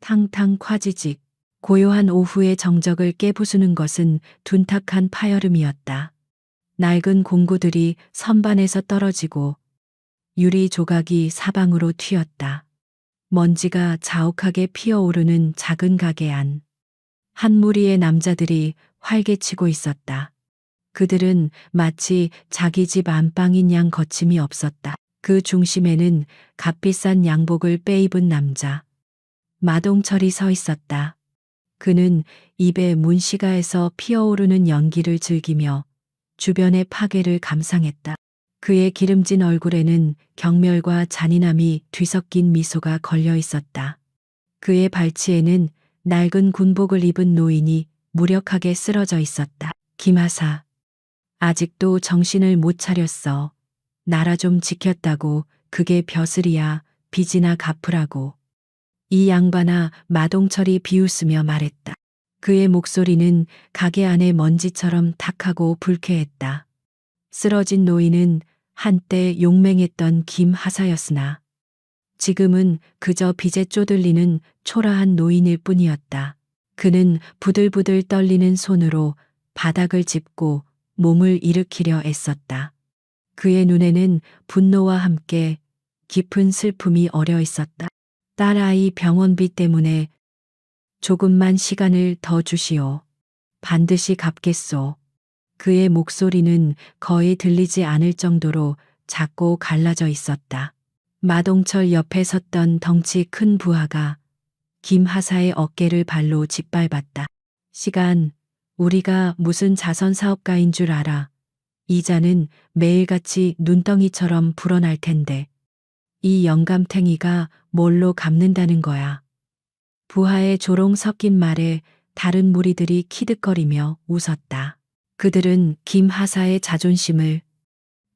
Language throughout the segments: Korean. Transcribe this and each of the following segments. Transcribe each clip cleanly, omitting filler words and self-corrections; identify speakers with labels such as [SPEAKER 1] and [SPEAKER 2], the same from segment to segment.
[SPEAKER 1] 탕탕 콰지직. 고요한 오후의 정적을 깨부수는 것은 둔탁한 파여름이었다. 낡은 공구들이 선반에서 떨어지고 유리 조각이 사방으로 튀었다. 먼지가 자욱하게 피어오르는 작은 가게 안. 한 무리의 남자들이 활개치고 있었다. 그들은 마치 자기 집 안방인 양 거침이 없었다. 그 중심에는 값비싼 양복을 빼입은 남자 마동철이 서 있었다. 그는 입에 문시가에서 피어오르는 연기를 즐기며 주변의 파괴를 감상했다. 그의 기름진 얼굴에는 경멸과 잔인함이 뒤섞인 미소가 걸려 있었다. 그의 발치에는 낡은 군복을 입은 노인이 무력하게 쓰러져 있었다. 김하사. 아직도 정신을 못 차렸어. 나라 좀 지켰다고 그게 벼슬이야. 빚이나 갚으라고. 이 양반아, 마동철이 비웃으며 말했다. 그의 목소리는 가게 안의 먼지처럼 탁하고 불쾌했다. 쓰러진 노인은 한때 용맹했던 김하사였으나 지금은 그저 빚에 쪼들리는 초라한 노인일 뿐이었다. 그는 부들부들 떨리는 손으로 바닥을 짚고 몸을 일으키려 애썼다. 그의 눈에는 분노와 함께 깊은 슬픔이 어려 있었다. 딸아이 병원비 때문에 조금만 시간을 더 주시오. 반드시 갚겠소. 그의 목소리는 거의 들리지 않을 정도로 작고 갈라져 있었다. 마동철 옆에 섰던 덩치 큰 부하가 김하사의 어깨를 발로 짓밟았다. 시간, 우리가 무슨 자선 사업가인 줄 알아. 이자는 매일같이 눈덩이처럼 불어날 텐데. 이 영감탱이가 뭘로 갚는다는 거야. 부하의 조롱 섞인 말에 다른 무리들이 키득거리며 웃었다. 그들은 김하사의 자존심을,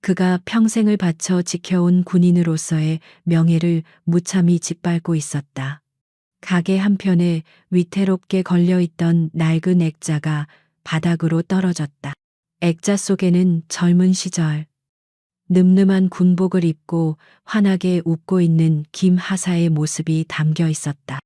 [SPEAKER 1] 그가 평생을 바쳐 지켜온 군인으로서의 명예를 무참히 짓밟고 있었다. 가게 한편에 위태롭게 걸려있던 낡은 액자가 바닥으로 떨어졌다. 액자 속에는 젊은 시절 늠름한 군복을 입고 환하게 웃고 있는 김하사의 모습이 담겨 있었다.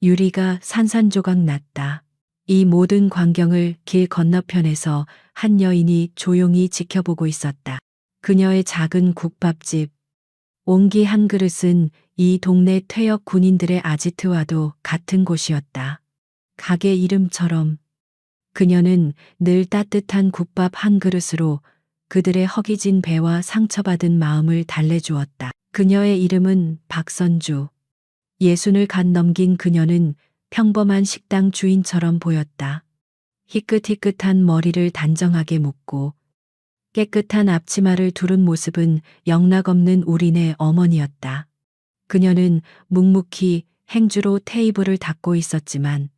[SPEAKER 1] 유리가 산산조각 났다. 이 모든 광경을 길 건너편에서 한 여인이 조용히 지켜보고 있었다. 그녀의 작은 국밥집, 옹기 한 그릇은 이 동네 퇴역 군인들의 아지트와도 같은 곳이었다. 가게 이름처럼 그녀는 늘 따뜻한 국밥 한 그릇으로 그들의 허기진 배와 상처받은 마음을 달래주었다. 그녀의 이름은 박선주. 예순을 갓 넘긴 그녀는 평범한 식당 주인처럼 보였다. 희끗희끗한 머리를 단정하게 묶고 깨끗한 앞치마를 두른 모습은 영락없는 우리네 어머니였다. 그녀는 묵묵히 행주로 테이블을 닦고 있었지만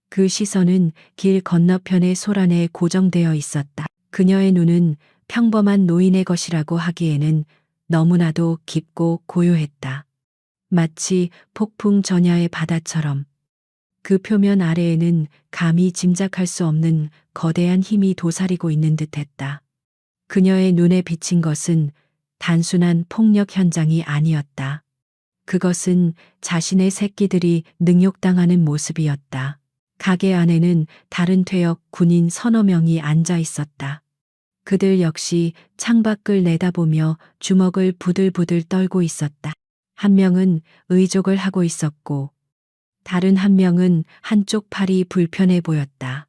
[SPEAKER 1] 그 시선은 길 건너편의 소란에 고정되어 있었다. 그녀의 눈은 평범한 노인의 것이라고 하기에는 너무나도 깊고 고요했다. 마치 폭풍 전야의 바다처럼 그 표면 아래에는 감히 짐작할 수 없는 거대한 힘이 도사리고 있는 듯했다. 그녀의 눈에 비친 것은 단순한 폭력 현장이 아니었다. 그것은 자신의 새끼들이 능욕당하는 모습이었다. 가게 안에는 다른 퇴역 군인 서너 명이 앉아 있었다. 그들 역시 창밖을 내다보며 주먹을 부들부들 떨고 있었다. 한 명은 의족을 하고 있었고 다른 한 명은 한쪽 팔이 불편해 보였다.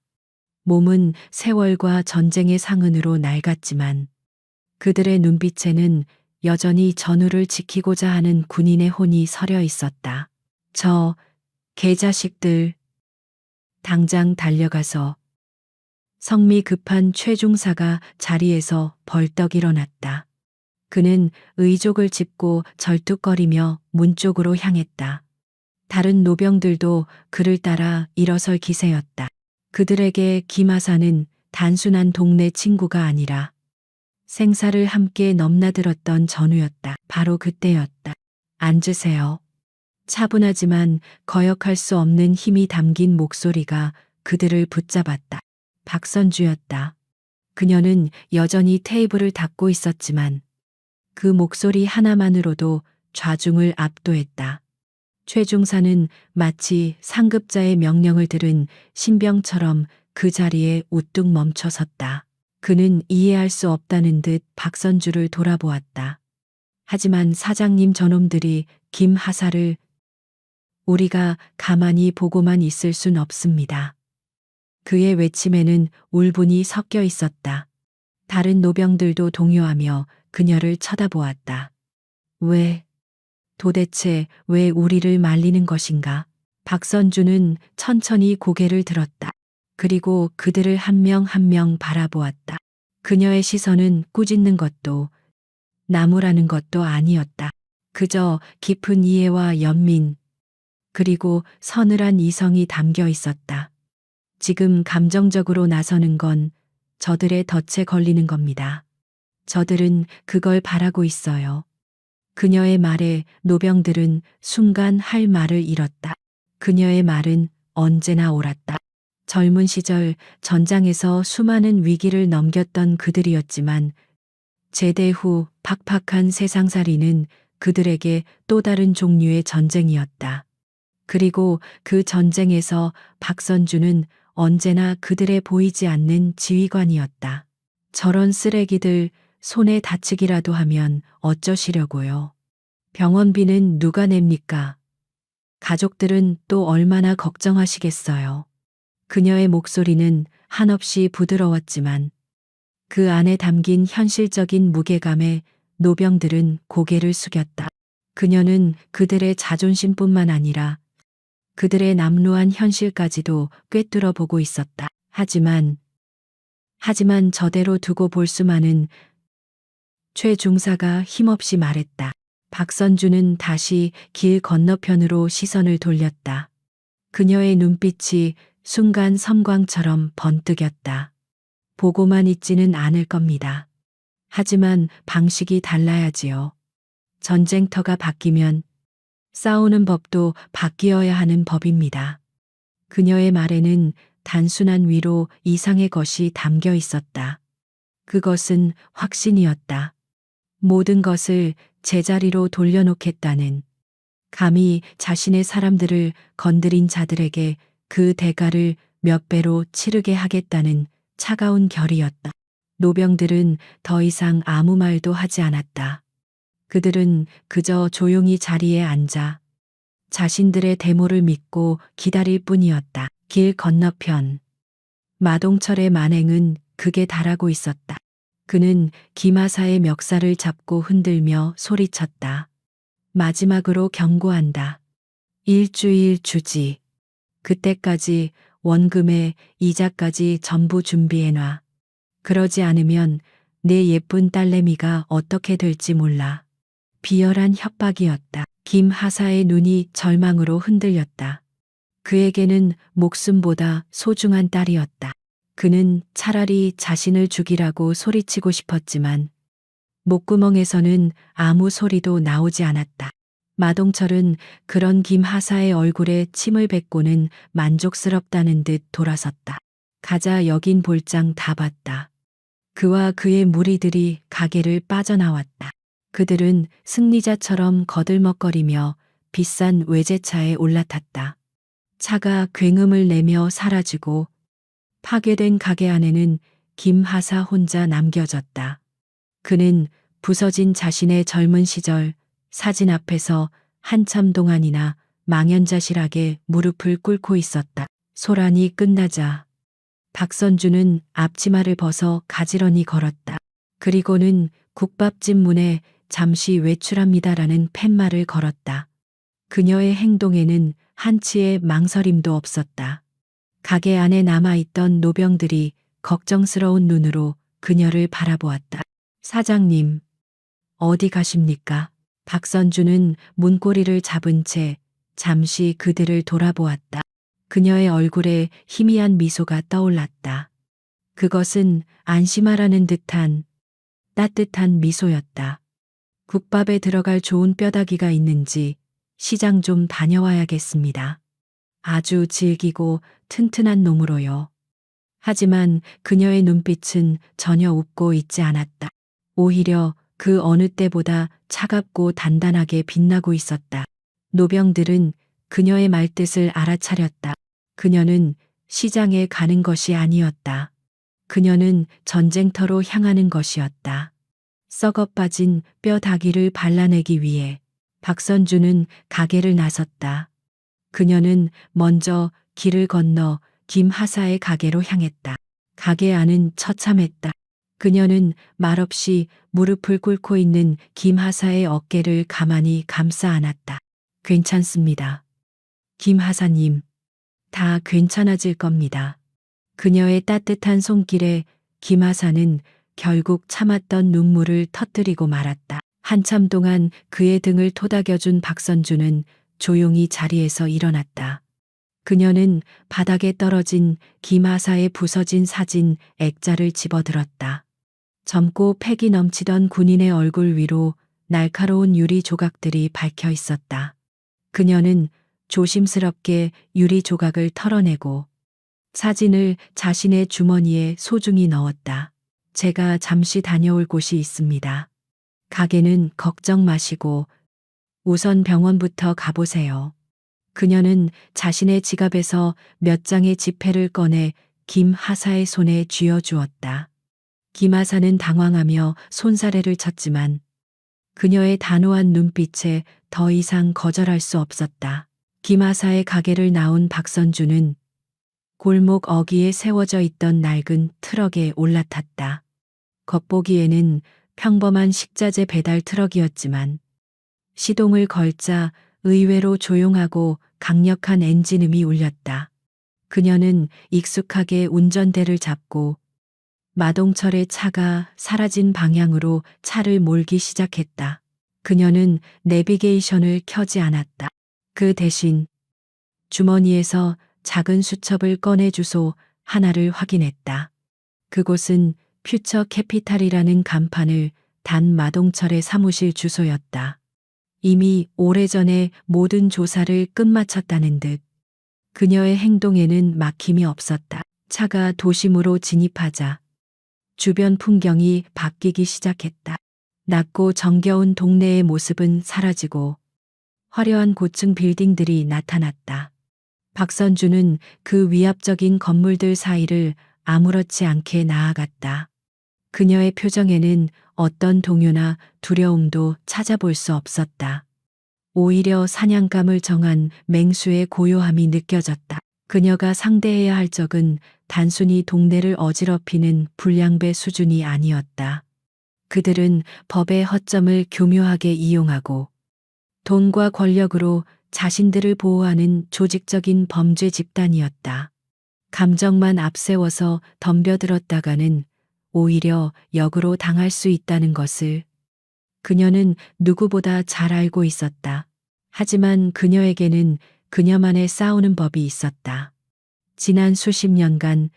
[SPEAKER 1] 몸은 세월과 전쟁의 상흔으로 낡았지만 그들의 눈빛에는 여전히 전우를 지키고자 하는 군인의 혼이 서려 있었다. 저 개자식들, 당장 달려가서. 성미 급한 최중사가 자리에서 벌떡 일어났다. 그는 의족을 짚고 절뚝거리며 문 쪽으로 향했다. 다른 노병들도 그를 따라 일어설 기세였다. 그들에게 김하사는 단순한 동네 친구가 아니라 생사를 함께 넘나들었던 전우였다. 바로 그때였다. 앉으세요. 차분하지만 거역할 수 없는 힘이 담긴 목소리가 그들을 붙잡았다. 박선주였다. 그녀는 여전히 테이블을 닦고 있었지만 그 목소리 하나만으로도 좌중을 압도했다. 최 중사는 마치 상급자의 명령을 들은 신병처럼 그 자리에 우뚝 멈춰 섰다. 그는 이해할 수 없다는 듯 박선주를 돌아보았다. 하지만 사장님 저놈들이 김 하사를 우리가 가만히 보고만 있을 순 없습니다. 그의 외침에는 울분이 섞여 있었다. 다른 노병들도 동요하며 그녀를 쳐다보았다. 도대체 왜 우리를 말리는 것인가? 박선주는 천천히 고개를 들었다. 그리고 그들을 한 명 한 명 바라보았다. 그녀의 시선은 꾸짖는 것도 나무라는 것도 아니었다. 그저 깊은 이해와 연민, 그리고 서늘한 이성이 담겨 있었다. 지금 감정적으로 나서는 건 저들의 덫에 걸리는 겁니다. 저들은 그걸 바라고 있어요. 그녀의 말에 노병들은 순간 할 말을 잃었다. 그녀의 말은 언제나 옳았다. 젊은 시절 전장에서 수많은 위기를 넘겼던 그들이었지만 제대 후 팍팍한 세상살이는 그들에게 또 다른 종류의 전쟁이었다. 그리고 그 전쟁에서 박선주는 언제나 그들의 보이지 않는 지휘관이었다. 저런 쓰레기들 손에 다치기라도 하면 어쩌시려고요. 병원비는 누가 냅니까? 가족들은 또 얼마나 걱정하시겠어요. 그녀의 목소리는 한없이 부드러웠지만 그 안에 담긴 현실적인 무게감에 노병들은 고개를 숙였다. 그녀는 그들의 자존심뿐만 아니라 그들의 남루한 현실까지도 꿰뚫어 보고 있었다. 하지만 저대로 두고 볼 수만은. 최 중사가 힘없이 말했다. 박선주는 다시 길 건너편으로 시선을 돌렸다. 그녀의 눈빛이 순간 섬광처럼 번뜩였다. 보고만 있지는 않을 겁니다. 하지만 방식이 달라야지요. 전쟁터가 바뀌면 싸우는 법도 바뀌어야 하는 법입니다. 그녀의 말에는 단순한 위로 이상의 것이 담겨 있었다. 그것은 확신이었다. 모든 것을 제자리로 돌려놓겠다는, 감히 자신의 사람들을 건드린 자들에게 그 대가를 몇 배로 치르게 하겠다는 차가운 결의였다. 노병들은 더 이상 아무 말도 하지 않았다. 그들은 그저 조용히 자리에 앉아 자신들의 대모를 믿고 기다릴 뿐이었다. 길 건너편 마동철의 만행은 극에 달하고 있었다. 그는 김하사의 멱살을 잡고 흔들며 소리쳤다. 마지막으로 경고한다. 일주일 주지. 그때까지 원금에 이자까지 전부 준비해놔. 그러지 않으면 내 예쁜 딸내미가 어떻게 될지 몰라. 비열한 협박이었다. 김하사의 눈이 절망으로 흔들렸다. 그에게는 목숨보다 소중한 딸이었다. 그는 차라리 자신을 죽이라고 소리치고 싶었지만 목구멍에서는 아무 소리도 나오지 않았다. 마동철은 그런 김하사의 얼굴에 침을 뱉고는 만족스럽다는 듯 돌아섰다. 가자 여긴 볼장 다 봤다. 그와 그의 무리들이 가게를 빠져나왔다. 그들은 승리자처럼 거들먹거리며 비싼 외제차에 올라탔다. 차가 굉음을 내며 사라지고 파괴된 가게 안에는 김하사 혼자 남겨졌다. 그는 부서진 자신의 젊은 시절 사진 앞에서 한참 동안이나 망연자실하게 무릎을 꿇고 있었다. 소란이 끝나자 박선주는 앞치마를 벗어 가지런히 걸었다. 그리고는 국밥집 문에 잠시 외출합니다라는 팻말을 걸었다. 그녀의 행동에는 한치의 망설임도 없었다. 가게 안에 남아있던 노병들이 걱정스러운 눈으로 그녀를 바라보았다. 사장님, 어디 가십니까? 박선주는 문고리를 잡은 채 잠시 그들을 돌아보았다. 그녀의 얼굴에 희미한 미소가 떠올랐다. 그것은 안심하라는 듯한 따뜻한 미소였다. 국밥에 들어갈 좋은 뼈다귀가 있는지 시장 좀 다녀와야겠습니다. 아주 질기고 튼튼한 놈으로요. 하지만 그녀의 눈빛은 전혀 웃고 있지 않았다. 오히려 그 어느 때보다 차갑고 단단하게 빛나고 있었다. 노병들은 그녀의 말뜻을 알아차렸다. 그녀는 시장에 가는 것이 아니었다. 그녀는 전쟁터로 향하는 것이었다. 썩어 빠진 뼈 닭이를 발라내기 위해 박선주는 가게를 나섰다. 그녀는 먼저 길을 건너 김하사의 가게로 향했다. 가게 안은 처참했다. 그녀는 말없이 무릎을 꿇고 있는 김하사의 어깨를 가만히 감싸 안았다. 괜찮습니다. 김하사님, 다 괜찮아질 겁니다. 그녀의 따뜻한 손길에 김하사는 결국 참았던 눈물을 터뜨리고 말았다. 한참 동안 그의 등을 토닥여준 박선주는 조용히 자리에서 일어났다. 그녀는 바닥에 떨어진 김하사의 부서진 사진 액자를 집어들었다. 젊고 패기 넘치던 군인의 얼굴 위로 날카로운 유리 조각들이 박혀 있었다. 그녀는 조심스럽게 유리 조각을 털어내고 사진을 자신의 주머니에 소중히 넣었다. 제가 잠시 다녀올 곳이 있습니다. 가게는 걱정 마시고 우선 병원부터 가보세요. 그녀는 자신의 지갑에서 몇 장의 지폐를 꺼내 김하사의 손에 쥐어주었다. 김하사는 당황하며 손사래를 쳤지만 그녀의 단호한 눈빛에 더 이상 거절할 수 없었다. 김하사의 가게를 나온 박선주는 골목 어귀에 세워져 있던 낡은 트럭에 올라탔다. 겉보기에는 평범한 식자재 배달 트럭이었지만 시동을 걸자 의외로 조용하고 강력한 엔진음이 울렸다. 그녀는 익숙하게 운전대를 잡고 마동철의 차가 사라진 방향으로 차를 몰기 시작했다. 그녀는 내비게이션을 켜지 않았다. 그 대신 주머니에서 작은 수첩을 꺼내 주소 하나를 확인했다. 그곳은 퓨처 캐피탈이라는 간판을 단 마동철의 사무실 주소였다. 이미 오래전에 모든 조사를 끝마쳤다는 듯 그녀의 행동에는 막힘이 없었다. 차가 도심으로 진입하자 주변 풍경이 바뀌기 시작했다. 낮고 정겨운 동네의 모습은 사라지고 화려한 고층 빌딩들이 나타났다. 박선주는 그 위압적인 건물들 사이를 아무렇지 않게 나아갔다. 그녀의 표정에는 어떤 동요나 두려움도 찾아볼 수 없었다. 오히려 사냥감을 정한 맹수의 고요함이 느껴졌다. 그녀가 상대해야 할 적은 단순히 동네를 어지럽히는 불량배 수준이 아니었다. 그들은 법의 허점을 교묘하게 이용하고 돈과 권력으로 자신들을 보호하는 조직적인 범죄 집단이었다. 감정만 앞세워서 덤벼들었다가는 오히려 역으로 당할 수 있다는 것을 그녀는 누구보다 잘 알고 있었다. 하지만 그녀에게는 그녀만의 싸우는 법이 있었다. 지난 수십 년간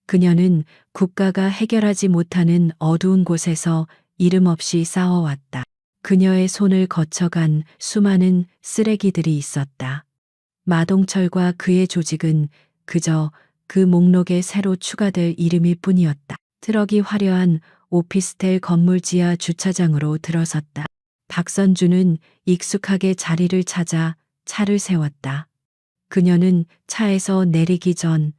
[SPEAKER 1] 그녀는 국가가 해결하지 못하는 어두운 곳에서 이름 없이 싸워왔다. 그녀의 손을 거쳐간 수많은 쓰레기들이 있었다. 마동철과 그의 조직은 그저 그 목록에 새로 추가될 이름일 뿐이었다. 트럭이 화려한 오피스텔 건물 지하 주차장으로 들어섰다. 박선주는 익숙하게 자리를 찾아 차를 세웠다. 그녀는 차에서 내리기 전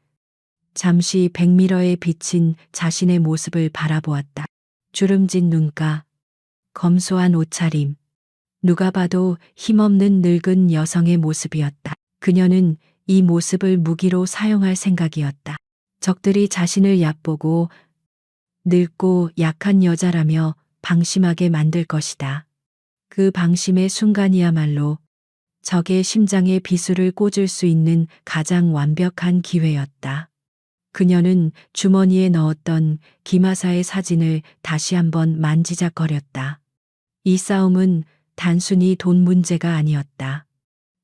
[SPEAKER 1] 잠시 백미러에 비친 자신의 모습을 바라보았다. 주름진 눈가, 검소한 옷차림, 누가 봐도 힘없는 늙은 여성의 모습이었다. 그녀는 이 모습을 무기로 사용할 생각이었다. 적들이 자신을 얕보고 늙고 약한 여자라며 방심하게 만들 것이다. 그 방심의 순간이야말로 적의 심장에 비수를 꽂을 수 있는 가장 완벽한 기회였다. 그녀는 주머니에 넣었던 김하사의 사진을 다시 한번 만지작거렸다. 이 싸움은 단순히 돈 문제가 아니었다.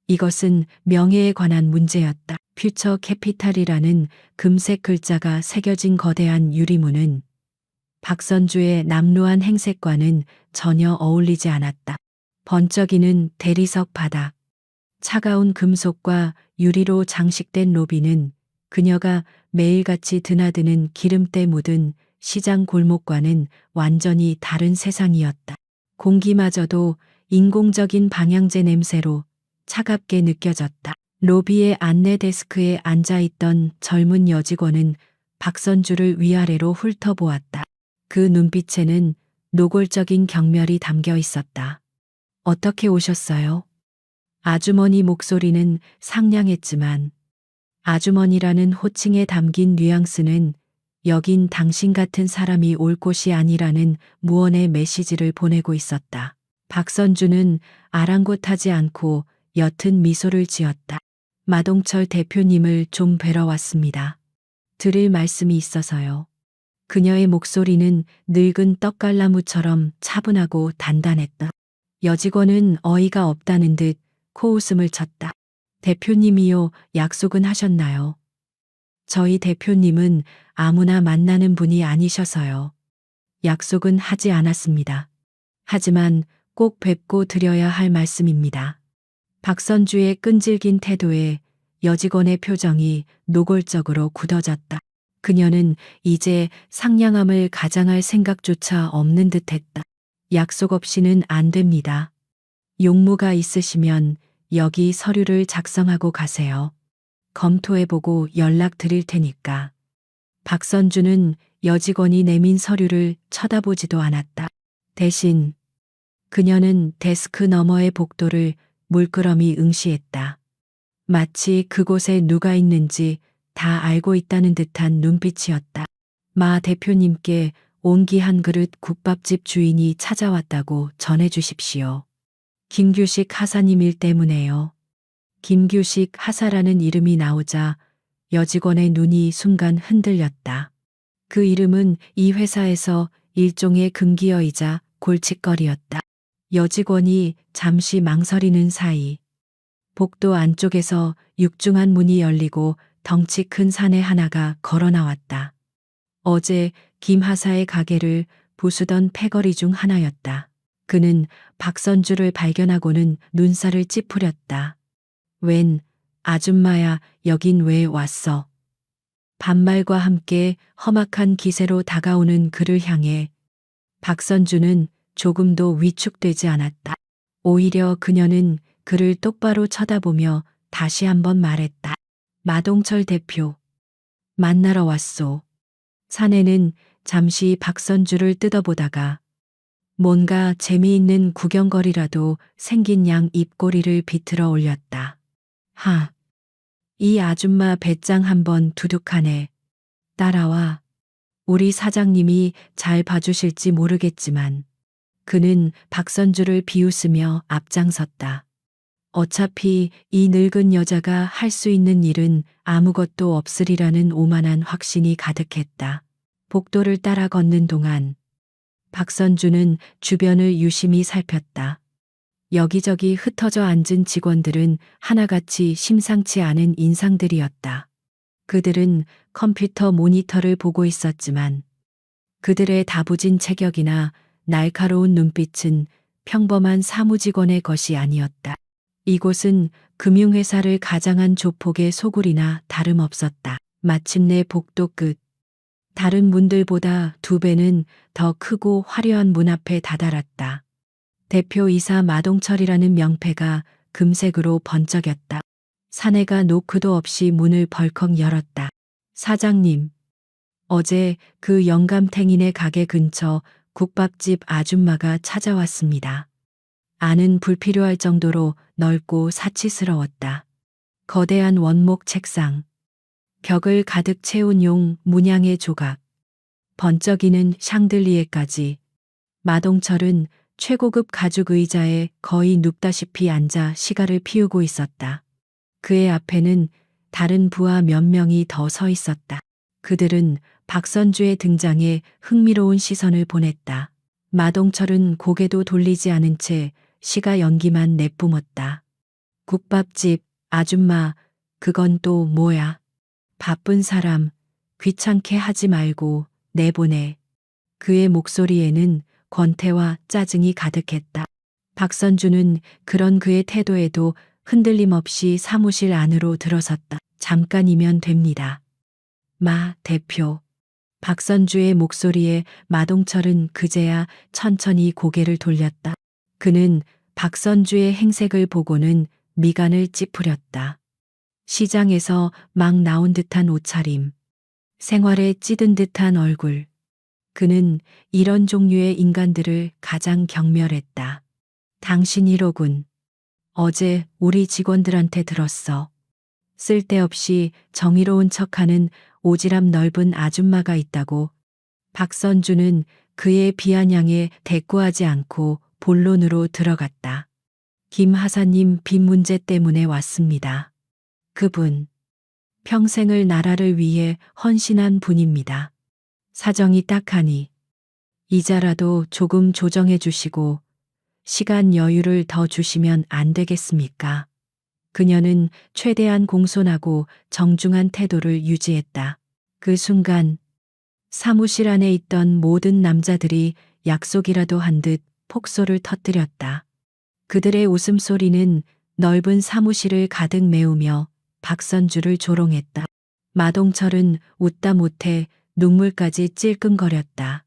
[SPEAKER 1] 이것은 명예에 관한 문제였다. 퓨처 캐피탈이라는 금색 글자가 새겨진 거대한 유리문은 박선주의 남루한 행색과는 전혀 어울리지 않았다. 번쩍이는 대리석 바닥, 차가운 금속과 유리로 장식된 로비는 그녀가 매일같이 드나드는 기름때 묻은 시장 골목과는 완전히 다른 세상이었다. 공기마저도 인공적인 방향제 냄새로 차갑게 느껴졌다. 로비의 안내 데스크에 앉아있던 젊은 여직원은 박선주를 위아래로 훑어보았다. 그 눈빛에는 노골적인 경멸이 담겨 있었다. 어떻게 오셨어요? 아주머니 목소리는 상냥했지만 아주머니라는 호칭에 담긴 뉘앙스는 여긴 당신 같은 사람이 올 곳이 아니라는 무언의 메시지를 보내고 있었다. 박선주는 아랑곳하지 않고 옅은 미소를 지었다. 마동철 대표님을 좀 뵈러 왔습니다. 드릴 말씀이 있어서요. 그녀의 목소리는 늙은 떡갈나무처럼 차분하고 단단했다. 여직원은 어이가 없다는 듯 코웃음을 쳤다. 대표님이요, 약속은 하셨나요? 저희 대표님은 아무나 만나는 분이 아니셔서요. 약속은 하지 않았습니다. 하지만 꼭 뵙고 드려야 할 말씀입니다. 박선주의 끈질긴 태도에 여직원의 표정이 노골적으로 굳어졌다. 그녀는 이제 상냥함을 가장할 생각조차 없는 듯했다. 약속 없이는 안 됩니다. 용무가 있으시면 여기 서류를 작성하고 가세요. 검토해보고 연락 드릴 테니까. 박선주는 여직원이 내민 서류를 쳐다보지도 않았다. 대신 그녀는 데스크 너머의 복도를 물끄러미 응시했다. 마치 그곳에 누가 있는지 다 알고 있다는 듯한 눈빛이었다. 마 대표님께 온기 한 그릇 국밥집 주인이 찾아왔다고 전해주십시오. 김규식 하사님 일 때문에요. 김규식 하사라는 이름이 나오자 여직원의 눈이 순간 흔들렸다. 그 이름은 이 회사에서 일종의 금기어이자 골칫거리였다. 여직원이 잠시 망설이는 사이 복도 안쪽에서 육중한 문이 열리고 덩치 큰 사내 하나가 걸어 나왔다. 어제 김 하사의 가게를 부수던 패거리 중 하나였다. 그는 박선주를 발견하고는 눈살을 찌푸렸다. 웬 아줌마야, 여긴 왜 왔어? 반말과 함께 험악한 기세로 다가오는 그를 향해 박선주는 조금도 위축되지 않았다. 오히려 그녀는 그를 똑바로 쳐다보며 다시 한번 말했다. 마동철 대표, 만나러 왔소. 사내는 잠시 박선주를 뜯어보다가 뭔가 재미있는 구경거리라도 생긴 양 입꼬리를 비틀어 올렸다. 하, 이 아줌마 배짱 한번 두둑하네. 따라와. 우리 사장님이 잘 봐주실지 모르겠지만 그는 박선주를 비웃으며 앞장섰다. 어차피 이 늙은 여자가 할 수 있는 일은 아무것도 없으리라는 오만한 확신이 가득했다. 복도를 따라 걷는 동안 박선주는 주변을 유심히 살폈다. 여기저기 흩어져 앉은 직원들은 하나같이 심상치 않은 인상들이었다. 그들은 컴퓨터 모니터를 보고 있었지만 그들의 다부진 체격이나 날카로운 눈빛은 평범한 사무직원의 것이 아니었다. 이곳은 금융회사를 가장한 조폭의 소굴이나 다름없었다. 마침내 복도 끝. 다른 문들보다 2배는 더 크고 화려한 문 앞에 다다랐다. 대표이사 마동철이라는 명패가 금색으로 번쩍였다. 사내가 노크도 없이 문을 벌컥 열었다. 사장님, 어제 그 영감탱이네 가게 근처 국밥집 아줌마가 찾아왔습니다. 안은 불필요할 정도로 넓고 사치스러웠다. 거대한 원목 책상, 벽을 가득 채운 용 문양의 조각, 번쩍이는 샹들리에까지. 마동철은 최고급 가죽 의자에 거의 눕다시피 앉아 시가를 피우고 있었다. 그의 앞에는 다른 부하 몇 명이 더 서 있었다. 그들은 박선주의 등장에 흥미로운 시선을 보냈다. 마동철은 고개도 돌리지 않은 채 시가 연기만 내뿜었다. 국밥집 아줌마, 그건 또 뭐야? 바쁜 사람 귀찮게 하지 말고 내보내. 그의 목소리에는 권태와 짜증이 가득했다. 박선주는 그런 그의 태도에도 흔들림 없이 사무실 안으로 들어섰다. 잠깐이면 됩니다. 마 대표. 박선주의 목소리에 마동철은 그제야 천천히 고개를 돌렸다. 그는 박선주의 행색을 보고는 미간을 찌푸렸다. 시장에서 막 나온 듯한 옷차림, 생활에 찌든 듯한 얼굴. 그는 이런 종류의 인간들을 가장 경멸했다. 당신 1호군. 어제 우리 직원들한테 들었어. 쓸데없이 정의로운 척하는 오지랖 넓은 아줌마가 있다고. 박선주는 그의 비아냥에 대꾸하지 않고 본론으로 들어갔다. 김 하사님 빚 문제 때문에 왔습니다. 그분, 평생을 나라를 위해 헌신한 분입니다. 사정이 딱하니 이자라도 조금 조정해 주시고 시간 여유를 더 주시면 안 되겠습니까? 그녀는 최대한 공손하고 정중한 태도를 유지했다. 그 순간 사무실 안에 있던 모든 남자들이 약속이라도 한 듯 폭소를 터뜨렸다. 그들의 웃음소리는 넓은 사무실을 가득 메우며 박선주를 조롱했다. 마동철은 웃다 못해 눈물까지 찔끔거렸다.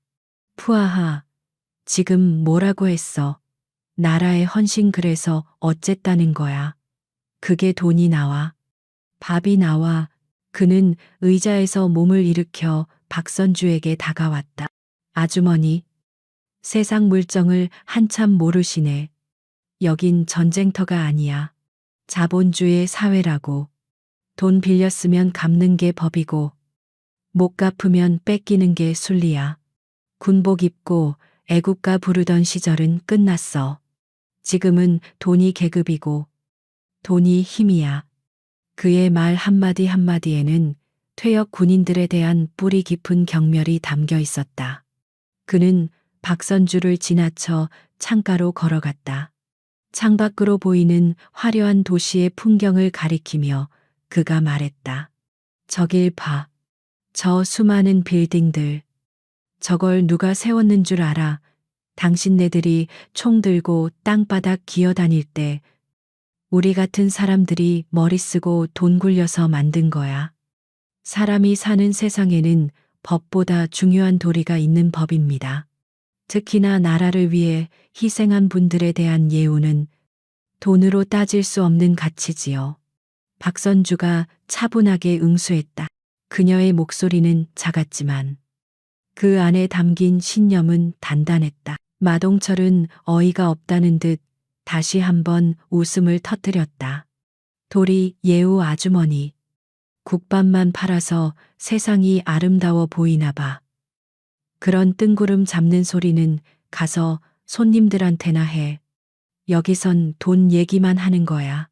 [SPEAKER 1] 푸아하, 지금 뭐라고 했어? 나라의 헌신 그래서 어쨌다는 거야. 그게 돈이 나와. 밥이 나와. 그는 의자에서 몸을 일으켜 박선주에게 다가왔다. 아주머니, 세상 물정을 한참 모르시네. 여긴 전쟁터가 아니야. 자본주의 사회라고. 돈 빌렸으면 갚는 게 법이고, 못 갚으면 뺏기는 게 순리야. 군복 입고 애국가 부르던 시절은 끝났어. 지금은 돈이 계급이고, 돈이 힘이야. 그의 말 한마디 한마디에는 퇴역 군인들에 대한 뿌리 깊은 경멸이 담겨 있었다. 그는 박선주를 지나쳐 창가로 걸어갔다. 창밖으로 보이는 화려한 도시의 풍경을 가리키며 그가 말했다. 저길 봐. 저 수많은 빌딩들. 저걸 누가 세웠는 줄 알아? 당신네들이 총 들고 땅바닥 기어다닐 때 우리 같은 사람들이 머리 쓰고 돈 굴려서 만든 거야. 사람이 사는 세상에는 법보다 중요한 도리가 있는 법입니다. 특히나 나라를 위해 희생한 분들에 대한 예우는 돈으로 따질 수 없는 가치지요. 박선주가 차분하게 응수했다. 그녀의 목소리는 작았지만 그 안에 담긴 신념은 단단했다. 마동철은 어이가 없다는 듯 다시 한번 웃음을 터뜨렸다. 도리 예우 아주머니. 국밥만 팔아서 세상이 아름다워 보이나 봐. 그런 뜬구름 잡는 소리는 가서 손님들한테나 해. 여기선 돈 얘기만 하는 거야.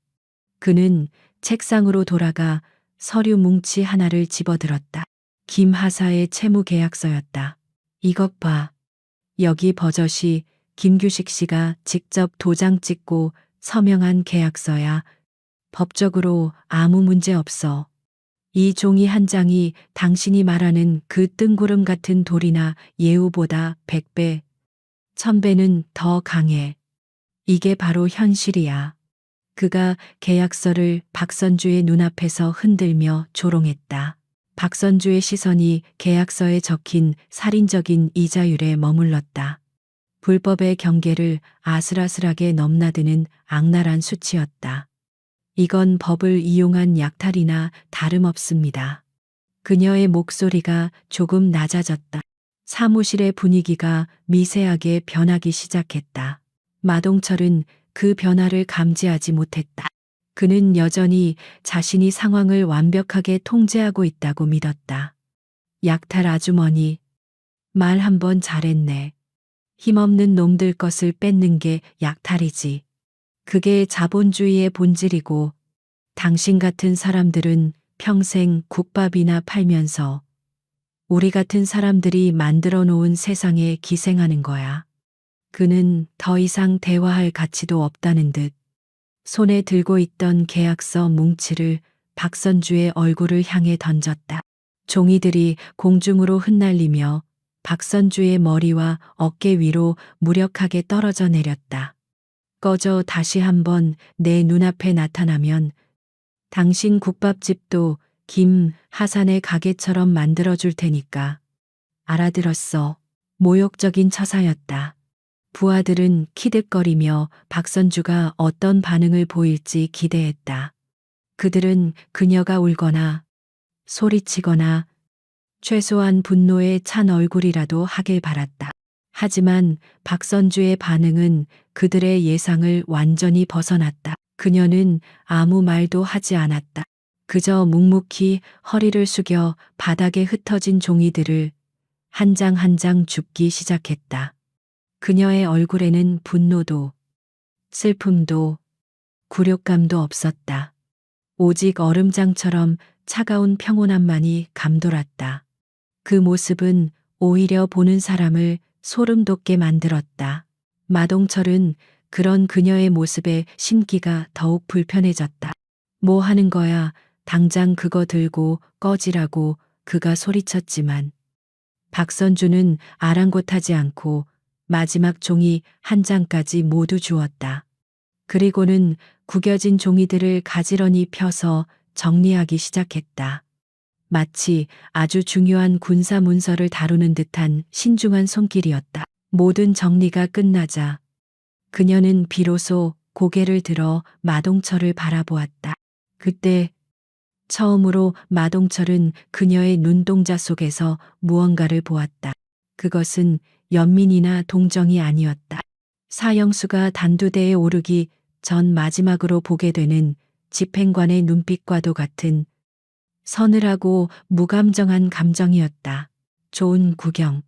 [SPEAKER 1] 그는 책상으로 돌아가 서류 뭉치 하나를 집어들었다. 김하사의 채무 계약서였다. 이것 봐. 여기 버젓이 김규식 씨가 직접 도장 찍고 서명한 계약서야. 법적으로 아무 문제 없어. 이 종이 한 장이 당신이 말하는 그 뜬구름 같은 돌이나 예우보다 100배, 1000배는 더 강해. 이게 바로 현실이야. 그가 계약서를 박선주의 눈앞에서 흔들며 조롱했다. 박선주의 시선이 계약서에 적힌 살인적인 이자율에 머물렀다. 불법의 경계를 아슬아슬하게 넘나드는 악랄한 수치였다. 이건 법을 이용한 약탈이나 다름없습니다. 그녀의 목소리가 조금 낮아졌다. 사무실의 분위기가 미세하게 변하기 시작했다. 마동철은 그 변화를 감지하지 못했다. 그는 여전히 자신이 상황을 완벽하게 통제하고 있다고 믿었다. 약탈 아주머니, 말 한번 잘했네. 힘없는 놈들 것을 뺏는 게 약탈이지. 그게 자본주의의 본질이고 당신 같은 사람들은 평생 국밥이나 팔면서 우리 같은 사람들이 만들어 놓은 세상에 기생하는 거야. 그는 더 이상 대화할 가치도 없다는 듯 손에 들고 있던 계약서 뭉치를 박선주의 얼굴을 향해 던졌다. 종이들이 공중으로 흩날리며 박선주의 머리와 어깨 위로 무력하게 떨어져 내렸다. 꺼져 다시 한번 내 눈앞에 나타나면 당신 국밥집도 김 하산의 가게처럼 만들어줄 테니까. 알아들었어. 모욕적인 처사였다. 부하들은 키득거리며 박선주가 어떤 반응을 보일지 기대했다. 그들은 그녀가 울거나 소리치거나 최소한 분노에 찬 얼굴이라도 하길 바랐다. 하지만 박선주의 반응은 그들의 예상을 완전히 벗어났다. 그녀는 아무 말도 하지 않았다. 그저 묵묵히 허리를 숙여 바닥에 흩어진 종이들을 한 장 한 장 줍기 시작했다. 그녀의 얼굴에는 분노도, 슬픔도, 굴욕감도 없었다. 오직 얼음장처럼 차가운 평온함만이 감돌았다. 그 모습은 오히려 보는 사람을 소름 돋게 만들었다. 마동철은 그런 그녀의 모습에 심기가 더욱 불편해졌다. 뭐 하는 거야? 당장 그거 들고 꺼지라고 그가 소리쳤지만 박선주는 아랑곳하지 않고 마지막 종이 한 장까지 모두 주었다. 그리고는 구겨진 종이들을 가지런히 펴서 정리하기 시작했다. 마치 아주 중요한 군사 문서를 다루는 듯한 신중한 손길이었다. 모든 정리가 끝나자 그녀는 비로소 고개를 들어 마동철을 바라보았다. 그때 처음으로 마동철은 그녀의 눈동자 속에서 무언가를 보았다. 그것은 연민이나 동정이 아니었다. 사형수가 단두대에 오르기 전 마지막으로 보게 되는 집행관의 눈빛과도 같은 서늘하고 무감정한 감정이었다. 좋은 구경.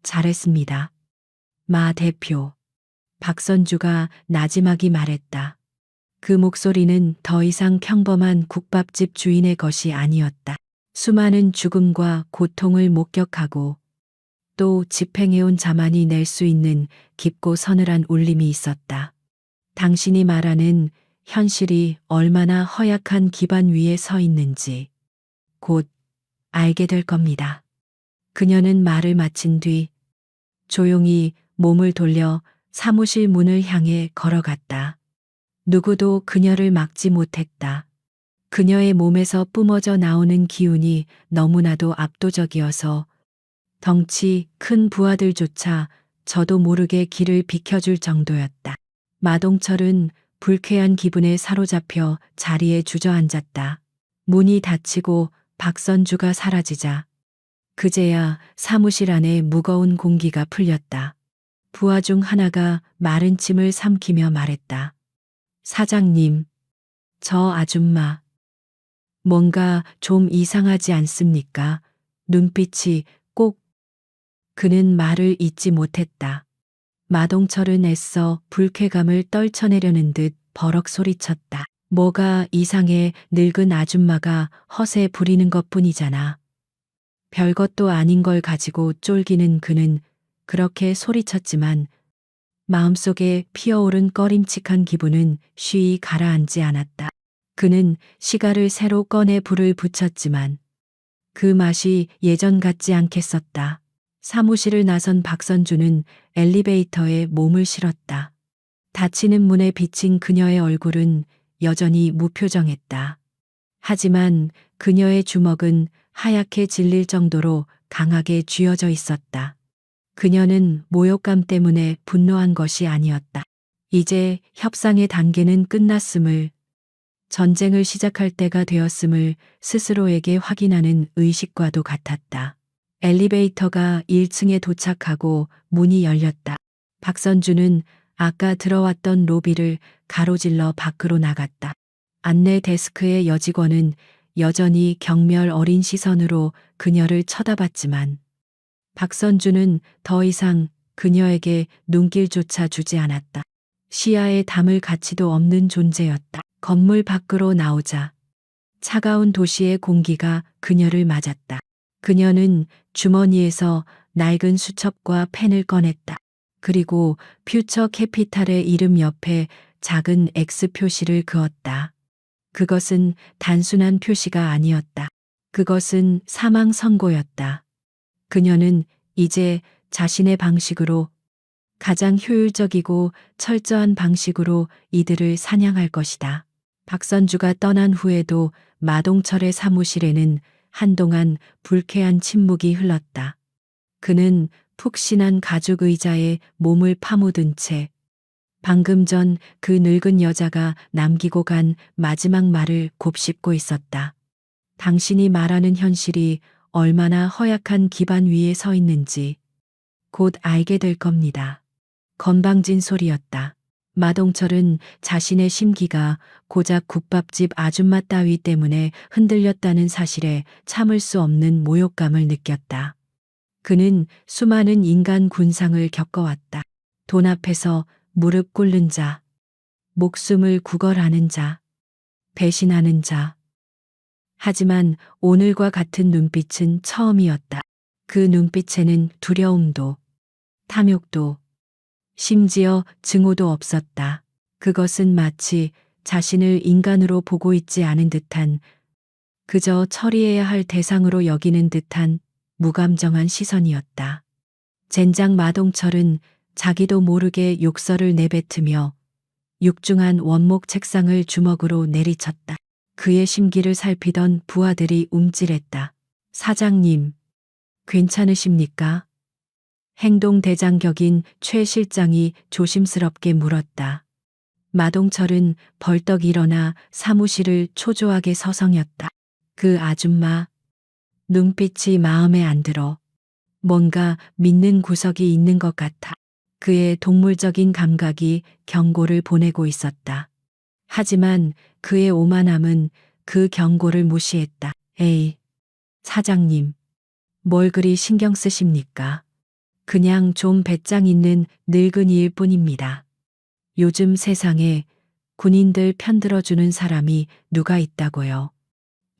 [SPEAKER 1] 잘했습니다. 마 대표. 박선주가 나지막이 말했다. 그 목소리는 더 이상 평범한 국밥집 주인의 것이 아니었다. 수많은 죽음과 고통을 목격하고 또 집행해온 자만이 낼 수 있는 깊고 서늘한 울림이 있었다. 당신이 말하는 현실이 얼마나 허약한 기반 위에 서 있는지 곧 알게 될 겁니다. 그녀는 말을 마친 뒤 조용히 몸을 돌려 사무실 문을 향해 걸어갔다. 누구도 그녀를 막지 못했다. 그녀의 몸에서 뿜어져 나오는 기운이 너무나도 압도적이어서 덩치 큰 부하들조차 저도 모르게 길을 비켜줄 정도였다. 마동철은 불쾌한 기분에 사로잡혀 자리에 주저앉았다. 문이 닫히고 박선주가 사라지자 그제야 사무실 안에 무거운 공기가 풀렸다. 부하 중 하나가 마른 침을 삼키며 말했다. 사장님, 저 아줌마. 뭔가 좀 이상하지 않습니까? 눈빛이 꼭. 그는 말을 잇지 못했다. 마동철은 애써 불쾌감을 떨쳐내려는 듯 버럭 소리쳤다. 뭐가 이상해. 늙은 아줌마가 허세 부리는 것뿐이잖아. 별것도 아닌 걸 가지고 쫄기는 그는 그렇게 소리쳤지만 마음속에 피어오른 꺼림칙한 기분은 쉬이 가라앉지 않았다. 그는 시가를 새로 꺼내 불을 붙였지만 그 맛이 예전 같지 않겠었다. 사무실을 나선 박선주는 엘리베이터에 몸을 실었다. 닫히는 문에 비친 그녀의 얼굴은 여전히 무표정했다. 하지만 그녀의 주먹은 하얗게 질릴 정도로 강하게 쥐어져 있었다. 그녀는 모욕감 때문에 분노한 것이 아니었다. 이제 협상의 단계는 끝났음을, 전쟁을 시작할 때가 되었음을 스스로에게 확인하는 의식과도 같았다. 엘리베이터가 1층에 도착하고 문이 열렸다. 박선주는 아까 들어왔던 로비를 가로질러 밖으로 나갔다. 안내 데스크의 여직원은 여전히 경멸 어린 시선으로 그녀를 쳐다봤지만 박선주는 더 이상 그녀에게 눈길조차 주지 않았다. 시야에 담을 가치도 없는 존재였다. 건물 밖으로 나오자 차가운 도시의 공기가 그녀를 맞았다. 그녀는 주머니에서 낡은 수첩과 펜을 꺼냈다. 그리고 퓨처 캐피탈의 이름 옆에 작은 X 표시를 그었다. 그것은 단순한 표시가 아니었다. 그것은 사망 선고였다. 그녀는 이제 자신의 방식으로, 가장 효율적이고 철저한 방식으로 이들을 사냥할 것이다. 박선주가 떠난 후에도 마동철의 사무실에는 한동안 불쾌한 침묵이 흘렀다. 그는 푹신한 가죽 의자에 몸을 파묻은 채 방금 전 그 늙은 여자가 남기고 간 마지막 말을 곱씹고 있었다. 당신이 말하는 현실이 얼마나 허약한 기반 위에 서 있는지 곧 알게 될 겁니다. 건방진 소리였다. 마동철은 자신의 심기가 고작 국밥집 아줌마 따위 때문에 흔들렸다는 사실에 참을 수 없는 모욕감을 느꼈다. 그는 수많은 인간 군상을 겪어왔다. 돈 앞에서 무릎 꿇는 자, 목숨을 구걸하는 자, 배신하는 자. 하지만 오늘과 같은 눈빛은 처음이었다. 그 눈빛에는 두려움도, 탐욕도, 심지어 증오도 없었다. 그것은 마치 자신을 인간으로 보고 있지 않은 듯한, 그저 처리해야 할 대상으로 여기는 듯한 무감정한 시선이었다. 젠장 마동철은 자기도 모르게 욕설을 내뱉으며 육중한 원목 책상을 주먹으로 내리쳤다. 그의 심기를 살피던 부하들이 움찔했다. 사장님, 괜찮으십니까? 행동대장격인 최 실장이 조심스럽게 물었다. 마동철은 벌떡 일어나 사무실을 초조하게 서성였다. 그 아줌마, 눈빛이 마음에 안 들어. 뭔가 믿는 구석이 있는 것 같아. 그의 동물적인 감각이 경고를 보내고 있었다. 하지만 그의 오만함은 그 경고를 무시했다. 에이, 사장님, 뭘 그리 신경 쓰십니까? 그냥 좀 배짱 있는 늙은이일 뿐입니다. 요즘 세상에 군인들 편들어주는 사람이 누가 있다고요?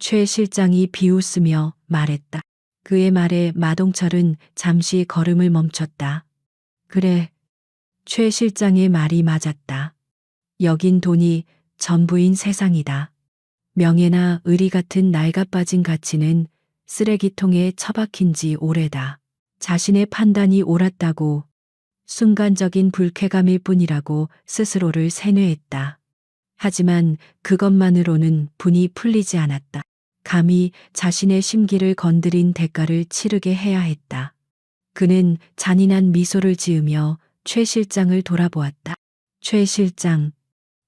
[SPEAKER 1] 최 실장이 비웃으며 말했다. 그의 말에 마동철은 잠시 걸음을 멈췄다. 그래, 최 실장의 말이 맞았다. 여긴 돈이 전부인 세상이다. 명예나 의리 같은 낡아빠진 가치는 쓰레기통에 처박힌 지 오래다. 자신의 판단이 옳았다고, 순간적인 불쾌감일 뿐이라고 스스로를 세뇌했다. 하지만 그것만으로는 분이 풀리지 않았다. 감히 자신의 심기를 건드린 대가를 치르게 해야 했다. 그는 잔인한 미소를 지으며 최 실장을 돌아보았다. 최 실장,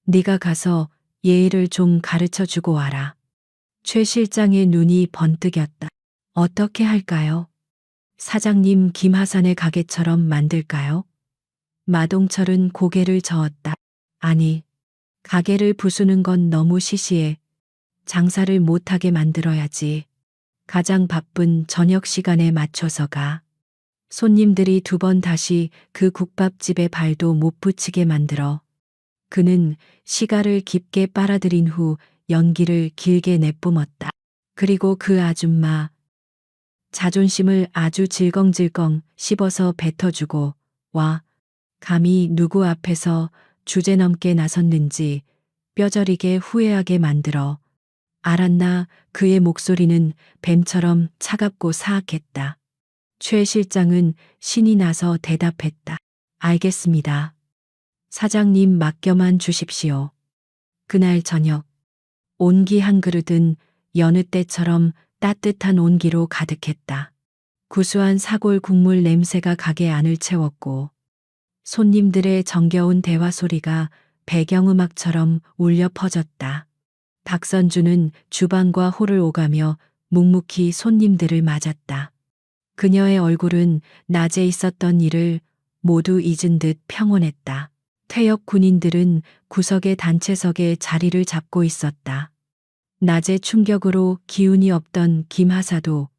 [SPEAKER 1] 네가 가서 예의를 좀 가르쳐 주고 와라. 최 실장의 눈이 번뜩였다. 어떻게 할까요? 사장님 김하산의 가게처럼 만들까요? 마동철은 고개를 저었다. 아니, 가게를 부수는 건 너무 시시해. 장사를 못하게 만들어야지. 가장 바쁜 저녁 시간에 맞춰서 가. 손님들이 2번 다시 그 국밥집에 발도 못 붙이게 만들어. 그는 시가를 깊게 빨아들인 후 연기를 길게 내뿜었다. 그리고 그 아줌마, 자존심을 아주 질겅질겅 씹어서 뱉어주고 와, 감히 누구 앞에서 주제넘게 나섰는지 뼈저리게 후회하게 만들어. 알았나? 그의 목소리는 뱀처럼 차갑고 사악했다. 최 실장은 신이 나서 대답했다. 알겠습니다. 사장님 맡겨만 주십시오. 그날 저녁, 온기 한 그릇은 여느 때처럼 따뜻한 온기로 가득했다. 구수한 사골 국물 냄새가 가게 안을 채웠고 손님들의 정겨운 대화 소리가 배경음악처럼 울려 퍼졌다. 박선주는 주방과 홀을 오가며 묵묵히 손님들을 맞았다. 그녀의 얼굴은 낮에 있었던 일을 모두 잊은 듯 평온했다. 퇴역 군인들은 구석의 단체석에 자리를 잡고 있었다. 낮의 충격으로 기운이 없던 김하사도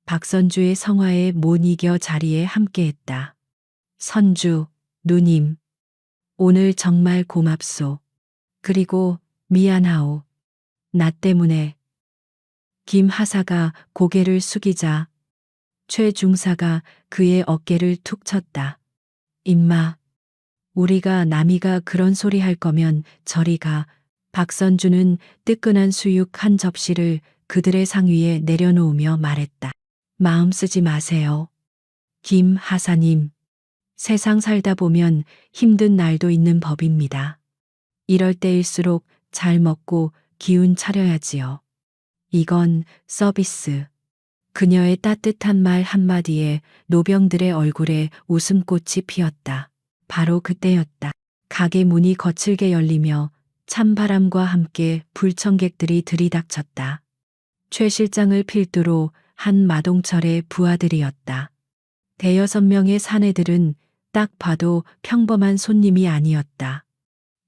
[SPEAKER 1] 박선주의 성화에 못 이겨 자리에 함께했다. 선주, 누님, 오늘 정말 고맙소. 그리고 미안하오. 나 때문에. 김하사가 고개를 숙이자 최 중사가 그의 어깨를 툭 쳤다. 임마, 우리가 남이가 그런 소리 할 거면 저리 가. 박선주는 뜨끈한 수육 한 접시를 그들의 상 위에 내려놓으며 말했다. 마음 쓰지 마세요. 김 하사님, 세상 살다 보면 힘든 날도 있는 법입니다. 이럴 때일수록 잘 먹고 기운 차려야지요. 이건 서비스. 그녀의 따뜻한 말 한마디에 노병들의 얼굴에 웃음꽃이 피었다. 바로 그때였다. 가게 문이 거칠게 열리며 찬바람과 함께 불청객들이 들이닥쳤다. 최 실장을 필두로 한 마동철의 부하들이었다. 대여섯 명의 사내들은 딱 봐도 평범한 손님이 아니었다.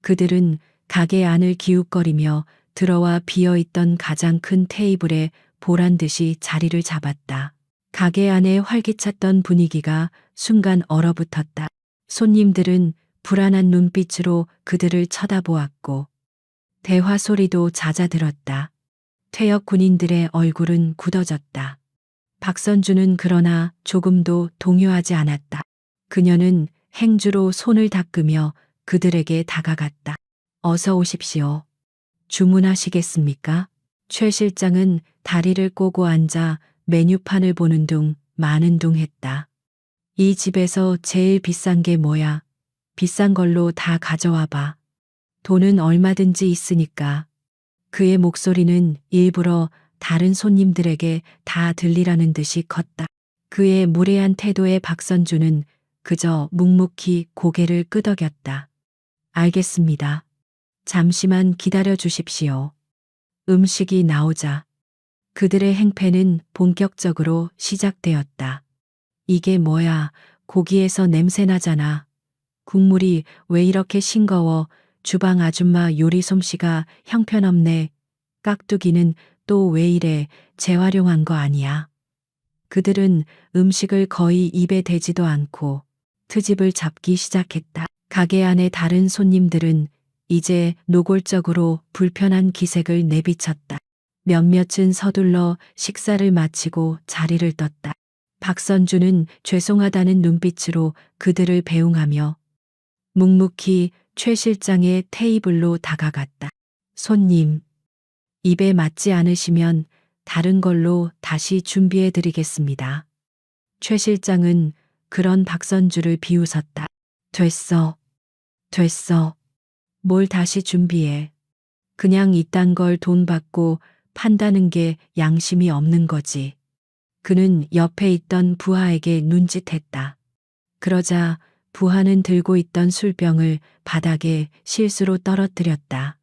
[SPEAKER 1] 그들은 가게 안을 기웃거리며 들어와 비어있던 가장 큰 테이블에 보란 듯이 자리를 잡았다. 가게 안에 활기찼던 분위기가 순간 얼어붙었다. 손님들은 불안한 눈빛으로 그들을 쳐다보았고 대화 소리도 잦아들었다. 퇴역 군인들의 얼굴은 굳어졌다. 박선주는 그러나 조금도 동요하지 않았다. 그녀는 행주로 손을 닦으며 그들에게 다가갔다. 어서 오십시오. 주문하시겠습니까? 최 실장은 다리를 꼬고 앉아 메뉴판을 보는 둥 마는 둥 했다. 이 집에서 제일 비싼 게 뭐야? 비싼 걸로 다 가져와 봐. 돈은 얼마든지 있으니까. 그의 목소리는 일부러 다른 손님들에게 다 들리라는 듯이 컸다. 그의 무례한 태도에 박선주는 그저 묵묵히 고개를 끄덕였다. 알겠습니다. 잠시만 기다려 주십시오. 음식이 나오자 그들의 행패는 본격적으로 시작되었다. 이게 뭐야? 고기에서 냄새 나잖아. 국물이 왜 이렇게 싱거워? 주방 아줌마 요리 솜씨가 형편없네. 깍두기는 또 왜 이래? 재활용한 거 아니야? 그들은 음식을 거의 입에 대지도 않고 트집을 잡기 시작했다. 가게 안의 다른 손님들은 이제 노골적으로 불편한 기색을 내비쳤다. 몇몇은 서둘러 식사를 마치고 자리를 떴다. 박선주는 죄송하다는 눈빛으로 그들을 배웅하며 묵묵히 최 실장의 테이블로 다가갔다. 손님, 입에 맞지 않으시면 다른 걸로 다시 준비해 드리겠습니다. 최 실장은 그런 박선주를 비웃었다. 됐어. 됐어. 뭘 다시 준비해. 그냥 이딴 걸 돈 받고 판다는 게 양심이 없는 거지. 그는 옆에 있던 부하에게 눈짓했다. 그러자 부하는 들고 있던 술병을 바닥에 실수로 떨어뜨렸다.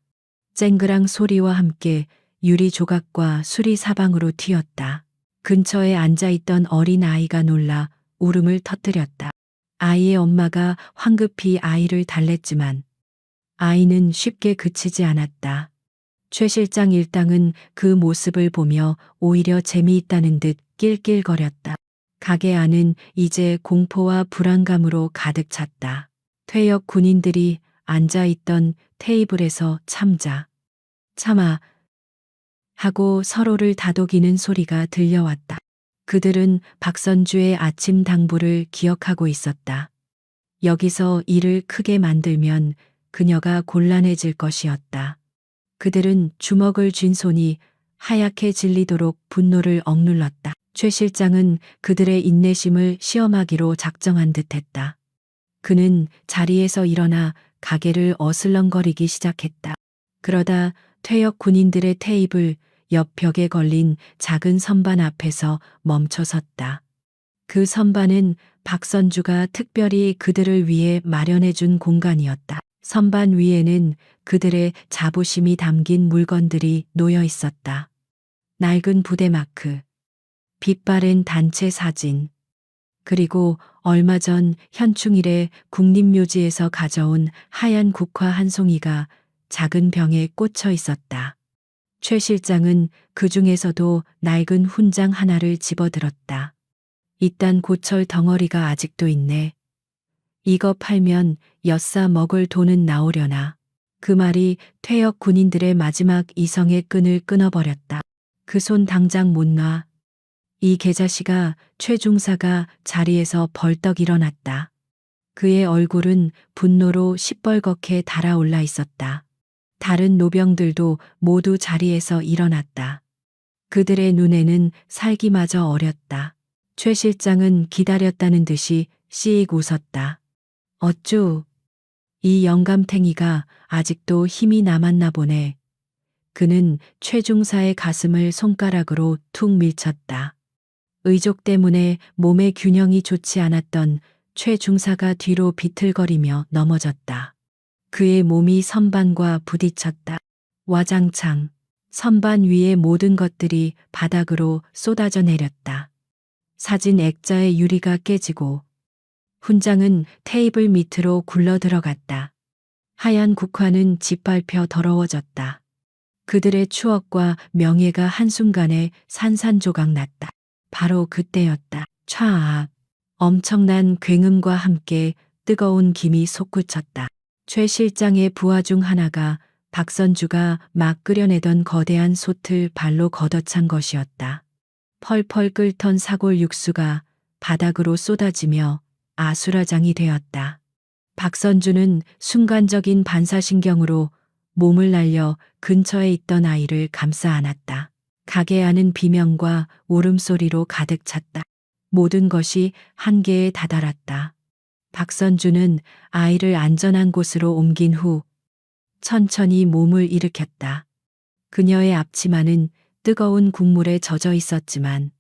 [SPEAKER 1] 쨍그랑 소리와 함께 유리 조각과 수리 사방으로 튀었다. 근처에 앉아있던 어린 아이가 놀라 울음을 터뜨렸다. 아이의 엄마가 황급히 아이를 달랬지만 아이는 쉽게 그치지 않았다. 최 실장 일당은 그 모습을 보며 오히려 재미있다는 듯 낄낄거렸다. 가게 안은 이제 공포와 불안감으로 가득 찼다. 퇴역 군인들이 앉아있던 테이블에서 참아 하고 서로를 다독이는 소리가 들려왔다. 그들은 박선주의 아침 당부를 기억하고 있었다. 여기서 일을 크게 만들면 그녀가 곤란해질 것이었다. 그들은 주먹을 쥔 손이 하얗게 질리도록 분노를 억눌렀다. 최 실장은 그들의 인내심을 시험하기로 작정한 듯했다. 그는 자리에서 일어나 가게를 어슬렁거리기 시작했다. 그러다 퇴역 군인들의 테이블 옆 벽에 걸린 작은 선반 앞에서 멈춰섰다. 그 선반은 박선주가 특별히 그들을 위해 마련해준 공간이었다. 선반 위에는 그들의 자부심이 담긴 물건들이 놓여 있었다. 낡은 부대 마크, 빛바랜 단체 사진, 그리고 얼마 전 현충일에 국립묘지에서 가져온 하얀 국화 한 송이가 작은 병에 꽂혀 있었다. 최 실장은 그 중에서도 낡은 훈장 하나를 집어들었다. 이딴 고철 덩어리가 아직도 있네. 이거 팔면 엿사 먹을 돈은 나오려나. 그 말이 퇴역 군인들의 마지막 이성의 끈을 끊어버렸다. 그 손 당장 못 놔. 이 계자씨가 최 중사가 자리에서 벌떡 일어났다. 그의 얼굴은 분노로 시뻘겋게 달아올라 있었다. 다른 노병들도 모두 자리에서 일어났다. 그들의 눈에는 살기마저 어렸다. 최 실장은 기다렸다는 듯이 씩 웃었다. 어쭈, 이 영감탱이가 아직도 힘이 남았나 보네. 그는 최 중사의 가슴을 손가락으로 툭 밀쳤다. 의족 때문에 몸의 균형이 좋지 않았던 최 중사가 뒤로 비틀거리며 넘어졌다. 그의 몸이 선반과 부딪혔다. 와장창. 선반 위의 모든 것들이 바닥으로 쏟아져 내렸다. 사진 액자의 유리가 깨지고 훈장은 테이블 밑으로 굴러 들어갔다. 하얀 국화는 짓밟혀 더러워졌다. 그들의 추억과 명예가 한순간에 산산조각 났다. 바로 그때였다. 촤악. 엄청난 굉음과 함께 뜨거운 김이 솟구쳤다. 최 실장의 부하 중 하나가 박선주가 막 끓여내던 거대한 솥을 발로 걷어찬 것이었다. 펄펄 끓던 사골 육수가 바닥으로 쏟아지며 아수라장이 되었다. 박선주는 순간적인 반사신경으로 몸을 날려 근처에 있던 아이를 감싸 안았다. 가게 안은 비명과 울음소리로 가득 찼다. 모든 것이 한계에 다다랐다. 박선주는 아이를 안전한 곳으로 옮긴 후 천천히 몸을 일으켰다. 그녀의 앞치마는 뜨거운 국물에 젖어 있었지만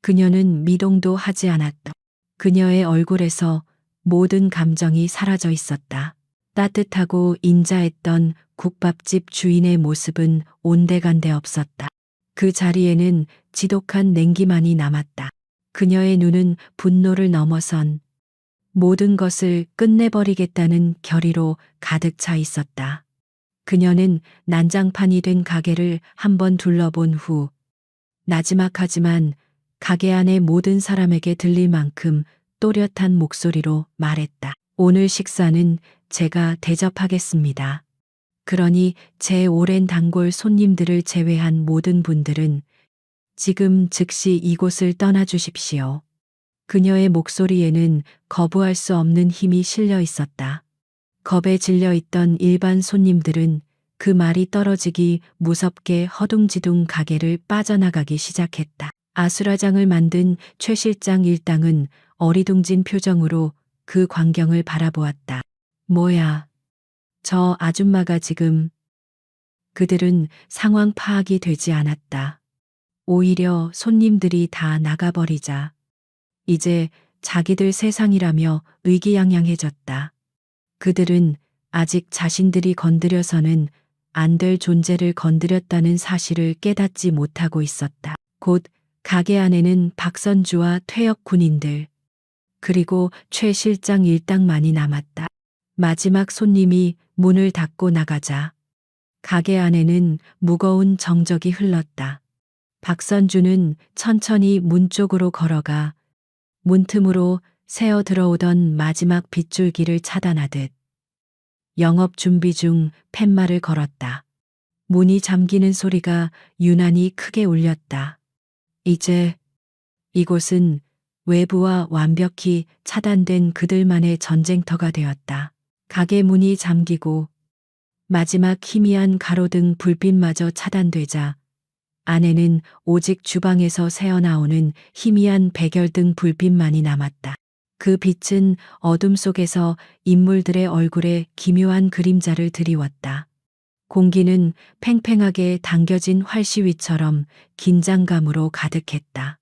[SPEAKER 1] 그녀는 미동도 하지 않았다. 그녀의 얼굴에서 모든 감정이 사라져 있었다. 따뜻하고 인자했던 국밥집 주인의 모습은 온데간데 없었다. 그 자리에는 지독한 냉기만이 남았다. 그녀의 눈은 분노를 넘어선 모든 것을 끝내버리겠다는 결의로 가득 차 있었다. 그녀는 난장판이 된 가게를 한번 둘러본 후 나지막하지만 가게 안의 모든 사람에게 들릴 만큼 또렷한 목소리로 말했다. 오늘 식사는 제가 대접하겠습니다. 그러니 제 오랜 단골 손님들을 제외한 모든 분들은 지금 즉시 이곳을 떠나 주십시오. 그녀의 목소리에는 거부할 수 없는 힘이 실려 있었다. 겁에 질려 있던 일반 손님들은 그 말이 떨어지기 무섭게 허둥지둥 가게를 빠져나가기 시작했다. 아수라장을 만든 최 실장 일당은 어리둥진 표정으로 그 광경을 바라보았다. 뭐야, 저 아줌마가 지금. 그들은 상황 파악이 되지 않았다. 오히려 손님들이 다 나가버리자 이제 자기들 세상이라며 의기양양해졌다. 그들은 아직 자신들이 건드려서는 안 될 존재를 건드렸다는 사실을 깨닫지 못하고 있었다. 곧 가게 안에는 박선주와 퇴역 군인들, 그리고 최 실장 일당만이 남았다. 마지막 손님이 문을 닫고 나가자 가게 안에는 무거운 정적이 흘렀다. 박선주는 천천히 문 쪽으로 걸어가 문틈으로 새어 들어오던 마지막 빗줄기를 차단하듯 영업 준비 중 팻말을 걸었다. 문이 잠기는 소리가 유난히 크게 울렸다. 이제 이곳은 외부와 완벽히 차단된 그들만의 전쟁터가 되었다. 가게 문이 잠기고 마지막 희미한 가로등 불빛마저 차단되자 안에는 오직 주방에서 새어나오는 희미한 백열등 불빛만이 남았다. 그 빛은 어둠 속에서 인물들의 얼굴에 기묘한 그림자를 드리웠다. 공기는 팽팽하게 당겨진 활시위처럼 긴장감으로 가득했다.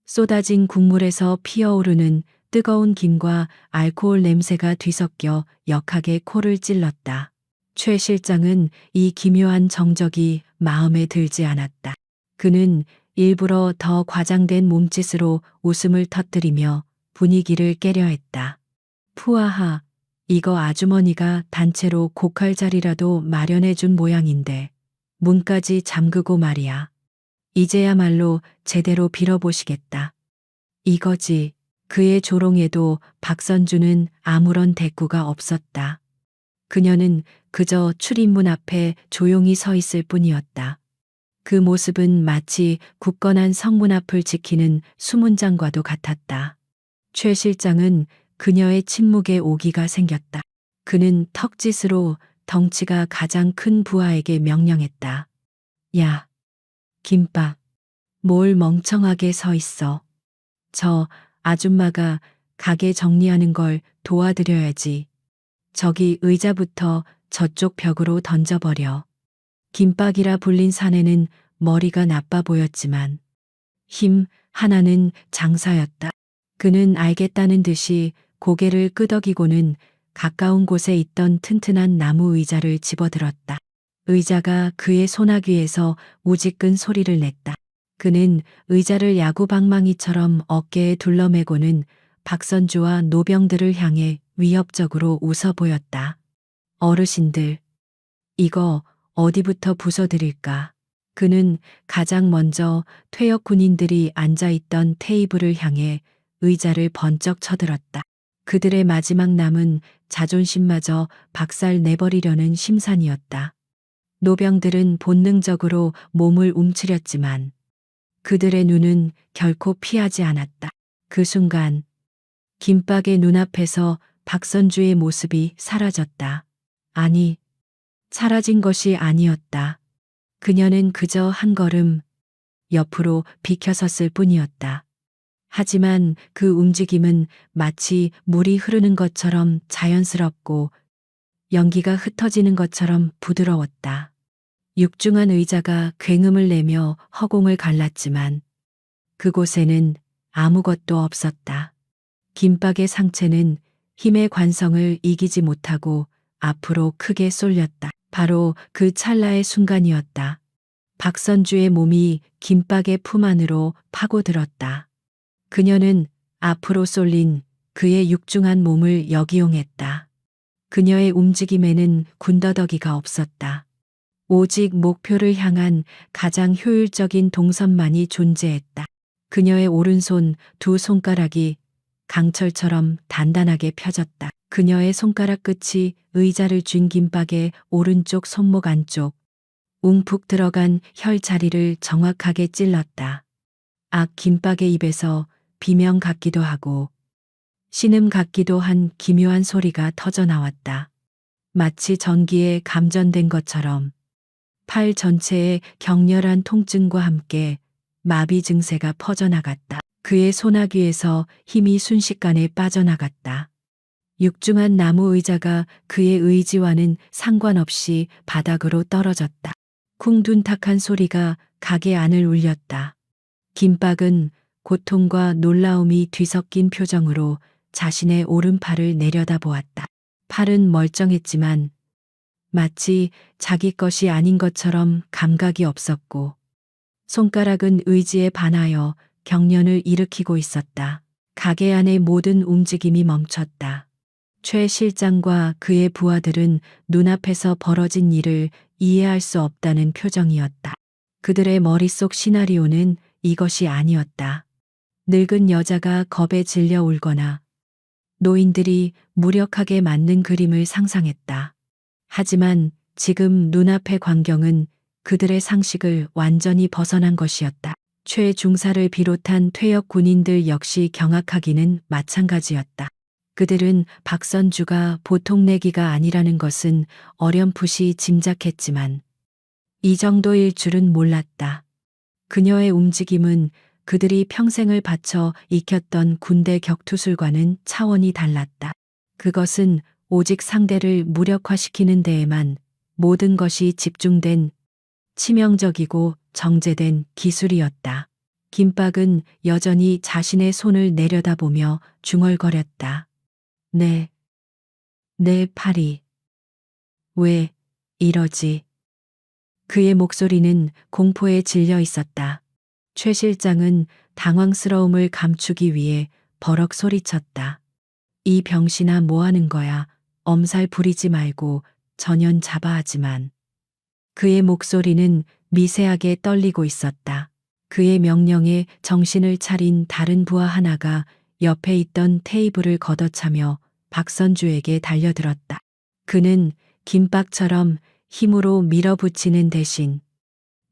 [SPEAKER 1] 쏟아진 국물에서 피어오르는 뜨거운 김과 알코올 냄새가 뒤섞여 역하게 코를 찔렀다. 최 실장은 이 기묘한 정적이 마음에 들지 않았다. 그는 일부러 더 과장된 몸짓으로 웃음을 터뜨리며 분위기를 깨려 했다. 푸아하, 이거 아주머니가 단체로 고칼 자리라도 마련해 준 모양인데 문까지 잠그고 말이야. 이제야말로 제대로 빌어보시겠다. 이거지. 그의 조롱에도 박선주는 아무런 대꾸가 없었다. 그녀는 그저 출입문 앞에 조용히 서 있을 뿐이었다. 그 모습은 마치 굳건한 성문 앞을 지키는 수문장과도 같았다. 최 실장은 그녀의 침묵에 오기가 생겼다. 그는 턱짓으로 덩치가 가장 큰 부하에게 명령했다. 야, 김밥, 뭘 멍청하게 서 있어. 저 아줌마가 가게 정리하는 걸 도와드려야지. 저기 의자부터 저쪽 벽으로 던져버려. 김밥이라 불린 사내는 머리가 나빠 보였지만 힘 하나는 장사였다. 그는 알겠다는 듯이 고개를 끄덕이고는 가까운 곳에 있던 튼튼한 나무 의자를 집어들었다. 의자가 그의 소나귀에서 우지끈 소리를 냈다. 그는 의자를 야구방망이처럼 어깨에 둘러매고는 박선주와 노병들을 향해 위협적으로 웃어 보였다. 어르신들, 이거 어디부터 부숴드릴까? 그는 가장 먼저 퇴역 군인들이 앉아있던 테이블을 향해 의자를 번쩍 쳐들었다. 그들의 마지막 남은 자존심마저 박살 내버리려는 심산이었다. 노병들은 본능적으로 몸을 움츠렸지만 그들의 눈은 결코 피하지 않았다. 그 순간 김박의 눈앞에서 박선주의 모습이 사라졌다. 아니, 사라진 것이 아니었다. 그녀는 그저 한 걸음 옆으로 비켜섰을 뿐이었다. 하지만 그 움직임은 마치 물이 흐르는 것처럼 자연스럽고 연기가 흩어지는 것처럼 부드러웠다. 육중한 의자가 굉음을 내며 허공을 갈랐지만 그곳에는 아무것도 없었다. 김박의 상체는 힘의 관성을 이기지 못하고 앞으로 크게 쏠렸다. 바로 그 찰나의 순간이었다. 박선주의 몸이 김박의 품 안으로 파고들었다. 그녀는 앞으로 쏠린 그의 육중한 몸을 역이용했다. 그녀의 움직임에는 군더더기가 없었다. 오직 목표를 향한 가장 효율적인 동선만이 존재했다. 그녀의 오른손 두 손가락이 강철처럼 단단하게 펴졌다. 그녀의 손가락 끝이 의자를 쥔 김박의 오른쪽 손목 안쪽, 웅푹 들어간 혈 자리를 정확하게 찔렀다. 김박의 입에서 비명 같기도 하고 신음 같기도 한 기묘한 소리가 터져 나왔다. 마치 전기에 감전된 것처럼 팔 전체에 격렬한 통증과 함께 마비 증세가 퍼져나갔다. 그의 소나귀에서 힘이 순식간에 빠져나갔다. 육중한 나무 의자가 그의 의지와는 상관없이 바닥으로 떨어졌다. 쿵둔탁한 소리가 가게 안을 울렸다. 김박은 고통과 놀라움이 뒤섞인 표정으로 자신의 오른팔을 내려다보았다. 팔은 멀쩡했지만 마치 자기 것이 아닌 것처럼 감각이 없었고 손가락은 의지에 반하여 경련을 일으키고 있었다. 가게 안의 모든 움직임이 멈췄다. 최 실장과 그의 부하들은 눈앞에서 벌어진 일을 이해할 수 없다는 표정이었다. 그들의 머릿속 시나리오는 이것이 아니었다. 늙은 여자가 겁에 질려 울거나 노인들이 무력하게 맞는 그림을 상상했다. 하지만 지금 눈앞의 광경은 그들의 상식을 완전히 벗어난 것이었다. 최중사를 비롯한 퇴역 군인들 역시 경악하기는 마찬가지였다. 그들은 박선주가 보통 내기가 아니라는 것은 어렴풋이 짐작했지만 이 정도일 줄은 몰랐다. 그녀의 움직임은 그들이 평생을 바쳐 익혔던 군대 격투술과는 차원이 달랐다. 그것은 오직 상대를 무력화시키는 데에만 모든 것이 집중된 치명적이고 정제된 기술이었다. 김박은 여전히 자신의 손을 내려다보며 중얼거렸다. 내 팔이 왜 이러지? 그의 목소리는 공포에 질려 있었다. 최 실장은 당황스러움을 감추기 위해 버럭 소리쳤다. 이 병신아 뭐 하는 거야? 엄살 부리지 말고 전연 잡아하지만. 그의 목소리는 미세하게 떨리고 있었다. 그의 명령에 정신을 차린 다른 부하 하나가 옆에 있던 테이블을 걷어차며 박선주에게 달려들었다. 그는 김박처럼 힘으로 밀어붙이는 대신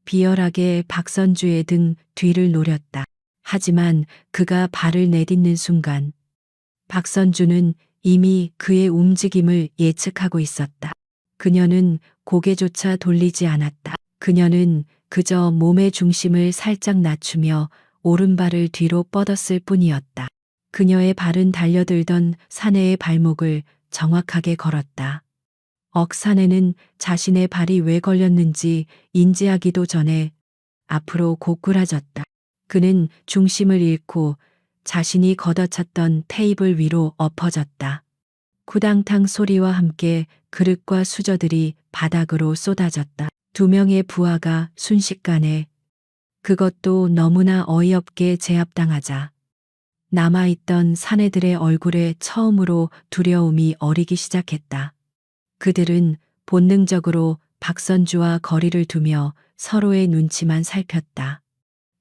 [SPEAKER 1] 비열하게 박선주의 등 뒤를 노렸다. 하지만 그가 발을 내딛는 순간 박선주는 이미 그의 움직임을 예측하고 있었다. 그녀는 고개조차 돌리지 않았다. 그녀는 그저 몸의 중심을 살짝 낮추며 오른발을 뒤로 뻗었을 뿐이었다. 그녀의 발은 달려들던 사내의 발목을 정확하게 걸었다. 사내는 자신의 발이 왜 걸렸는지 인지하기도 전에 앞으로 고꾸라졌다. 그는 중심을 잃고 자신이 걷어찼던 테이블 위로 엎어졌다. 구당탕 소리와 함께 그릇과 수저들이 바닥으로 쏟아졌다. 두 명의 부하가 순식간에, 그것도 너무나 어이없게 제압당하자 남아있던 사내들의 얼굴에 처음으로 두려움이 어리기 시작했다. 그들은 본능적으로 박선주와 거리를 두며 서로의 눈치만 살폈다.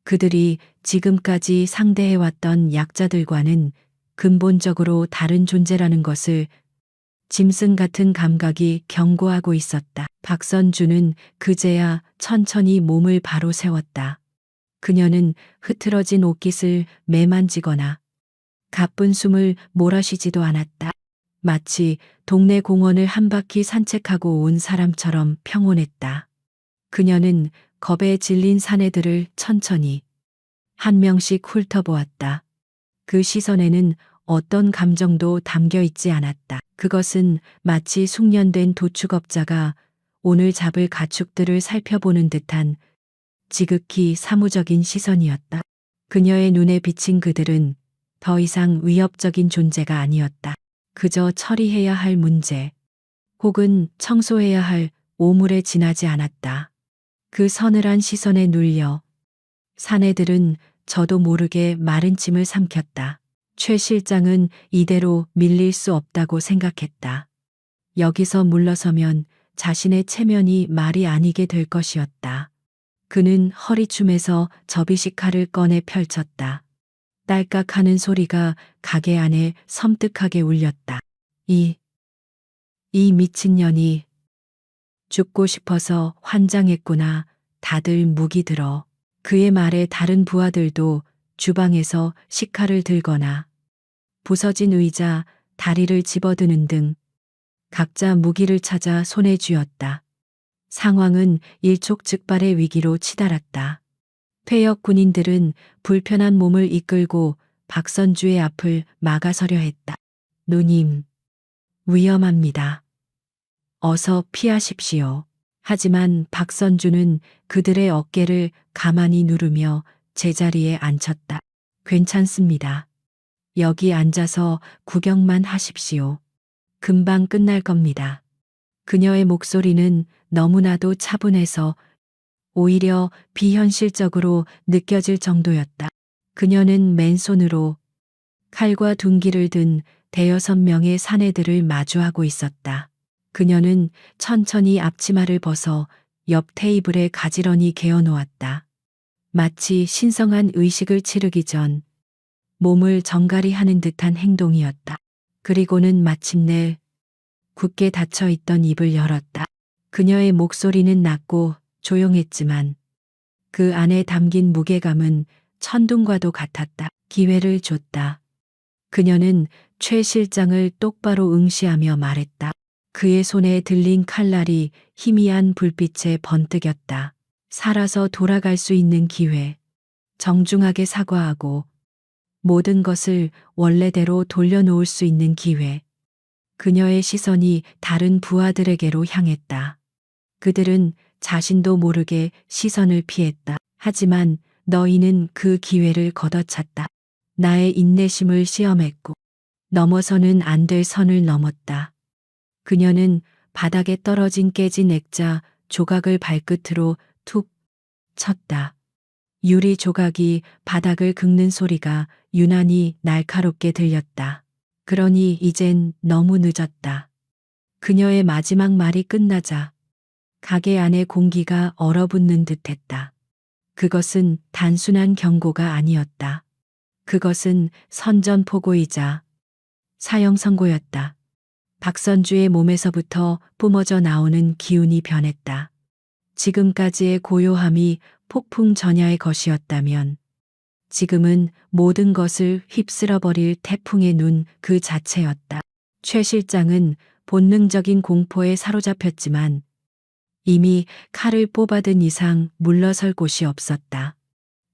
[SPEAKER 1] 그들이 지금까지 상대해왔던 약자들과는 근본적으로 다른 존재라는 것을 짐승 같은 감각이 경고하고 있었다. 박선주는 그제야 천천히 몸을 바로 세웠다. 그녀는 흐트러진 옷깃을 매만지거나 가쁜 숨을 몰아쉬지도 않았다. 마치 동네 공원을 한 바퀴 산책하고 온 사람처럼 평온했다. 그녀는 겁에 질린 사내들을 천천히 한 명씩 훑어보았다. 그 시선에는 어떤 감정도 담겨 있지 않았다. 그것은 마치 숙련된 도축업자가 오늘 잡을 가축들을 살펴보는 듯한 지극히 사무적인 시선이었다. 그녀의 눈에 비친 그들은 더 이상 위협적인 존재가 아니었다. 그저 처리해야 할 문제, 혹은 청소해야 할 오물에 지나지 않았다. 그 서늘한 시선에 눌려 사내들은 저도 모르게 마른 침을 삼켰다. 최 실장은 이대로 밀릴 수 없다고 생각했다. 여기서 물러서면 자신의 체면이 말이 아니게 될 것이었다. 그는 허리춤에서 접이식 칼을 꺼내 펼쳤다. 딸깍하는 소리가 가게 안에 섬뜩하게 울렸다. 이 미친년이 죽고 싶어서 환장했구나. 다들 무기 들어. 그의 말에 다른 부하들도 주방에서 식칼을 들거나 부서진 의자, 다리를 집어드는 등 각자 무기를 찾아 손에 쥐었다. 상황은 일촉즉발의 위기로 치달았다. 퇴역 군인들은 불편한 몸을 이끌고 박선주의 앞을 막아서려 했다. 누님, 위험합니다. 어서 피하십시오. 하지만 박선주는 그들의 어깨를 가만히 누르며 제자리에 앉혔다. 괜찮습니다. 여기 앉아서 구경만 하십시오. 금방 끝날 겁니다. 그녀의 목소리는 너무나도 차분해서 오히려 비현실적으로 느껴질 정도였다. 그녀는 맨손으로 칼과 둔기를 든 대여섯 명의 사내들을 마주하고 있었다. 그녀는 천천히 앞치마를 벗어 옆 테이블에 가지런히 개어놓았다. 마치 신성한 의식을 치르기 전 몸을 정갈히 하는 듯한 행동이었다. 그리고는 마침내 굳게 닫혀있던 입을 열었다. 그녀의 목소리는 낮고 조용했지만 그 안에 담긴 무게감은 천둥과도 같았다. 기회를 줬다. 그녀는 최 실장을 똑바로 응시하며 말했다. 그의 손에 들린 칼날이 희미한 불빛에 번뜩였다. 살아서 돌아갈 수 있는 기회. 정중하게 사과하고 모든 것을 원래대로 돌려놓을 수 있는 기회. 그녀의 시선이 다른 부하들에게로 향했다. 그들은 자신도 모르게 시선을 피했다. 하지만 너희는 그 기회를 걷어찼다. 나의 인내심을 시험했고 넘어서는 안 될 선을 넘었다. 그녀는 바닥에 떨어진 깨진 액자 조각을 발끝으로 툭 쳤다. 유리 조각이 바닥을 긁는 소리가 유난히 날카롭게 들렸다. 그러니 이젠 너무 늦었다. 그녀의 마지막 말이 끝나자 가게 안의 공기가 얼어붙는 듯했다. 그것은 단순한 경고가 아니었다. 그것은 선전포고이자 사형 선고였다. 박선주의 몸에서부터 뿜어져 나오는 기운이 변했다. 지금까지의 고요함이 폭풍 전야의 것이었다면 지금은 모든 것을 휩쓸어버릴 태풍의 눈 그 자체였다. 최 실장은 본능적인 공포에 사로잡혔지만 이미 칼을 뽑아든 이상 물러설 곳이 없었다.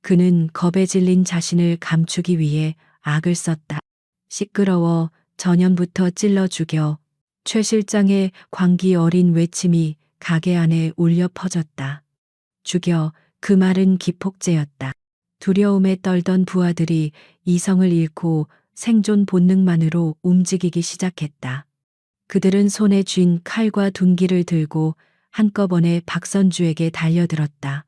[SPEAKER 1] 그는 겁에 질린 자신을 감추기 위해 악을 썼다. 시끄러워 전연부터 찔러 죽여. 최 실장의 광기 어린 외침이 가게 안에 울려 퍼졌다. 죽여. 그 말은 기폭제였다. 두려움에 떨던 부하들이 이성을 잃고 생존 본능만으로 움직이기 시작했다. 그들은 손에 쥔 칼과 둔기를 들고 한꺼번에 박선주에게 달려들었다.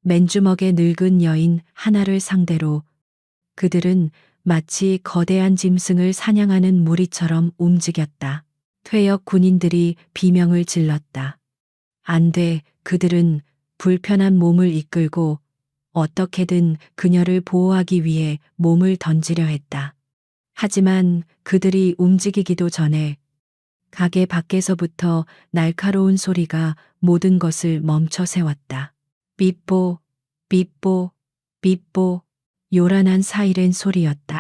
[SPEAKER 1] 맨주먹의 늙은 여인 하나를 상대로 그들은 마치 거대한 짐승을 사냥하는 무리처럼 움직였다. 퇴역 군인들이 비명을 질렀다. 안 돼, 그들은 불편한 몸을 이끌고 어떻게든 그녀를 보호하기 위해 몸을 던지려 했다. 하지만 그들이 움직이기도 전에 가게 밖에서부터 날카로운 소리가 모든 것을 멈춰 세웠다. 삐뽀, 삐뽀, 삐뽀, 요란한 사이렌 소리였다.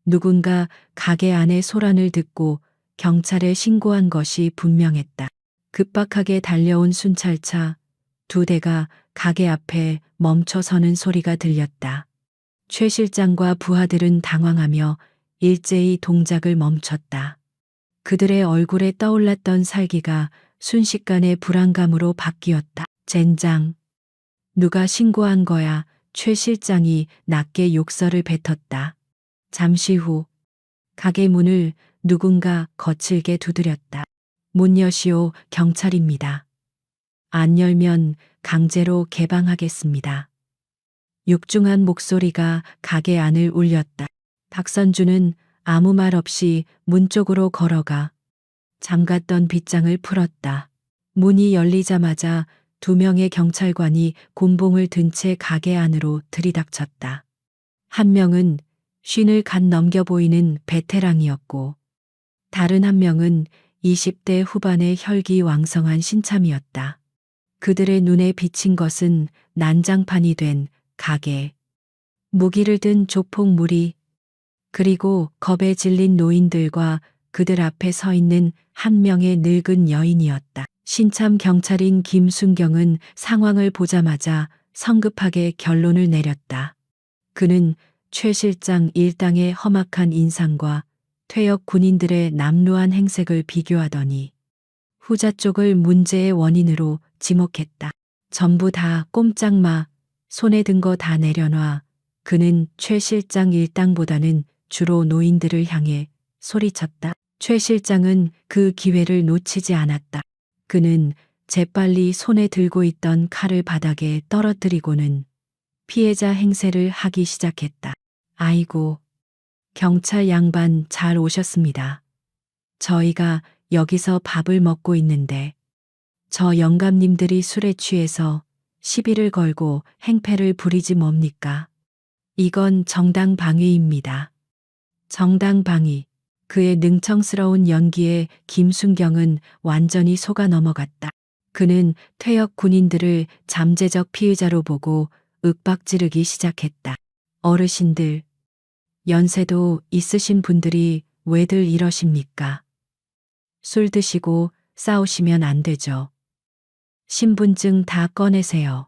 [SPEAKER 1] 누군가 가게 안의 소란을 듣고 경찰에 신고한 것이 분명했다. 급박하게 달려온 순찰차 2대가 가게 앞에 멈춰서는 소리가 들렸다. 최 실장과 부하들은 당황하며 일제히 동작을 멈췄다. 그들의 얼굴에 떠올랐던 살기가 순식간에 불안감으로 바뀌었다. 젠장. 누가 신고한 거야? 최 실장이 낮게 욕설을 뱉었다. 잠시 후 가게 문을 누군가 거칠게 두드렸다. 문 여시오, 경찰입니다. 안 열면 강제로 개방하겠습니다. 육중한 목소리가 가게 안을 울렸다. 박선주는 아무 말 없이 문 쪽으로 걸어가 잠갔던 빗장을 풀었다. 문이 열리자마자 2명의 경찰관이 곤봉을 든 채 가게 안으로 들이닥쳤다. 한 명은 쉰을 갓 넘겨 보이는 베테랑이었고 다른 한 명은 20대 후반의 혈기왕성한 신참이었다. 그들의 눈에 비친 것은 난장판이 된 가게, 무기를 든 조폭 무리, 그리고 겁에 질린 노인들과 그들 앞에 서 있는 한 명의 늙은 여인이었다. 신참 경찰인 김순경은 상황을 보자마자 성급하게 결론을 내렸다. 그는 최 실장 일당의 험악한 인상과 퇴역 군인들의 남루한 행색을 비교하더니 후자 쪽을 문제의 원인으로 지목했다. 전부 다 꼼짝 마, 손에 든 거 다 내려놔. 그는 최 실장 일당보다는 주로 노인들을 향해 소리쳤다. 최 실장은 그 기회를 놓치지 않았다. 그는 재빨리 손에 들고 있던 칼을 바닥에 떨어뜨리고는 피해자 행세를 하기 시작했다. 아이고, 경찰 양반 잘 오셨습니다. 저희가 여기서 밥을 먹고 있는데 저 영감님들이 술에 취해서 시비를 걸고 행패를 부리지 뭡니까? 이건 정당방위입니다. 정당방위. 그의 능청스러운 연기에 김순경은 완전히 속아 넘어갔다. 그는 퇴역 군인들을 잠재적 피의자로 보고 윽박지르기 시작했다. 어르신들, 연세도 있으신 분들이 왜들 이러십니까? 술 드시고 싸우시면 안 되죠. 신분증 다 꺼내세요.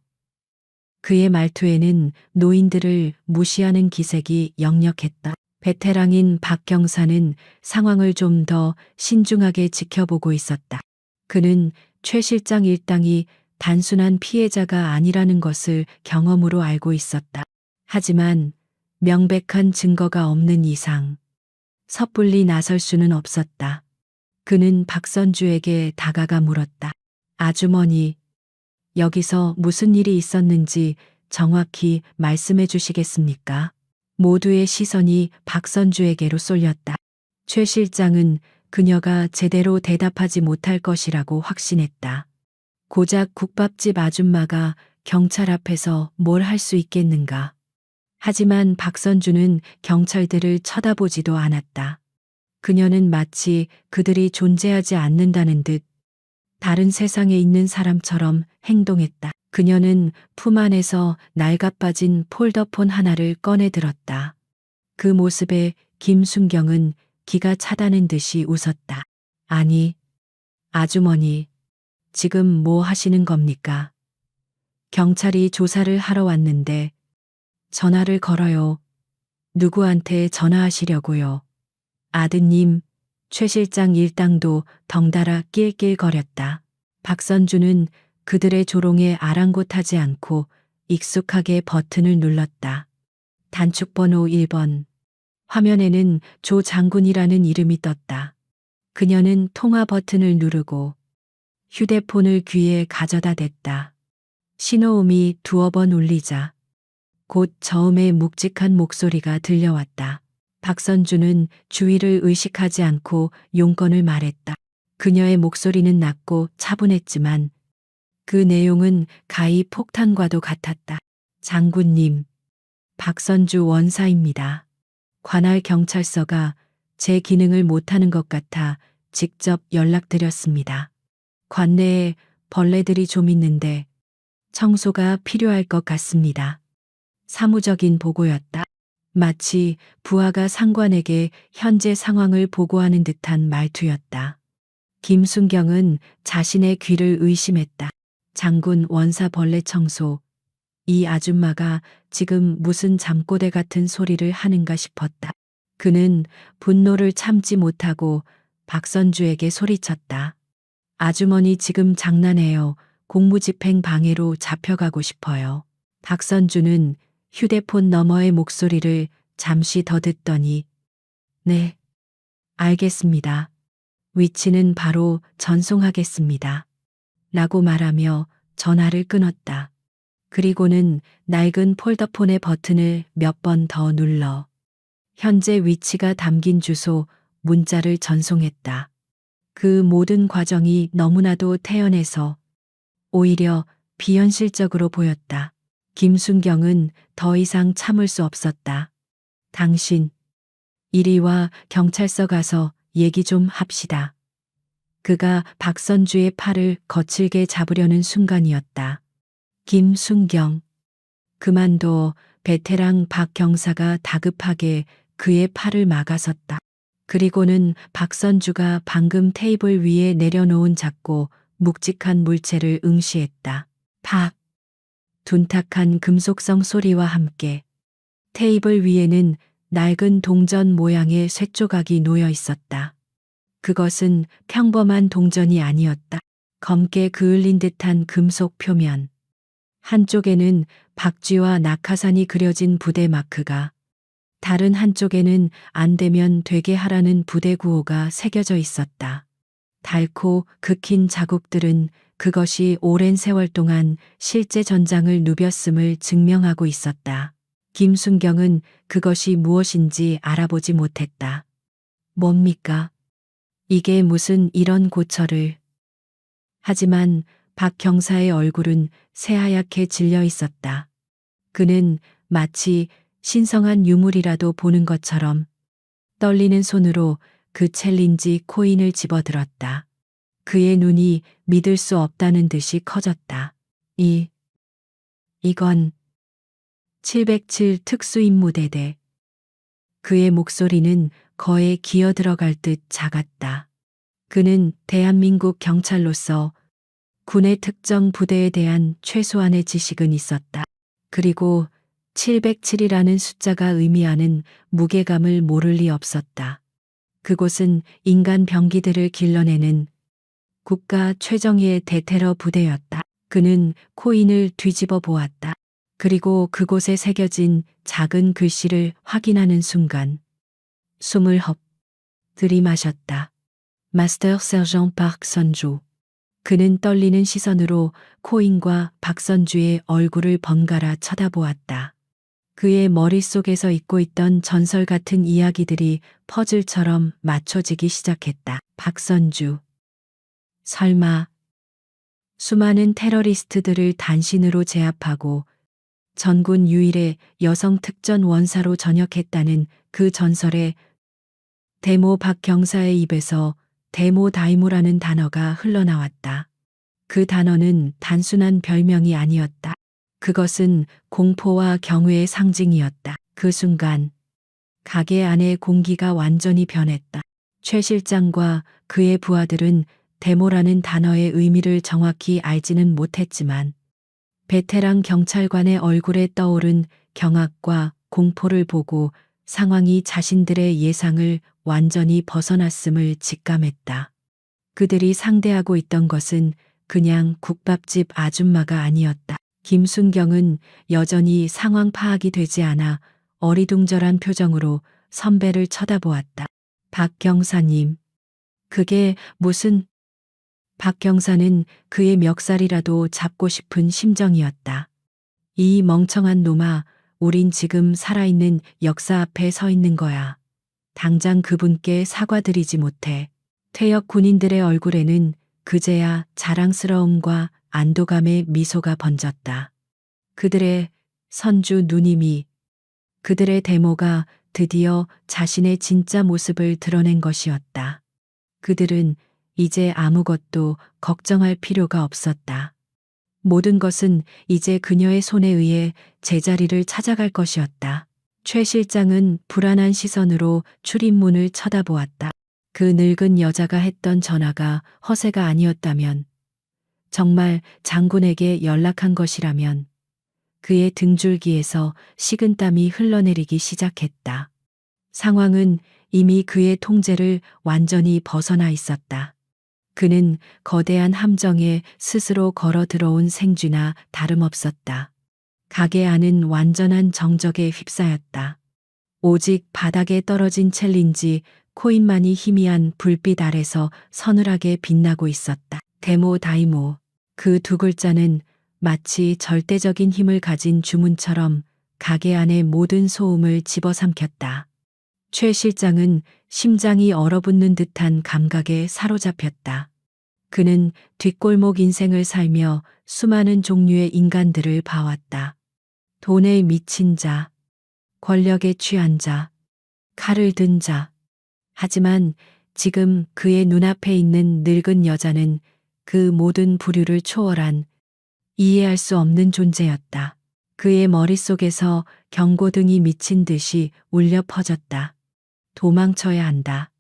[SPEAKER 1] 그의 말투에는 노인들을 무시하는 기색이 역력했다. 베테랑인 박 경사는 상황을 좀 더 신중하게 지켜보고 있었다. 그는 최 실장 일당이 단순한 피해자가 아니라는 것을 경험으로 알고 있었다. 하지만 명백한 증거가 없는 이상 섣불리 나설 수는 없었다. 그는 박선주에게 다가가 물었다. 아주머니, 여기서 무슨 일이 있었는지 정확히 말씀해 주시겠습니까? 모두의 시선이 박선주에게로 쏠렸다. 최 실장은 그녀가 제대로 대답하지 못할 것이라고 확신했다. 고작 국밥집 아줌마가 경찰 앞에서 뭘 할 수 있겠는가. 하지만 박선주는 경찰들을 쳐다보지도 않았다. 그녀는 마치 그들이 존재하지 않는다는 듯 다른 세상에 있는 사람처럼 행동했다. 그녀는 품 안에서 낡아빠진 폴더폰 하나를 꺼내 들었다. 그 모습에 김순경은 기가 차다는 듯이 웃었다. 아니, 아주머니, 지금 뭐 하시는 겁니까? 경찰이 조사를 하러 왔는데 전화를 걸어요. 누구한테 전화하시려고요? 아드님, 최 실장 일당도 덩달아 낄낄거렸다. 박선주는 그들의 조롱에 아랑곳하지 않고 익숙하게 버튼을 눌렀다. 단축번호 1번. 화면에는 조 장군이라는 이름이 떴다. 그녀는 통화 버튼을 누르고 휴대폰을 귀에 가져다 댔다. 신호음이 두어 번 울리자 곧 저음의 묵직한 목소리가 들려왔다. 박선주는 주위를 의식하지 않고 용건을 말했다. 그녀의 목소리는 낮고 차분했지만 그 내용은 가히 폭탄과도 같았다. 장군님, 박선주 원사입니다. 관할 경찰서가 제 기능을 못하는 것 같아 직접 연락드렸습니다. 관내에 벌레들이 좀 있는데 청소가 필요할 것 같습니다. 사무적인 보고였다. 마치 부하가 상관에게 현재 상황을 보고하는 듯한 말투였다. 김순경은 자신의 귀를 의심했다. 장군 원사 벌레 청소. 이 아줌마가 지금 무슨 잠꼬대 같은 소리를 하는가 싶었다. 그는 분노를 참지 못하고 박선주에게 소리쳤다. 아주머니 지금 장난해요. 공무집행 방해로 잡혀가고 싶어요. 박선주는 휴대폰 너머의 목소리를 잠시 더 듣더니 네, 알겠습니다. 위치는 바로 전송하겠습니다. 라고 말하며 전화를 끊었다. 그리고는 낡은 폴더폰의 버튼을 몇 번 더 눌러 현재 위치가 담긴 주소 문자를 전송했다. 그 모든 과정이 너무나도 태연해서 오히려 비현실적으로 보였다. 김순경은 더 이상 참을 수 없었다. 당신, 이리 와 경찰서 가서 얘기 좀 합시다. 그가 박선주의 팔을 거칠게 잡으려는 순간이었다. 김순경. 그만둬. 베테랑 박 경사가 다급하게 그의 팔을 막아섰다. 그리고는 박선주가 방금 테이블 위에 내려놓은 작고 묵직한 물체를 응시했다. 팍! 둔탁한 금속성 소리와 함께 테이블 위에는 낡은 동전 모양의 쇠조각이 놓여 있었다. 그것은 평범한 동전이 아니었다. 검게 그을린 듯한 금속 표면. 한쪽에는 박쥐와 낙하산이 그려진 부대 마크가, 다른 한쪽에는 안 되면 되게 하라는 부대 구호가 새겨져 있었다. 닳고 긁힌 자국들은 그것이 오랜 세월 동안 실제 전장을 누볐음을 증명하고 있었다. 김순경은 그것이 무엇인지 알아보지 못했다. 뭡니까? 이게 무슨 이런 고철을. 하지만 박 경사의 얼굴은 새하얗게 질려 있었다. 그는 마치 신성한 유물이라도 보는 것처럼 떨리는 손으로 그 챌린지 코인을 집어들었다. 그의 눈이 믿을 수 없다는 듯이 커졌다. 이건 707 특수임무대대. 그의 목소리는 거에 기어 들어갈 듯 작았다. 그는 대한민국 경찰로서 군의 특정 부대에 대한 최소한의 지식은 있었다. 그리고 707이라는 숫자가 의미하는 무게감을 모를 리 없었다. 그곳은 인간 병기들을 길러내는 국가 최정예의 대테러 부대였다. 그는 코인을 뒤집어 보았다. 그리고 그곳에 새겨진 작은 글씨를 확인하는 순간 숨을 헙 들이마셨다. 마스터 세르전 박선주. 그는 떨리는 시선으로 코인과 박선주의 얼굴을 번갈아 쳐다보았다. 그의 머릿속에서 잊고 있던 전설 같은 이야기들이 퍼즐처럼 맞춰지기 시작했다. 박선주. 설마 수많은 테러리스트들을 단신으로 제압하고 전군 유일의 여성 특전 원사로 전역했다는 그 전설의 대모 박 경사의 입에서 대모 다이모라는 단어가 흘러나왔다. 그 단어는 단순한 별명이 아니었다. 그것은 공포와 경외의 상징이었다. 그 순간 가게 안의 공기가 완전히 변했다. 최 실장과 그의 부하들은 대모라는 단어의 의미를 정확히 알지는 못했지만 베테랑 경찰관의 얼굴에 떠오른 경악과 공포를 보고 상황이 자신들의 예상을 완전히 벗어났음을 직감했다. 그들이 상대하고 있던 것은 그냥 국밥집 아줌마가 아니었다. 김순경은 여전히 상황 파악이 되지 않아 어리둥절한 표정으로 선배를 쳐다보았다. 박 경사님, 그게 무슨... 박 경사는 그의 멱살이라도 잡고 싶은 심정이었다. 이 멍청한 놈아, 우린 지금 살아있는 역사 앞에 서 있는 거야. 당장 그분께 사과드리지 못해. 퇴역 군인들의 얼굴에는 그제야 자랑스러움과 안도감의 미소가 번졌다. 그들의 선주 누님이, 그들의 대모가 드디어 자신의 진짜 모습을 드러낸 것이었다. 그들은 이제 아무것도 걱정할 필요가 없었다. 모든 것은 이제 그녀의 손에 의해 제자리를 찾아갈 것이었다. 최 실장은 불안한 시선으로 출입문을 쳐다보았다. 그 늙은 여자가 했던 전화가 허세가 아니었다면, 정말 장군에게 연락한 것이라면, 그의 등줄기에서 식은땀이 흘러내리기 시작했다. 상황은 이미 그의 통제를 완전히 벗어나 있었다. 그는 거대한 함정에 스스로 걸어 들어온 생쥐나 다름없었다. 가게 안은 완전한 정적에 휩싸였다. 오직 바닥에 떨어진 챌린지 코인만이 희미한 불빛 아래서 서늘하게 빛나고 있었다. 데모 다이모. 그 두 글자는 마치 절대적인 힘을 가진 주문처럼 가게 안의 모든 소음을 집어삼켰다. 최 실장은 심장이 얼어붙는 듯한 감각에 사로잡혔다. 그는 뒷골목 인생을 살며 수많은 종류의 인간들을 봐왔다. 돈에 미친 자, 권력에 취한 자, 칼을 든 자. 하지만 지금 그의 눈앞에 있는 늙은 여자는 그 모든 부류를 초월한 이해할 수 없는 존재였다. 그의 머릿속에서 경고등이 미친 듯이 울려 퍼졌다. 도망쳐야 한다.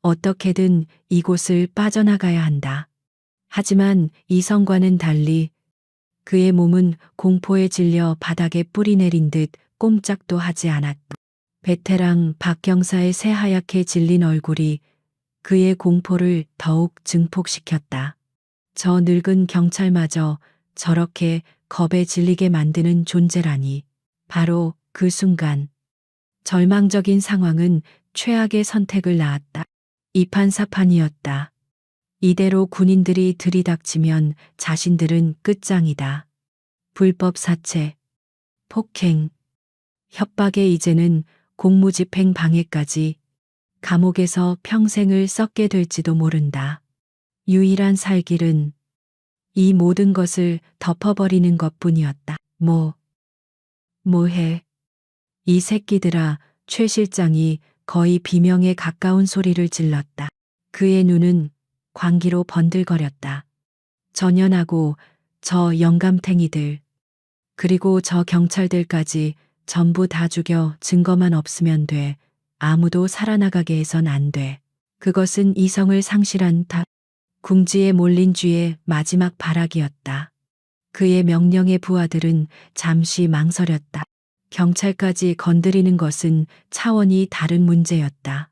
[SPEAKER 1] 어떻게든 이곳을 빠져나가야 한다. 하지만 이성과는 달리 그의 몸은 공포에 질려 바닥에 뿌리 내린 듯 꼼짝도 하지 않았다. 베테랑 박 경사의 새하얗게 질린 얼굴이 그의 공포를 더욱 증폭시켰다. 저 늙은 경찰마저 저렇게 겁에 질리게 만드는 존재라니. 바로 그 순간 절망적인 상황은 최악의 선택을 낳았다. 이판사판이었다. 이대로 군인들이 들이닥치면 자신들은 끝장이다. 불법 사체, 폭행, 협박에 이제는 공무집행 방해까지, 감옥에서 평생을 썩게 될지도 모른다. 유일한 살 길은 이 모든 것을 덮어버리는 것뿐이었다. 뭐해? 이 새끼들아. 최 실장이 거의 비명에 가까운 소리를 질렀다. 그의 눈은 광기로 번들거렸다. 전연하고 저 영감탱이들, 그리고 저 경찰들까지 전부 다 죽여 증거만 없으면 돼. 아무도 살아나가게 해선 안 돼. 그것은 이성을 상실한 궁지에 몰린 쥐의 마지막 발악이었다. 그의 명령의 부하들은 잠시 망설였다. 경찰까지 건드리는 것은 차원이 다른 문제였다.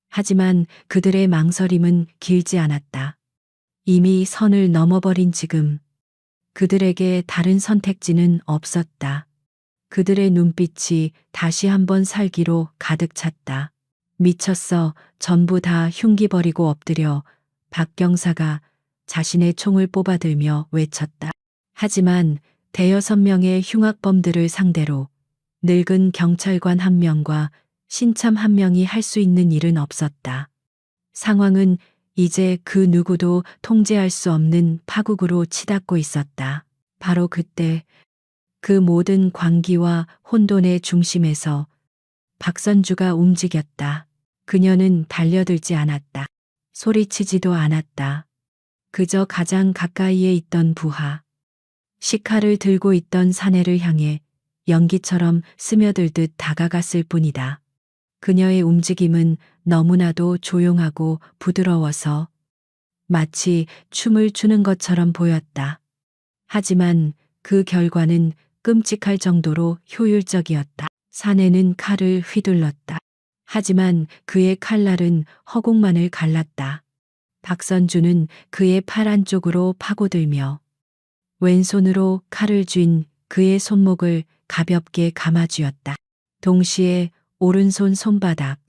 [SPEAKER 1] 하지만 그들의 망설임은 길지 않았다. 이미 선을 넘어버린 지금 그들에게 다른 선택지는 없었다. 그들의 눈빛이 다시 한번 살기로 가득 찼다. 미쳤어. 전부 다 흉기 버리고 엎드려. 박 경사가 자신의 총을 뽑아들며 외쳤다. 하지만 대여섯 명의 흉악범들을 상대로 늙은 경찰관 한 명과 신참 한 명이 할 수 있는 일은 없었다. 상황은 이제 그 누구도 통제할 수 없는 파국으로 치닫고 있었다. 바로 그때 그 모든 광기와 혼돈의 중심에서 박선주가 움직였다. 그녀는 달려들지 않았다. 소리치지도 않았다. 그저 가장 가까이에 있던 부하, 식칼을 들고 있던 사내를 향해 연기처럼 스며들듯 다가갔을 뿐이다. 그녀의 움직임은 너무나도 조용하고 부드러워서 마치 춤을 추는 것처럼 보였다. 하지만 그 결과는 끔찍할 정도로 효율적이었다. 사내는 칼을 휘둘렀다. 하지만 그의 칼날은 허공만을 갈랐다. 박선주는 그의 팔 안쪽으로 파고들며 왼손으로 칼을 쥔 그의 손목을 가볍게 감아쥐었다. 동시에 오른손 손바닥,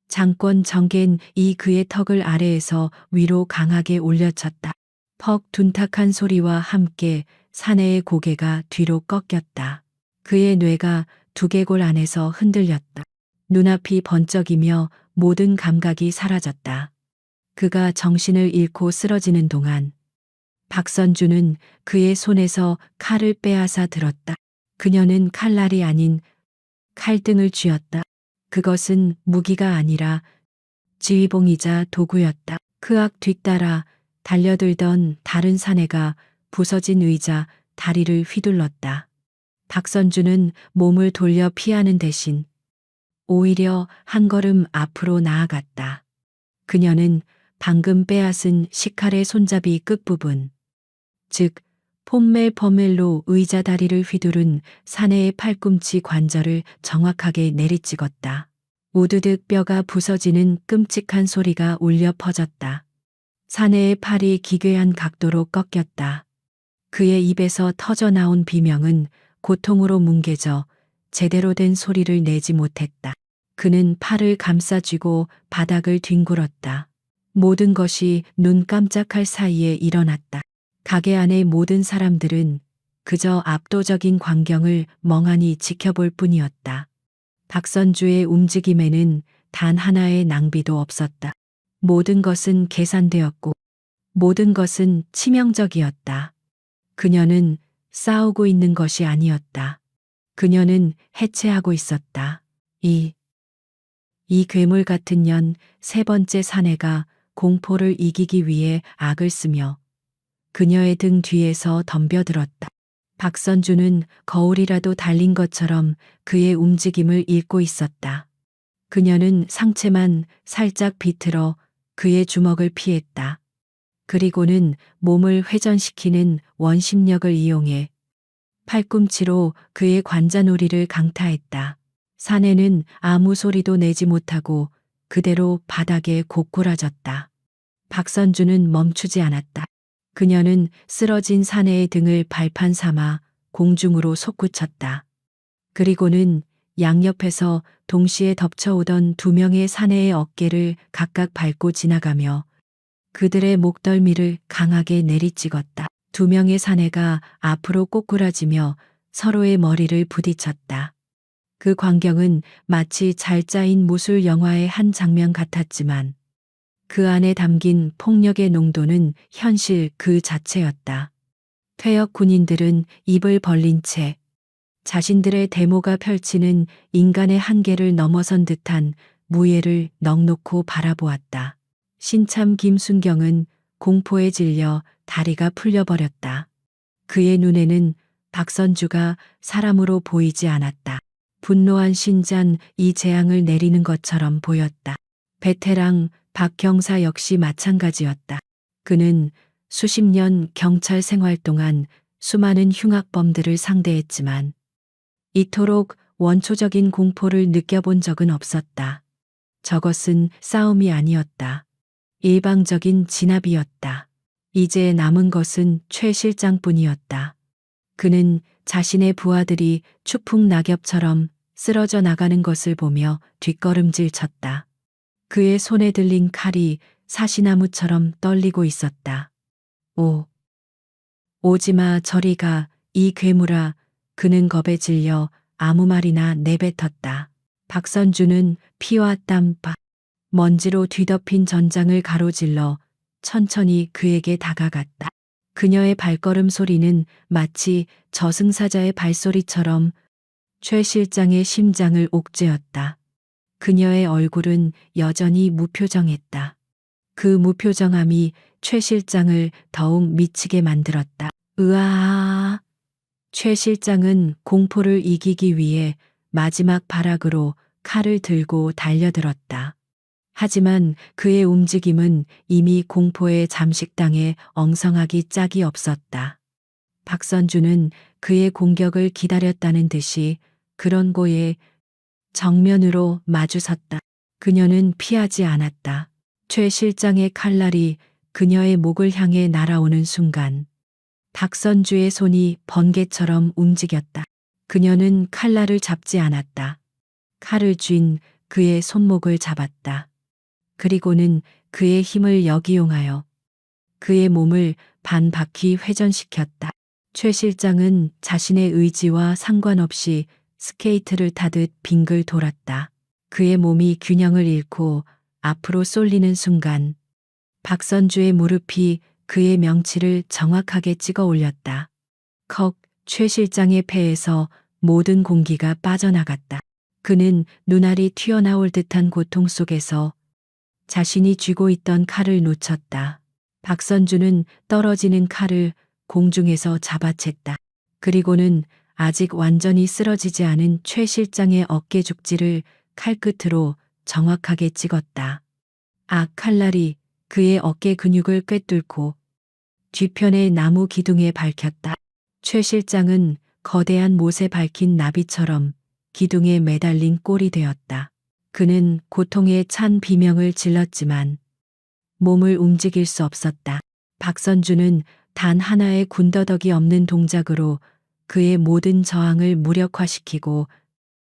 [SPEAKER 1] 장권 정갠 이 그의 턱을 아래에서 위로 강하게 올려쳤다. 퍽 둔탁한 소리와 함께 사내의 고개가 뒤로 꺾였다. 그의 뇌가 두개골 안에서 흔들렸다. 눈앞이 번쩍이며 모든 감각이 사라졌다. 그가 정신을 잃고 쓰러지는 동안 박선주는 그의 손에서 칼을 빼앗아 들었다. 그녀는 칼날이 아닌 칼등을 쥐었다. 그것은 무기가 아니라 지휘봉이자 도구였다. 그 앞 뒤따라 달려들던 다른 사내가 부서진 의자, 다리를 휘둘렀다. 박선주는 몸을 돌려 피하는 대신 오히려 한 걸음 앞으로 나아갔다. 그녀는 방금 빼앗은 식칼의 손잡이 끝부분, 즉 폼멜-퍼멜로 의자 다리를 휘두른 사내의 팔꿈치 관절을 정확하게 내리찍었다. 우드득 뼈가 부서지는 끔찍한 소리가 울려 퍼졌다. 사내의 팔이 기괴한 각도로 꺾였다. 그의 입에서 터져나온 비명은 고통으로 뭉개져 제대로 된 소리를 내지 못했다. 그는 팔을 감싸쥐고 바닥을 뒹굴었다. 모든 것이 눈 깜짝할 사이에 일어났다. 가게 안의 모든 사람들은 그저 압도적인 광경을 멍하니 지켜볼 뿐이었다. 박선주의 움직임에는 단 하나의 낭비도 없었다. 모든 것은 계산되었고 모든 것은 치명적이었다. 그녀는 싸우고 있는 것이 아니었다. 그녀는 해체하고 있었다. 이 괴물 같은 년 세 번째 사내가 공포를 이기기 위해 악을 쓰며 그녀의 등 뒤에서 덤벼들었다. 박선주는 거울이라도 달린 것처럼 그의 움직임을 읽고 있었다. 그녀는 상체만 살짝 비틀어 그의 주먹을 피했다. 그리고는 몸을 회전시키는 원심력을 이용해 팔꿈치로 그의 관자놀이를 강타했다. 사내는 아무 소리도 내지 못하고 그대로 바닥에 고꾸라졌다. 박선주는 멈추지 않았다. 그녀는 쓰러진 사내의 등을 발판 삼아 공중으로 솟구쳤다. 그리고는 양옆에서 동시에 덮쳐오던 두 명의 사내의 어깨를 각각 밟고 지나가며 그들의 목덜미를 강하게 내리찍었다. 두 명의 사내가 앞으로 꼬꾸라지며 서로의 머리를 부딪혔다. 그 광경은 마치 잘 짜인 무술 영화의 한 장면 같았지만 그 안에 담긴 폭력의 농도는 현실 그 자체였다. 퇴역 군인들은 입을 벌린 채 자신들의 대모가 펼치는 인간의 한계를 넘어선 듯한 무예를 넋놓고 바라보았다. 신참 김순경은 공포에 질려 다리가 풀려버렸다. 그의 눈에는 박선주가 사람으로 보이지 않았다. 분노한 신잔 이 재앙을 내리는 것처럼 보였다. 베테랑 박 경사 역시 마찬가지였다. 그는 수십 년 경찰 생활 동안 수많은 흉악범들을 상대했지만 이토록 원초적인 공포를 느껴본 적은 없었다. 저것은 싸움이 아니었다. 일방적인 진압이었다. 이제 남은 것은 최 실장뿐이었다. 그는 자신의 부하들이 추풍 낙엽처럼 쓰러져 나가는 것을 보며 뒷걸음질 쳤다. 그의 손에 들린 칼이 사시나무처럼 떨리고 있었다. 오지마 저리 가, 이 괴물아. 그는 겁에 질려 아무 말이나 내뱉었다. 박선주는 피와 땀, 먼지로 뒤덮인 전장을 가로질러 천천히 그에게 다가갔다. 그녀의 발걸음 소리는 마치 저승사자의 발소리처럼 최 실장의 심장을 옥죄었다. 그녀의 얼굴은 여전히 무표정했다. 그 무표정함이 최 실장을 더욱 미치게 만들었다. 으아! 최 실장은 공포를 이기기 위해 마지막 발악으로 칼을 들고 달려들었다. 하지만 그의 움직임은 이미 공포에 잠식당해 엉성하기 짝이 없었다. 박선주는 그의 공격을 기다렸다는 듯이 그런 고에 정면으로 마주섰다. 그녀는 피하지 않았다. 최 실장의 칼날이 그녀의 목을 향해 날아오는 순간 박선주의 손이 번개처럼 움직였다. 그녀는 칼날을 잡지 않았다. 칼을 쥔 그의 손목을 잡았다. 그리고는 그의 힘을 역이용하여 그의 몸을 반 바퀴 회전시켰다. 최 실장은 자신의 의지와 상관없이 스케이트를 타듯 빙글 돌았다. 그의 몸이 균형을 잃고 앞으로 쏠리는 순간 박선주의 무릎이 그의 명치를 정확하게 찍어 올렸다. 컥, 최 실장의 폐에서 모든 공기가 빠져나갔다. 그는 눈알이 튀어나올 듯한 고통 속에서 자신이 쥐고 있던 칼을 놓쳤다. 박선주는 떨어지는 칼을 공중에서 잡아챘다. 그리고는 아직 완전히 쓰러지지 않은 최 실장의 어깨 죽지를 칼끝으로 정확하게 찍었다. 칼날이 그의 어깨 근육을 꿰뚫고 뒤편의 나무 기둥에 밝혔다. 최 실장은 거대한 못에 박힌 나비처럼 기둥에 매달린 꼴이 되었다. 그는 고통에 찬 비명을 질렀지만 몸을 움직일 수 없었다. 박선주는 단 하나의 군더더기 없는 동작으로 그의 모든 저항을 무력화시키고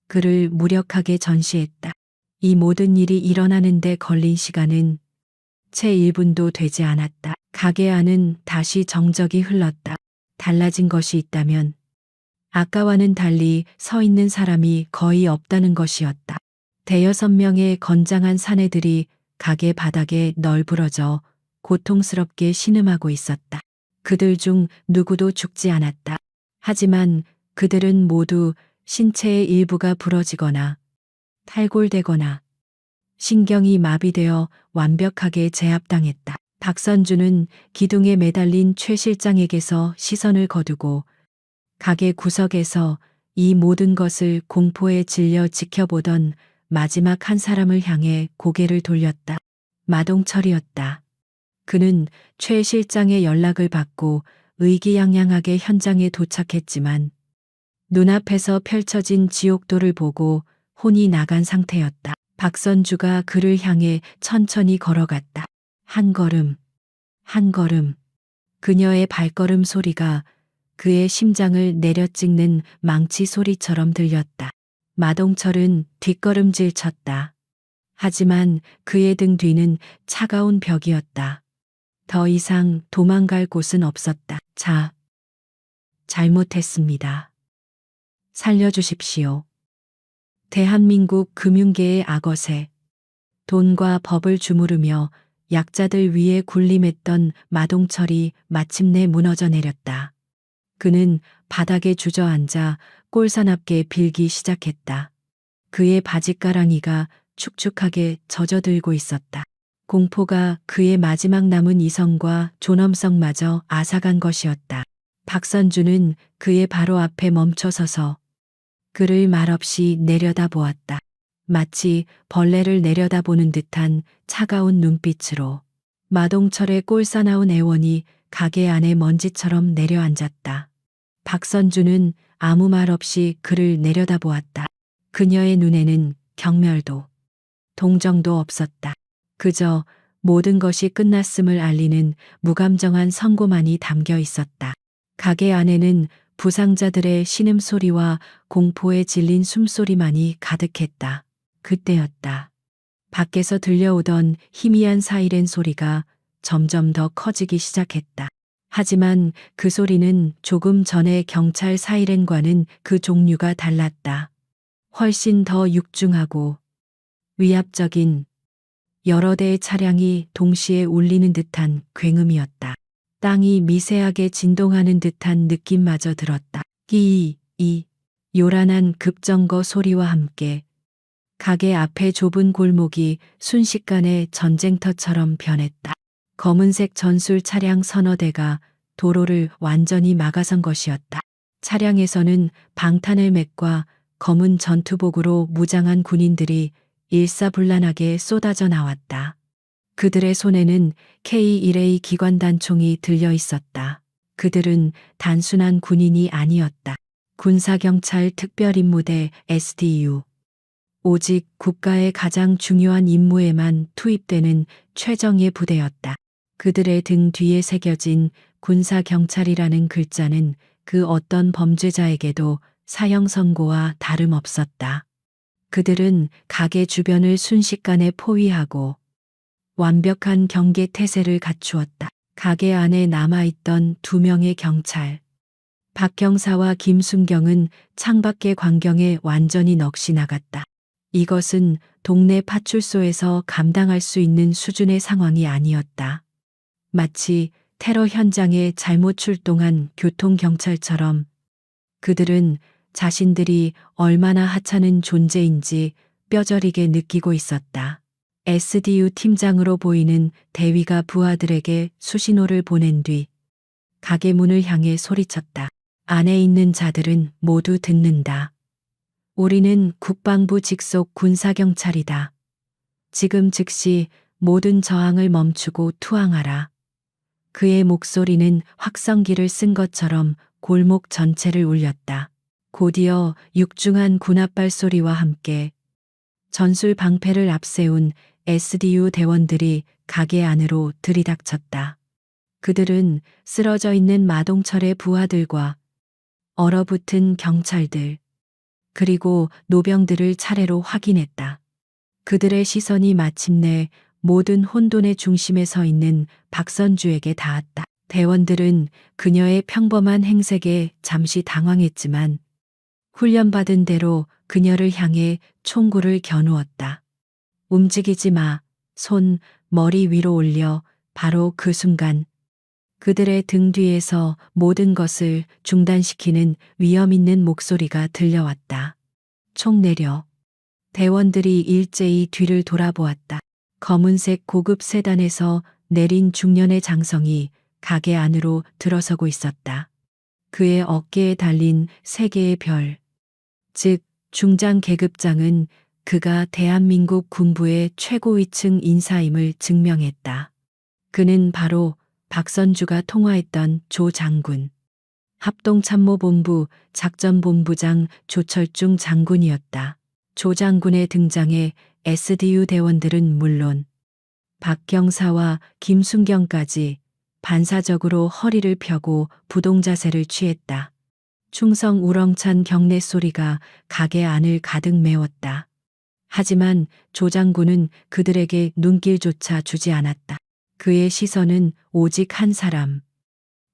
[SPEAKER 1] 그를 무력하게 전시했다. 이 모든 일이 일어나는데 걸린 시간은 채 1분도 되지 않았다. 가게 안은 다시 정적이 흘렀다. 달라진 것이 있다면 아까와는 달리 서 있는 사람이 거의 없다는 것이었다. 대여섯 명의 건장한 사내들이 가게 바닥에 널브러져 고통스럽게 신음하고 있었다. 그들 중 누구도 죽지 않았다. 하지만 그들은 모두 신체의 일부가 부러지거나 탈골되거나 신경이 마비되어 완벽하게 제압당했다. 박선주는 기둥에 매달린 최 실장에게서 시선을 거두고 가게 구석에서 이 모든 것을 공포에 질려 지켜보던 마지막 한 사람을 향해 고개를 돌렸다. 마동철이었다. 그는 최 실장의 연락을 받고 의기양양하게 현장에 도착했지만 눈앞에서 펼쳐진 지옥도를 보고 혼이 나간 상태였다. 박선주가 그를 향해 천천히 걸어갔다. 한 걸음, 한 걸음. 그녀의 발걸음 소리가 그의 심장을 내려찍는 망치 소리처럼 들렸다. 마동철은 뒷걸음질 쳤다. 하지만 그의 등 뒤는 차가운 벽이었다. 더 이상 도망갈 곳은 없었다. 잘못했습니다. 살려주십시오. 대한민국 금융계의 악어새. 돈과 법을 주무르며 약자들 위에 군림했던 마동철이 마침내 무너져 내렸다. 그는 바닥에 주저앉아 꼴사납게 빌기 시작했다. 그의 바짓가랑이가 축축하게 젖어들고 있었다. 공포가 그의 마지막 남은 이성과 존엄성마저 앗아간 것이었다. 박선주는 그의 바로 앞에 멈춰서서 그를 말없이 내려다보았다. 마치 벌레를 내려다보는 듯한 차가운 눈빛으로. 마동철의 꼴사나운 애원이 가게 안에 먼지처럼 내려앉았다. 박선주는 아무 말 없이 그를 내려다보았다. 그녀의 눈에는 경멸도, 동정도 없었다. 그저 모든 것이 끝났음을 알리는 무감정한 선고만이 담겨 있었다. 가게 안에는 부상자들의 신음소리와 공포에 질린 숨소리만이 가득했다. 그때였다. 밖에서 들려오던 희미한 사이렌 소리가 점점 더 커지기 시작했다. 하지만 그 소리는 조금 전의 경찰 사이렌과는 그 종류가 달랐다. 훨씬 더 육중하고 위압적인 여러 대의 차량이 동시에 울리는 듯한 굉음이었다. 땅이 미세하게 진동하는 듯한 느낌마저 들었다. 이 요란한 급정거 소리와 함께 가게 앞의 좁은 골목이 순식간에 전쟁터처럼 변했다. 검은색 전술 차량 서너 대가 도로를 완전히 막아선 것이었다. 차량에서는 방탄헬멧과 검은 전투복으로 무장한 군인들이 일사불란하게 쏟아져 나왔다. 그들의 손에는 K1A 기관단총이 들려 있었다. 그들은 단순한 군인이 아니었다. 군사경찰 특별임무대 SDU. 오직 국가의 가장 중요한 임무에만 투입되는 최정예 부대였다. 그들의 등 뒤에 새겨진 군사경찰이라는 글자는 그 어떤 범죄자에게도 사형 선고와 다름없었다. 그들은 가게 주변을 순식간에 포위하고 완벽한 경계 태세를 갖추었다. 가게 안에 남아있던 2명의 경찰. 박 경사와 김순경은 창밖의 광경에 완전히 넋이 나갔다. 이것은 동네 파출소에서 감당할 수 있는 수준의 상황이 아니었다. 마치 테러 현장에 잘못 출동한 교통경찰처럼 그들은 자신들이 얼마나 하찮은 존재인지 뼈저리게 느끼고 있었다. SDU 팀장으로 보이는 대위가 부하들에게 수신호를 보낸 뒤 가게 문을 향해 소리쳤다. 안에 있는 자들은 모두 듣는다. 우리는 국방부 직속 군사경찰이다. 지금 즉시 모든 저항을 멈추고 투항하라. 그의 목소리는 확성기를 쓴 것처럼 골목 전체를 울렸다. 곧이어 육중한 군합발 소리와 함께 전술 방패를 앞세운 SDU 대원들이 가게 안으로 들이닥쳤다. 그들은 쓰러져 있는 마동철의 부하들과 얼어붙은 경찰들, 그리고 노병들을 차례로 확인했다. 그들의 시선이 마침내 모든 혼돈의 중심에 서 있는 박선주에게 닿았다. 대원들은 그녀의 평범한 행색에 잠시 당황했지만 훈련받은 대로 그녀를 향해 총구를 겨누었다. 움직이지 마. 손, 머리 위로 올려. 바로 그 순간 그들의 등 뒤에서 모든 것을 중단시키는 위험 있는 목소리가 들려왔다. 총 내려. 대원들이 일제히 뒤를 돌아보았다. 검은색 고급 세단에서 내린 중년의 장성이 가게 안으로 들어서고 있었다. 그의 어깨에 달린 3개의 별, 즉 중장 계급장은 그가 대한민국 군부의 최고위층 인사임을 증명했다. 그는 바로 박선주가 통화했던 조 장군, 합동참모본부 작전본부장 조철중 장군이었다. 조 장군의 등장에 SDU 대원들은 물론 박 경사와 김순경까지 반사적으로 허리를 펴고 부동자세를 취했다. 충성 우렁찬 경례 소리가 가게 안을 가득 메웠다. 하지만 조 장군은 그들에게 눈길조차 주지 않았다. 그의 시선은 오직 한 사람,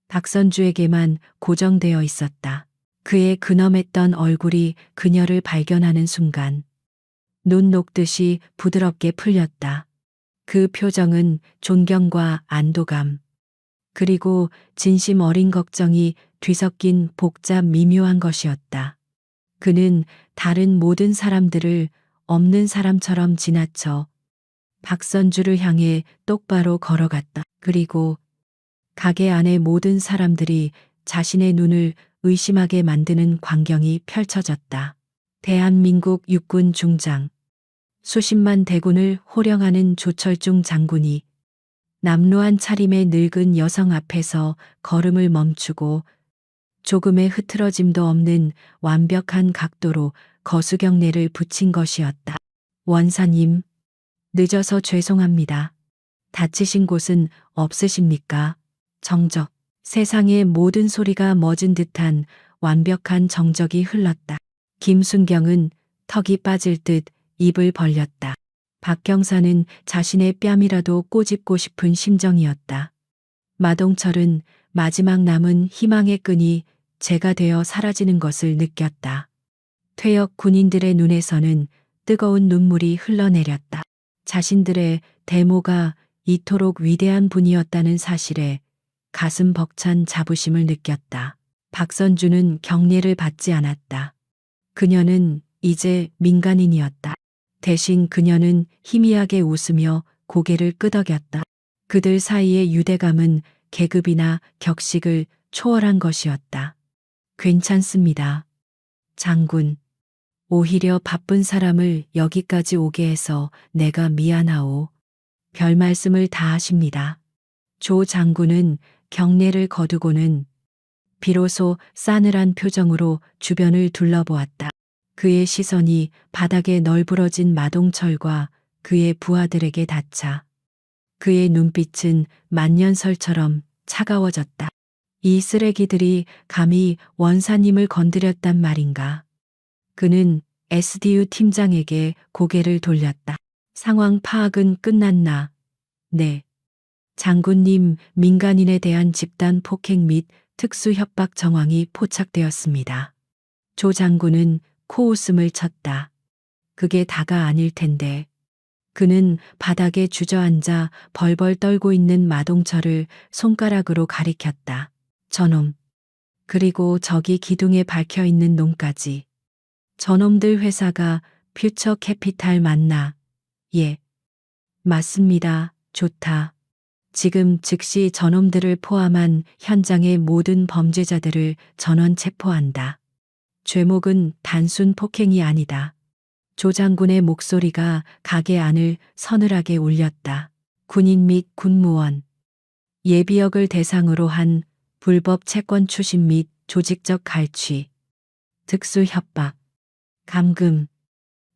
[SPEAKER 1] 박선주에게만 고정되어 있었다. 그의 근엄했던 얼굴이 그녀를 발견하는 순간 눈 녹듯이 부드럽게 풀렸다. 그 표정은 존경과 안도감, 그리고 진심 어린 걱정이 뒤섞인 복잡 미묘한 것이었다. 그는 다른 모든 사람들을 없는 사람처럼 지나쳐 박선주를 향해 똑바로 걸어갔다. 그리고 가게 안의 모든 사람들이 자신의 눈을 의심하게 만드는 광경이 펼쳐졌다. 대한민국 육군 중장, 수십만 대군을 호령하는 조철중 장군이 남루한 차림의 늙은 여성 앞에서 걸음을 멈추고 조금의 흐트러짐도 없는 완벽한 각도로 거수경례를 붙인 것이었다. 원사님, 늦어서 죄송합니다. 다치신 곳은 없으십니까? 정적, 세상의 모든 소리가 멎은 듯한 완벽한 정적이 흘렀다. 김순경은 턱이 빠질 듯 입을 벌렸다. 박 경사는 자신의 뺨이라도 꼬집고 싶은 심정이었다. 마동철은 마지막 남은 희망의 끈이 재가 되어 사라지는 것을 느꼈다. 퇴역 군인들의 눈에서는 뜨거운 눈물이 흘러내렸다. 자신들의 대모가 이토록 위대한 분이었다는 사실에 가슴 벅찬 자부심을 느꼈다. 박선주는 경례를 받지 않았다. 그녀는 이제 민간인이었다. 대신 그녀는 희미하게 웃으며 고개를 끄덕였다. 그들 사이의 유대감은 계급이나 격식을 초월한 것이었다. 괜찮습니다. 장군. 오히려 바쁜 사람을 여기까지 오게 해서 내가 미안하오. 별 말씀을 다 하십니다. 조 장군은 경례를 거두고는 비로소 싸늘한 표정으로 주변을 둘러보았다. 그의 시선이 바닥에 널브러진 마동철과 그의 부하들에게 닿자 그의 눈빛은 만년설처럼 차가워졌다. 이 쓰레기들이 감히 원사님을 건드렸단 말인가. 그는 SDU 팀장에게 고개를 돌렸다. 상황 파악은 끝났나? 네. 장군님, 민간인에 대한 집단 폭행 및 특수 협박 정황이 포착되었습니다. 조 장군은 코웃음을 쳤다. 그게 다가 아닐 텐데. 그는 바닥에 주저앉아 벌벌 떨고 있는 마동철을 손가락으로 가리켰다. 저놈. 그리고 저기 기둥에 박혀 있는 놈까지. 저놈들 회사가 퓨처 캐피탈 맞나? 예. 맞습니다. 좋다. 지금 즉시 저놈들을 포함한 현장의 모든 범죄자들을 전원 체포한다. 죄목은 단순 폭행이 아니다. 조 장군의 목소리가 가게 안을 서늘하게 울렸다. 군인 및 군무원, 예비역을 대상으로 한 불법 채권 추심 및 조직적 갈취, 특수 협박, 감금,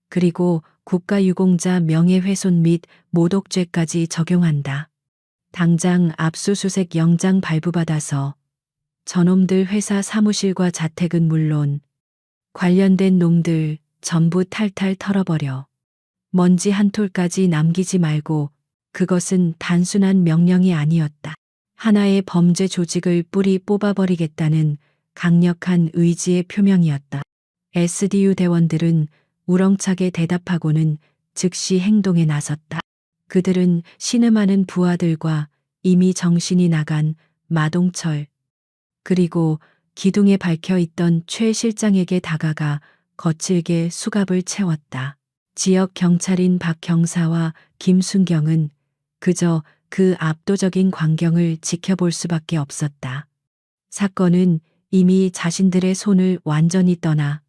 [SPEAKER 1] 그리고 국가유공자 명예훼손 및 모독죄까지 적용한다. 당장 압수수색 영장 발부받아서 저놈들 회사 사무실과 자택은 물론 관련된 놈들 전부 탈탈 털어버려. 먼지 한 톨까지 남기지 말고. 그것은 단순한 명령이 아니었다. 하나의 범죄 조직을 뿌리 뽑아버리겠다는 강력한 의지의 표명이었다. SDU 대원들은 우렁차게 대답하고는 즉시 행동에 나섰다. 그들은 신음하는 부하들과 이미 정신이 나간 마동철, 그리고 기둥에 박혀 있던 최 실장에게 다가가 거칠게 수갑을 채웠다. 지역 경찰인 박 경사와 김순경은 그저 그 압도적인 광경을 지켜볼 수밖에 없었다. 사건은 이미 자신들의 손을 완전히 떠나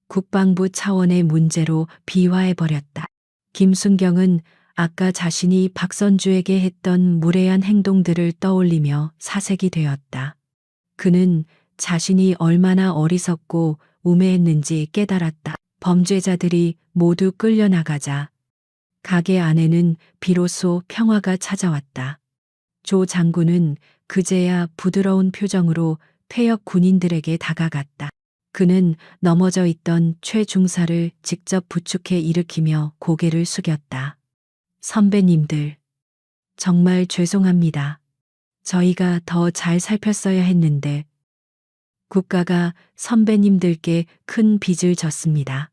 [SPEAKER 1] 국방부 차원의 문제로 비화해버렸다. 김순경은 아까 자신이 박선주에게 했던 무례한 행동들을 떠올리며 사색이 되었다. 그는 자신이 얼마나 어리석고 우매했는지 깨달았다. 범죄자들이 모두 끌려나가자 가게 안에는 비로소 평화가 찾아왔다. 조 장군은 그제야 부드러운 표정으로 퇴역 군인들에게 다가갔다. 그는 넘어져 있던 최 중사를 직접 부축해 일으키며 고개를 숙였다. 선배님들, 정말 죄송합니다. 저희가 더 잘 살폈어야 했는데 국가가 선배님들께 큰 빚을 졌습니다.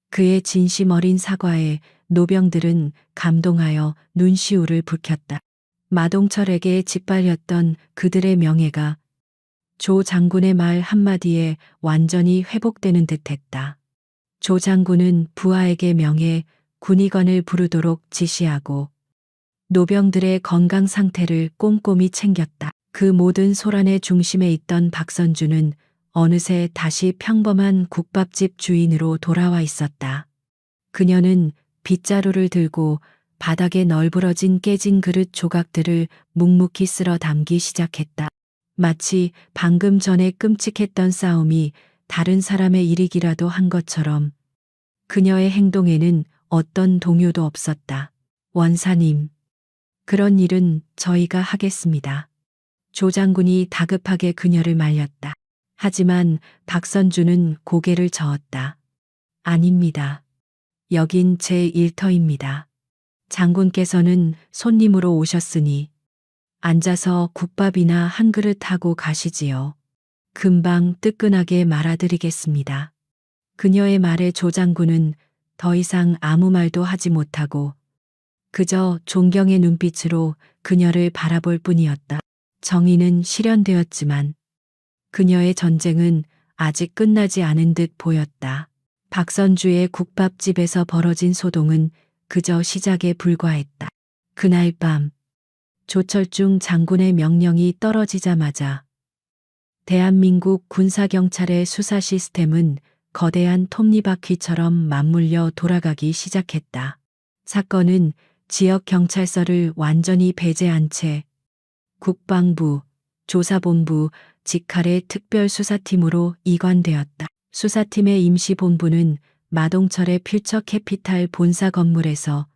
[SPEAKER 1] 그의 진심 어린 사과에 노병들은 감동하여 눈시울을 붉혔다. 마동철에게 짓밟렸던 그들의 명예가 조 장군의 말 한마디에 완전히 회복되는 듯했다. 조 장군은 부하에게 명예 군의관을 부르도록 지시하고 노병들의 건강 상태를 꼼꼼히 챙겼다. 그 모든 소란의 중심에 있던 박선주는 어느새 다시 평범한 국밥집 주인으로 돌아와 있었다. 그녀는 빗자루를 들고 바닥에 널브러진 깨진 그릇 조각들을 묵묵히 쓸어 담기 시작했다. 마치 방금 전에 끔찍했던 싸움이 다른 사람의 일이기라도 한 것처럼 그녀의 행동에는 어떤 동요도 없었다. 원사님, 그런 일은 저희가 하겠습니다. 조 장군이 다급하게 그녀를 말렸다. 하지만 박선주는 고개를 저었다. 아닙니다. 여긴 제 일터입니다. 장군께서는 손님으로 오셨으니 앉아서 국밥이나 한 그릇 하고 가시지요. 금방 뜨끈하게 말아드리겠습니다. 그녀의 말에 조 장군은 더 이상 아무 말도 하지 못하고 그저 존경의 눈빛으로 그녀를 바라볼 뿐이었다. 정의는 실현되었지만 그녀의 전쟁은 아직 끝나지 않은 듯 보였다. 박선주의 국밥집에서 벌어진 소동은 그저 시작에 불과했다. 그날 밤 조철중 장군의 명령이 떨어지자마자 대한민국 군사경찰의 수사 시스템은 거대한 톱니바퀴처럼 맞물려 돌아가기 시작했다. 사건은 지역 경찰서를 완전히 배제한 채 국방부, 조사본부, 직할의 특별수사팀으로 이관되었다. 수사팀의 임시본부는 마동철의 퓨처 캐피탈 본사 건물에서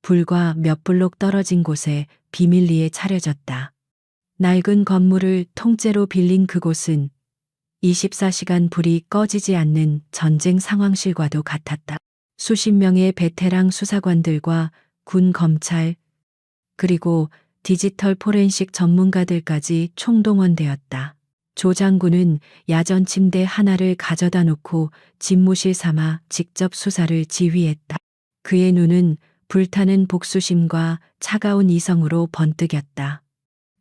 [SPEAKER 1] 불과 몇 블록 떨어진 곳에 비밀리에 차려졌다. 낡은 건물을 통째로 빌린 그곳은 24시간 불이 꺼지지 않는 전쟁 상황실과도 같았다. 수십 명의 베테랑 수사관들과 군 검찰, 그리고 디지털 포렌식 전문가들까지 총동원되었다. 조 장군은 야전 침대 하나를 가져다 놓고 집무실 삼아 직접 수사를 지휘했다. 그의 눈은 불타는 복수심과 차가운 이성으로 번뜩였다.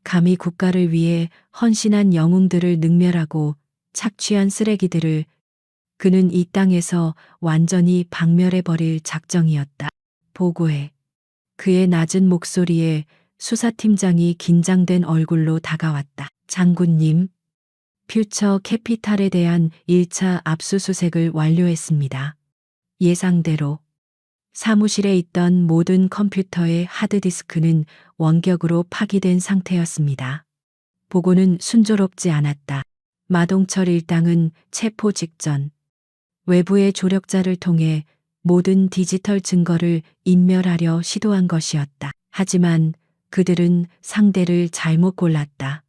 [SPEAKER 1] 감히 국가를 위해 헌신한 영웅들을 능멸하고 착취한 쓰레기들을 그는 이 땅에서 완전히 박멸해버릴 작정이었다. 보고해. 그의 낮은 목소리에 수사팀장이 긴장된 얼굴로 다가왔다. 장군님, 퓨처 캐피탈에 대한 1차 압수수색을 완료했습니다. 예상대로 사무실에 있던 모든 컴퓨터의 하드디스크는 원격으로 파기된 상태였습니다. 보고는 순조롭지 않았다. 마동철 일당은 체포 직전 외부의 조력자를 통해 모든 디지털 증거를 인멸하려 시도한 것이었다. 하지만 그들은 상대를 잘못 골랐다.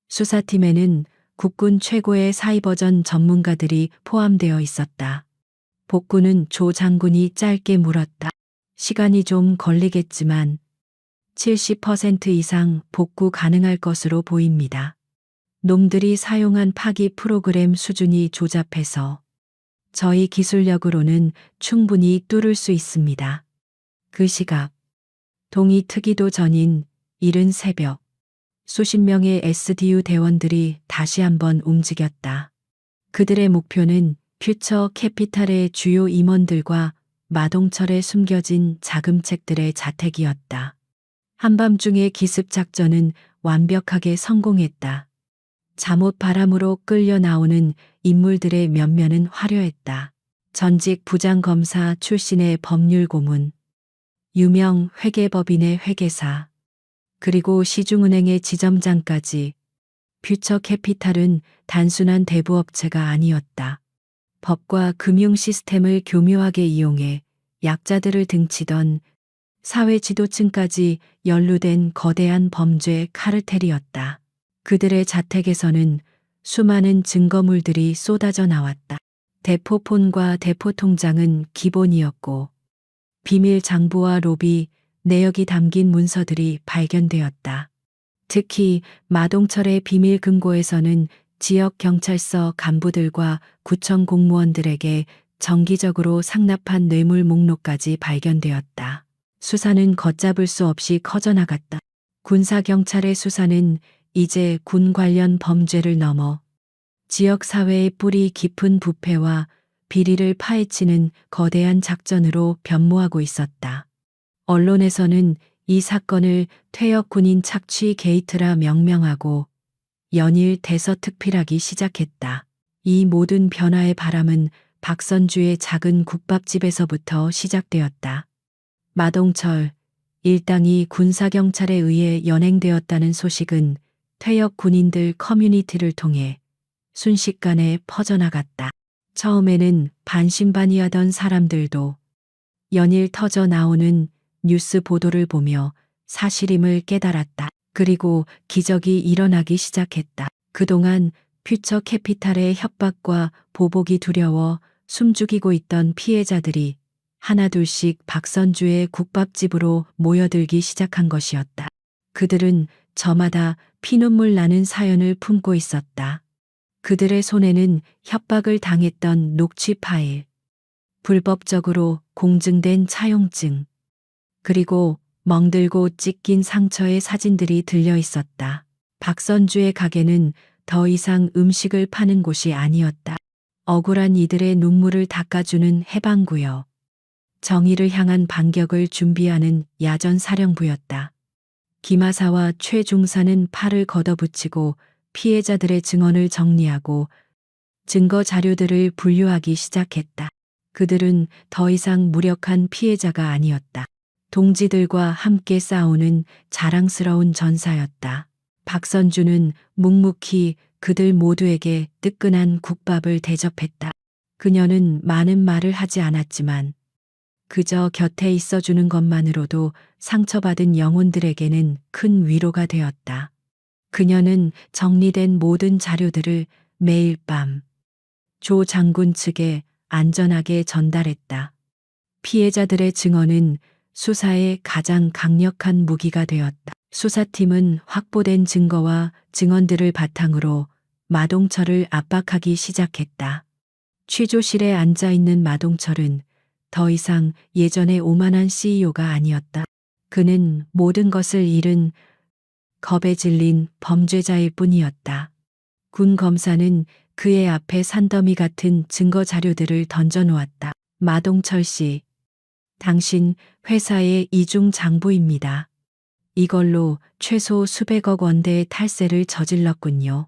[SPEAKER 1] 수사팀에는 국군 최고의 사이버전 전문가들이 포함되어 있었다. 복구는 조 장군이 짧게 물었다. 시간이 좀 걸리겠지만 70% 이상 복구 가능할 것으로 보입니다. 놈들이 사용한 파기 프로그램 수준이 조잡해서 저희 기술력으로는 충분히 뚫을 수 있습니다. 그 시각, 동이 트기도 전인 이른 새벽, 수십 명의 SDU 대원들이 다시 한번 움직였다. 그들의 목표는 퓨처 캐피탈의 주요 임원들과 마동철에 숨겨진 자금책들의 자택이었다. 한밤중의 기습 작전은 완벽하게 성공했다. 잠옷 바람으로 끌려 나오는 인물들의 면면은 화려했다. 전직 부장검사 출신의 법률 고문, 유명 회계법인의 회계사, 그리고 시중은행의 지점장까지. 퓨처 캐피탈은 단순한 대부업체가 아니었다. 법과 금융 시스템을 교묘하게 이용해 약자들을 등치던 사회 지도층까지 연루된 거대한 범죄 카르텔이었다. 그들의 자택에서는 수많은 증거물들이 쏟아져 나왔다. 대포폰과 대포통장은 기본이었고 비밀 장부와 로비, 내역이 담긴 문서들이 발견되었다. 특히 마동철의 비밀 금고에서는 지역 경찰서 간부들과 구청 공무원들에게 정기적으로 상납한 뇌물 목록까지 발견되었다. 수사는 걷잡을 수 없이 커져나갔다. 군사경찰의 수사는 이제 군 관련 범죄를 넘어 지역 사회의 뿌리 깊은 부패와 비리를 파헤치는 거대한 작전으로 변모하고 있었다. 언론에서는 이 사건을 퇴역 군인 착취 게이트라 명명하고 연일 대서특필하기 시작했다. 이 모든 변화의 바람은 박선주의 작은 국밥집에서부터 시작되었다. 마동철 일당이 군사경찰에 의해 연행되었다는 소식은 퇴역 군인들 커뮤니티를 통해 순식간에 퍼져나갔다. 처음에는 반신반의하던 사람들도 연일 터져 나오는 뉴스 보도를 보며 사실임을 깨달았다. 그리고 기적이 일어나기 시작했다. 그동안 퓨처 캐피탈의 협박과 보복이 두려워 숨죽이고 있던 피해자들이 하나둘씩 박선주의 국밥집으로 모여들기 시작한 것이었다. 그들은 저마다 피눈물 나는 사연을 품고 있었다. 그들의 손에는 협박을 당했던 녹취 파일, 불법적으로 공증된 차용증, 그리고 멍들고 찢긴 상처의 사진들이 들려 있었다. 박선주의 가게는 더 이상 음식을 파는 곳이 아니었다. 억울한 이들의 눈물을 닦아주는 해방구역, 정의를 향한 반격을 준비하는 야전 사령부였다. 김하사와 최중사는 팔을 걷어붙이고 피해자들의 증언을 정리하고 증거 자료들을 분류하기 시작했다. 그들은 더 이상 무력한 피해자가 아니었다. 동지들과 함께 싸우는 자랑스러운 전사였다. 박선주는 묵묵히 그들 모두에게 뜨끈한 국밥을 대접했다. 그녀는 많은 말을 하지 않았지만 그저 곁에 있어주는 것만으로도 상처받은 영혼들에게는 큰 위로가 되었다. 그녀는 정리된 모든 자료들을 매일 밤 조 장군 측에 안전하게 전달했다. 피해자들의 증언은 수사의 가장 강력한 무기가 되었다. 수사팀은 확보된 증거와 증언들을 바탕으로 마동철을 압박하기 시작했다. 취조실에 앉아 있는 마동철은 더 이상 예전의 오만한 CEO가 아니었다. 그는 모든 것을 잃은 겁에 질린 범죄자일 뿐이었다. 군 검사는 그의 앞에 산더미 같은 증거 자료들을 던져놓았다. 마동철 씨, 당신 회사의 이중 장부입니다. 이걸로 최소 수백억 원대의 탈세를 저질렀군요.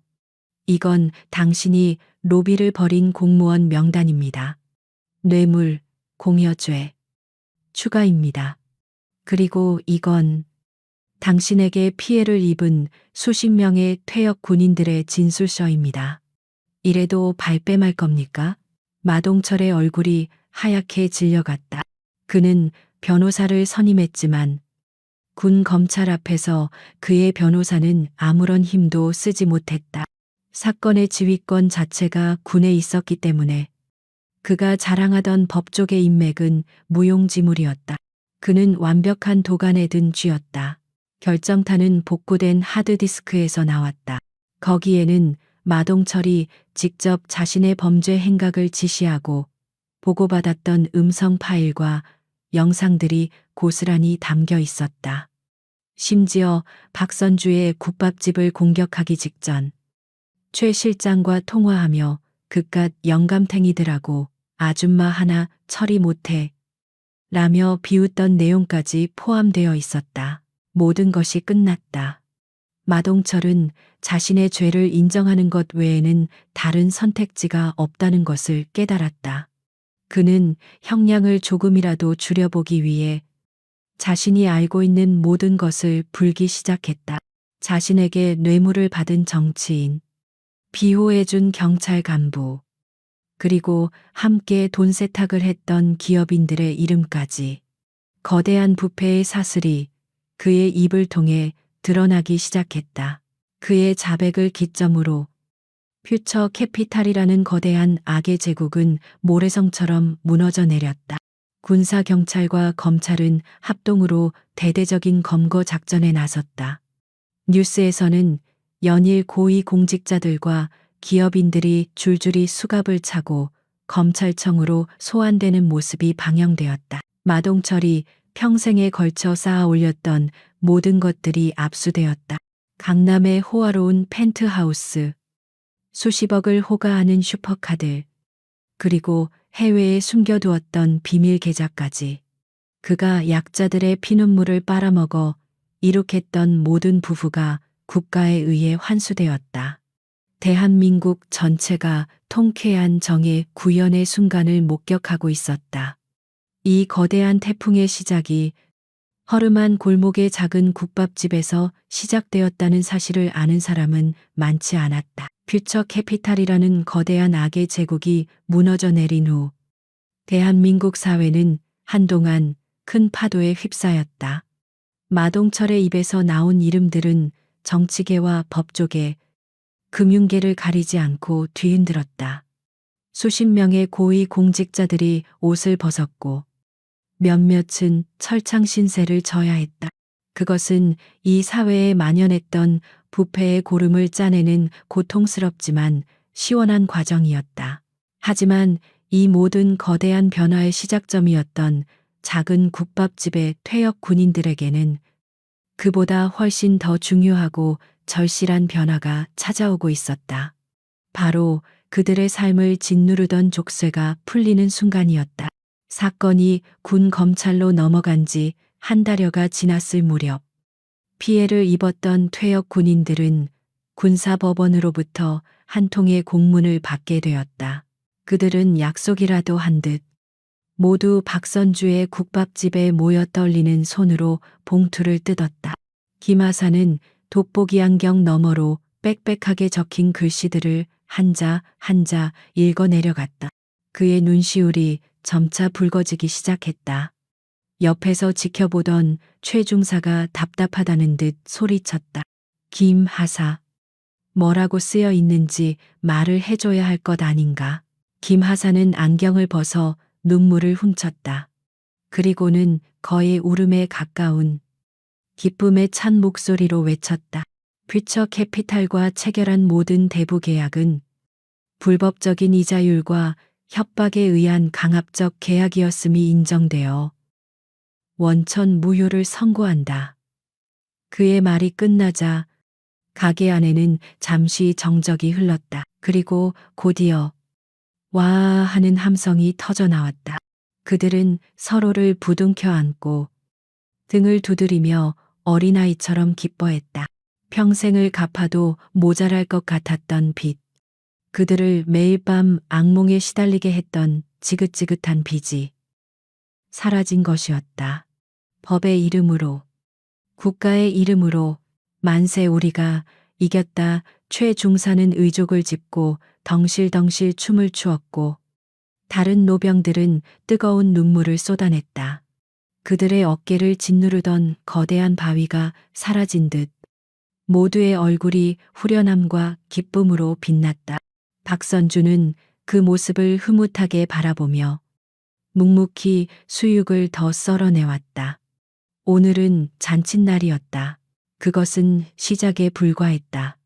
[SPEAKER 1] 이건 당신이 로비를 벌인 공무원 명단입니다. 뇌물, 공여죄, 추가입니다. 그리고 이건 당신에게 피해를 입은 수십 명의 퇴역 군인들의 진술서입니다. 이래도 발뺌할 겁니까? 마동철의 얼굴이 하얗게 질려갔다. 그는 변호사를 선임했지만 군 검찰 앞에서 그의 변호사는 아무런 힘도 쓰지 못했다. 사건의 지휘권 자체가 군에 있었기 때문에 그가 자랑하던 법조계 인맥은 무용지물이었다. 그는 완벽한 도간에 든 쥐였다. 결정타는 복구된 하드디스크에서 나왔다. 거기에는 마동철이 직접 자신의 범죄 행각을 지시하고 보고받았던 음성 파일과 영상들이 고스란히 담겨 있었다. 심지어 박선주의 국밥집을 공격하기 직전 최 실장과 통화하며 그깟 영감탱이들하고 아줌마 하나 처리 못해 라며 비웃던 내용까지 포함되어 있었다. 모든 것이 끝났다. 마동철은 자신의 죄를 인정하는 것 외에는 다른 선택지가 없다는 것을 깨달았다. 그는 형량을 조금이라도 줄여보기 위해 자신이 알고 있는 모든 것을 불기 시작했다. 자신에게 뇌물을 받은 정치인, 비호해준 경찰 간부, 그리고 함께 돈 세탁을 했던 기업인들의 이름까지. 거대한 부패의 사슬이 그의 입을 통해 드러나기 시작했다. 그의 자백을 기점으로 퓨처 캐피탈이라는 거대한 악의 제국은 모래성처럼 무너져 내렸다. 군사 경찰과 검찰은 합동으로 대대적인 검거 작전에 나섰다. 뉴스에서는 연일 고위 공직자들과 기업인들이 줄줄이 수갑을 차고 검찰청으로 소환되는 모습이 방영되었다. 마동철이 평생에 걸쳐 쌓아 올렸던 모든 것들이 압수되었다. 강남의 호화로운 펜트하우스, 수십억을 호가하는 슈퍼카들, 그리고 해외에 숨겨두었던 비밀 계좌까지. 그가 약자들의 피눈물을 빨아먹어 이룩했던 모든 부부가 국가에 의해 환수되었다. 대한민국 전체가 통쾌한 정의 구현의 순간을 목격하고 있었다. 이 거대한 태풍의 시작이 허름한 골목의 작은 국밥집에서 시작되었다는 사실을 아는 사람은 많지 않았다. 퓨처 캐피탈이라는 거대한 악의 제국이 무너져 내린 후 대한민국 사회는 한동안 큰 파도에 휩싸였다. 마동철의 입에서 나온 이름들은 정치계와 법조계, 금융계를 가리지 않고 뒤흔들었다. 수십 명의 고위 공직자들이 옷을 벗었고 몇몇은 철창 신세를 져야 했다. 그것은 이 사회에 만연했던 부패의 고름을 짜내는 고통스럽지만 시원한 과정이었다. 하지만 이 모든 거대한 변화의 시작점이었던 작은 국밥집의 퇴역 군인들에게는 그보다 훨씬 더 중요하고 절실한 변화가 찾아오고 있었다. 바로 그들의 삶을 짓누르던 족쇄가 풀리는 순간이었다. 사건이 군 검찰로 넘어간 지 한 달여가 지났을 무렵 피해를 입었던 퇴역 군인들은 군사법원으로부터 한 통의 공문을 받게 되었다. 그들은 약속이라도 한 듯 모두 박선주의 국밥집에 모여 떨리는 손으로 봉투를 뜯었다. 김하사는 돋보기 안경 너머로 빽빽하게 적힌 글씨들을 한자 한자 읽어 내려갔다. 그의 눈시울이 점차 붉어지기 시작했다. 옆에서 지켜보던 최 중사가 답답하다는 듯 소리쳤다. 김하사, 뭐라고 쓰여 있는지 말을 해줘야 할 것 아닌가. 김하사는 안경을 벗어 눈물을 훔쳤다. 그리고는 거의 울음에 가까운 기쁨에 찬 목소리로 외쳤다. 퓨처 캐피탈과 체결한 모든 대부 계약은 불법적인 이자율과 협박에 의한 강압적 계약이었음이 인정되어 원천 무효를 선고한다. 그의 말이 끝나자 가게 안에는 잠시 정적이 흘렀다. 그리고 곧이어 와 하는 함성이 터져 나왔다. 그들은 서로를 부둥켜 안고 등을 두드리며 어린아이처럼 기뻐했다. 평생을 갚아도 모자랄 것 같았던 빚. 그들을 매일 밤 악몽에 시달리게 했던 지긋지긋한 빚이 사라진 것이었다. 법의 이름으로, 국가의 이름으로 만세 우리가 이겼다. 최중사는 의족을 짚고 덩실덩실 춤을 추었고 다른 노병들은 뜨거운 눈물을 쏟아냈다. 그들의 어깨를 짓누르던 거대한 바위가 사라진 듯 모두의 얼굴이 후련함과 기쁨으로 빛났다. 박선주는 그 모습을 흐뭇하게 바라보며 묵묵히 수육을 더 썰어내왔다. 오늘은 잔칫날이었다. 그것은 시작에 불과했다.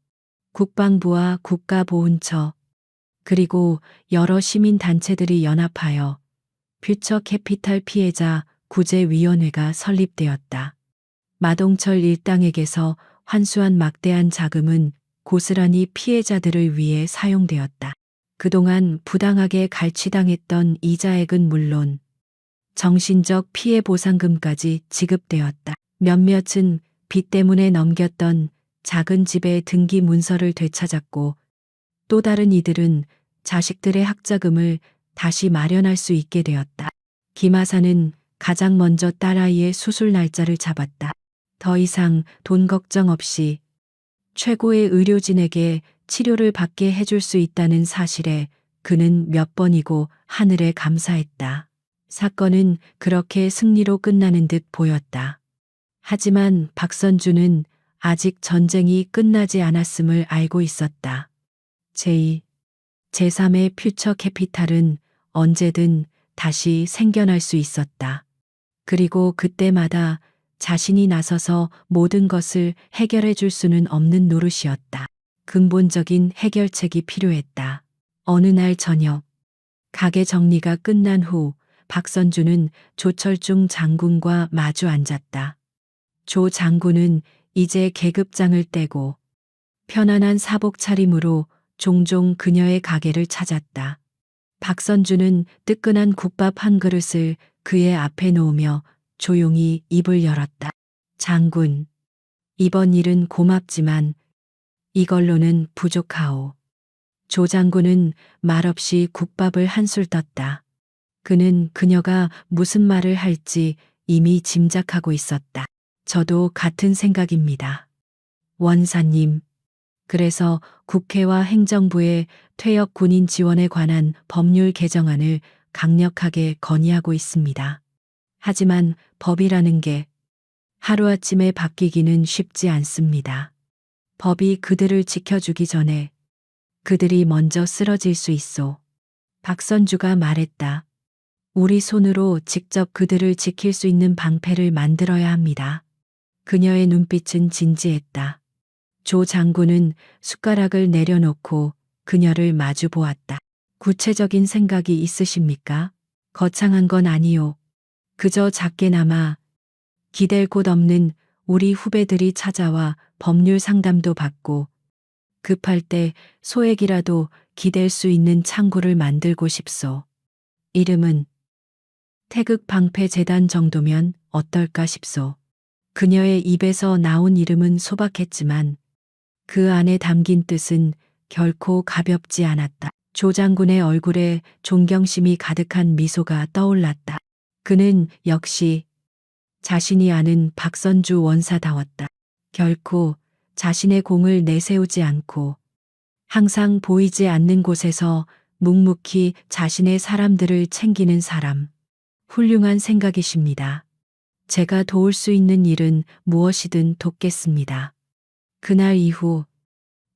[SPEAKER 1] 국방부와 국가보훈처 그리고 여러 시민단체들이 연합하여 퓨처 캐피탈 피해자 구제위원회가 설립되었다. 마동철 일당에게서 환수한 막대한 자금은 고스란히 피해자들을 위해 사용되었다. 그동안 부당하게 갈취당했던 이자액은 물론 정신적 피해 보상금까지 지급되었다. 몇몇은 빚 때문에 넘겼던 작은 집의 등기 문서를 되찾았고 또 다른 이들은 자식들의 학자금을 다시 마련할 수 있게 되었다. 김하사는 가장 먼저 딸아이의 수술 날짜를 잡았다. 더 이상 돈 걱정 없이 최고의 의료진에게 치료를 받게 해줄 수 있다는 사실에 그는 몇 번이고 하늘에 감사했다. 사건은 그렇게 승리로 끝나는 듯 보였다. 하지만 박선주는 아직 전쟁이 끝나지 않았음을 알고 있었다. 제2, 제3의 퓨처 캐피탈은 언제든 다시 생겨날 수 있었다. 그리고 그때마다 자신이 나서서 모든 것을 해결해 줄 수는 없는 노릇이었다. 근본적인 해결책이 필요했다. 어느 날 저녁, 가게 정리가 끝난 후 박선주는 조철중 장군과 마주 앉았다. 조 장군은 이제 계급장을 떼고 편안한 사복 차림으로 종종 그녀의 가게를 찾았다. 박선주는 뜨끈한 국밥 한 그릇을 그의 앞에 놓으며 조용히 입을 열었다. 장군, 이번 일은 고맙지만 이걸로는 부족하오. 조 장군은 말없이 국밥을 한술 떴다. 그는 그녀가 무슨 말을 할지 이미 짐작하고 있었다. 저도 같은 생각입니다. 원사님. 그래서 국회와 행정부의 퇴역 군인 지원에 관한 법률 개정안을 강력하게 건의하고 있습니다. 하지만 법이라는 게 하루아침에 바뀌기는 쉽지 않습니다. 법이 그들을 지켜주기 전에 그들이 먼저 쓰러질 수 있어. 박선주가 말했다. 우리 손으로 직접 그들을 지킬 수 있는 방패를 만들어야 합니다. 그녀의 눈빛은 진지했다. 조 장군은 숟가락을 내려놓고 그녀를 마주 보았다. 구체적인 생각이 있으십니까? 거창한 건 아니요. 그저 작게나마 기댈 곳 없는 우리 후배들이 찾아와 법률 상담도 받고 급할 때 소액이라도 기댈 수 있는 창구를 만들고 싶소. 이름은 태극방패재단 정도면 어떨까 싶소. 그녀의 입에서 나온 이름은 소박했지만 그 안에 담긴 뜻은 결코 가볍지 않았다. 조 장군의 얼굴에 존경심이 가득한 미소가 떠올랐다. 그는 역시 자신이 아는 박선주 원사다웠다. 결코 자신의 공을 내세우지 않고 항상 보이지 않는 곳에서 묵묵히 자신의 사람들을 챙기는 사람. 훌륭한 생각이십니다. 제가 도울 수 있는 일은 무엇이든 돕겠습니다. 그날 이후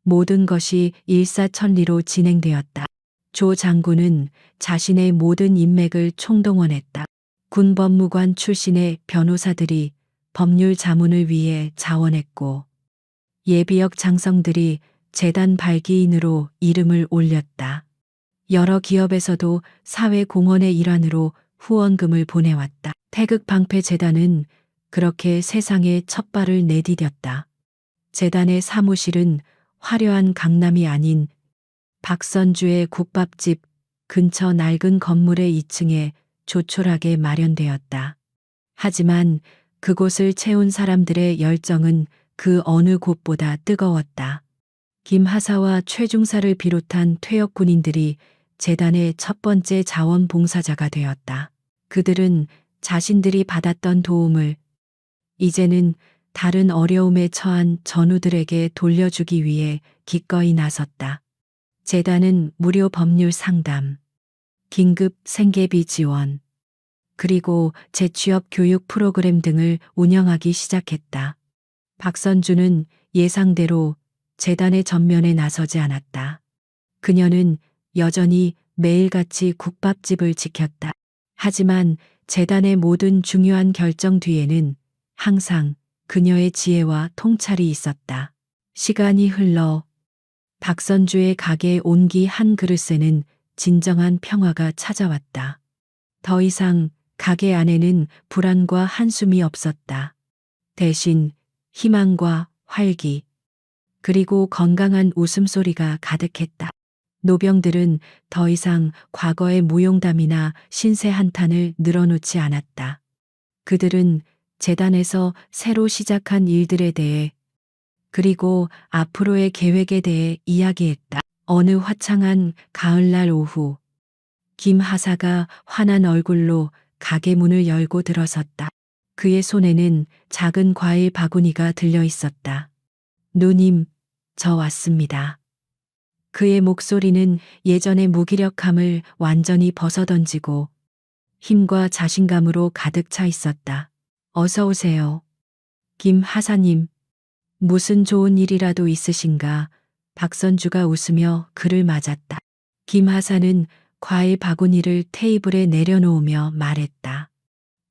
[SPEAKER 1] 모든 것이 일사천리로 진행되었다. 조 장군은 자신의 모든 인맥을 총동원했다. 군법무관 출신의 변호사들이 법률 자문을 위해 자원했고 예비역 장성들이 재단 발기인으로 이름을 올렸다. 여러 기업에서도 사회공헌의 일환으로 후원금을 보내왔다. 태극방패재단은 그렇게 세상에 첫 발을 내디뎠다. 재단의 사무실은 화려한 강남이 아닌 박선주의 국밥집 근처 낡은 건물의 2층에 조촐하게 마련되었다. 하지만 그곳을 채운 사람들의 열정은 그 어느 곳보다 뜨거웠다. 김하사와 최중사를 비롯한 퇴역 군인들이 재단의 첫 번째 자원봉사자가 되었다. 그들은 자신들이 받았던 도움을 이제는 다른 어려움에 처한 전우들에게 돌려주기 위해 기꺼이 나섰다. 재단은 무료 법률 상담, 긴급 생계비 지원, 그리고 재취업 교육 프로그램 등을 운영하기 시작했다. 박선주는 예상대로 재단의 전면에 나서지 않았다. 그녀는 여전히 매일같이 국밥집을 지켰다. 하지만 재단의 모든 중요한 결정 뒤에는 항상 그녀의 지혜와 통찰이 있었다. 시간이 흘러 박선주의 가게 온기 한 그릇에는 진정한 평화가 찾아왔다. 더 이상 가게 안에는 불안과 한숨이 없었다. 대신 희망과 활기, 그리고 건강한 웃음소리가 가득했다. 노병들은 더 이상 과거의 무용담이나 신세 한탄을 늘어놓지 않았다. 그들은 재단에서 새로 시작한 일들에 대해 그리고 앞으로의 계획에 대해 이야기했다. 어느 화창한 가을날 오후, 김 하사가 환한 얼굴로 가게 문을 열고 들어섰다. 그의 손에는 작은 과일 바구니가 들려 있었다. 누님, 저 왔습니다. 그의 목소리는 예전의 무기력함을 완전히 벗어던지고 힘과 자신감으로 가득 차 있었다. 어서 오세요. 김 하사님, 무슨 좋은 일이라도 있으신가? 박선주가 웃으며 그를 맞았다. 김 하사는 과일 바구니를 테이블에 내려놓으며 말했다.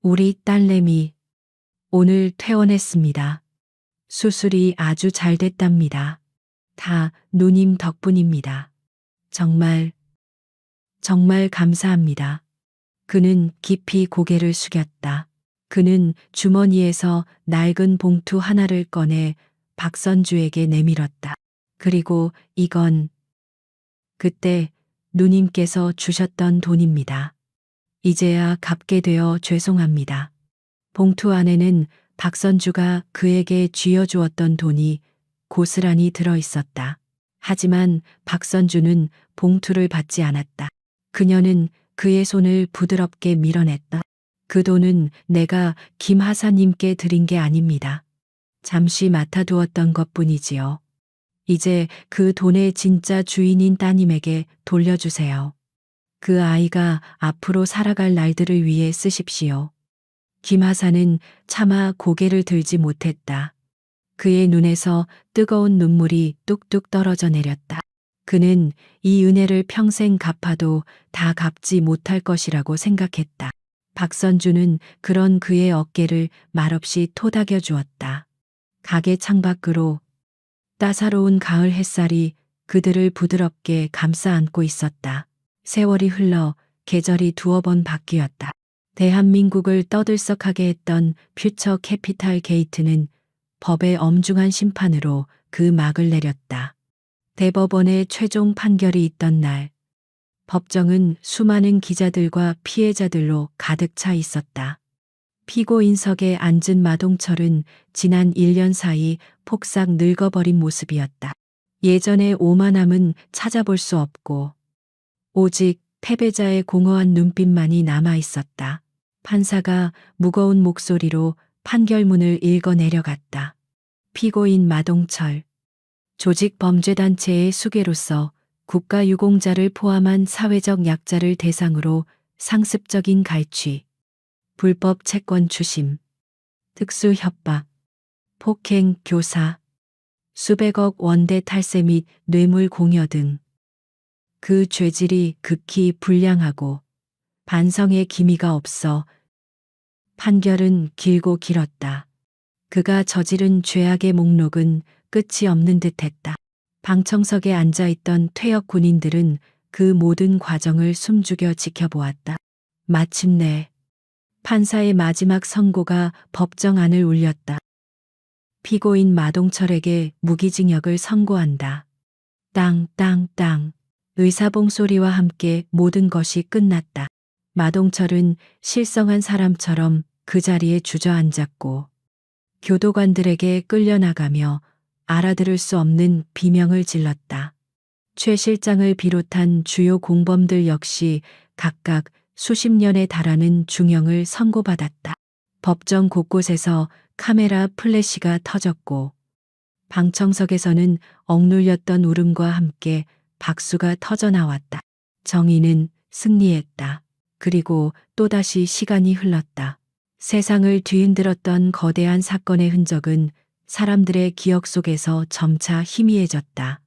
[SPEAKER 1] 우리 딸내미, 오늘 퇴원했습니다. 수술이 아주 잘 됐답니다. 다 누님 덕분입니다. 정말 감사합니다. 그는 깊이 고개를 숙였다. 그는 주머니에서 낡은 봉투 하나를 꺼내 박선주에게 내밀었다. 그리고 이건 그때 누님께서 주셨던 돈입니다. 이제야 갚게 되어 죄송합니다. 봉투 안에는 박선주가 그에게 쥐어주었던 돈이 고스란히 들어 있었다. 하지만 박선주는 봉투를 받지 않았다. 그녀는 그의 손을 부드럽게 밀어냈다. 그 돈은 내가 김 하사님께 드린 게 아닙니다. 잠시 맡아두었던 것뿐이지요. 이제 그 돈의 진짜 주인인 따님에게 돌려주세요. 그 아이가 앞으로 살아갈 날들을 위해 쓰십시오. 김 하사는 차마 고개를 들지 못했다. 그의 눈에서 뜨거운 눈물이 뚝뚝 떨어져 내렸다. 그는 이 은혜를 평생 갚아도 다 갚지 못할 것이라고 생각했다. 박선주는 그런 그의 어깨를 말없이 토닥여 주었다. 가게 창밖으로 따사로운 가을 햇살이 그들을 부드럽게 감싸 안고 있었다. 세월이 흘러 계절이 두어 번 바뀌었다. 대한민국을 떠들썩하게 했던 퓨처 캐피탈 게이트는 법의 엄중한 심판으로 그 막을 내렸다. 대법원의 최종 판결이 있던 날, 법정은 수많은 기자들과 피해자들로 가득 차 있었다. 피고인석에 앉은 마동철은 지난 1년 사이 폭삭 늙어버린 모습이었다. 예전의 오만함은 찾아볼 수 없고 오직 패배자의 공허한 눈빛만이 남아 있었다. 판사가 무거운 목소리로 판결문을 읽어 내려갔다. 피고인 마동철, 조직범죄단체의 수괴로서 국가유공자를 포함한 사회적 약자를 대상으로 상습적인 갈취, 불법 채권 추심, 특수 협박, 폭행, 교사, 수백억 원대 탈세 및 뇌물 공여 등 그 죄질이 극히 불량하고 반성의 기미가 없어 판결은 길고 길었다. 그가 저지른 죄악의 목록은 끝이 없는 듯했다. 방청석에 앉아있던 퇴역 군인들은 그 모든 과정을 숨죽여 지켜보았다. 마침내 판사의 마지막 선고가 법정안을 울렸다. 피고인 마동철에게 무기징역을 선고한다. 땅땅땅. 의사봉 소리와 함께 모든 것이 끝났다. 마동철은 실성한 사람처럼 그 자리에 주저앉았고 교도관들에게 끌려나가며 알아들을 수 없는 비명을 질렀다. 최 실장을 비롯한 주요 공범들 역시 각각 수십 년에 달하는 중형을 선고받았다. 법정 곳곳에서 카메라 플래시가 터졌고 방청석에서는 억눌렸던 울음과 함께 박수가 터져나왔다. 정의는 승리했다. 그리고 또다시 시간이 흘렀다. 세상을 뒤흔들었던 거대한 사건의 흔적은 사람들의 기억 속에서 점차 희미해졌다.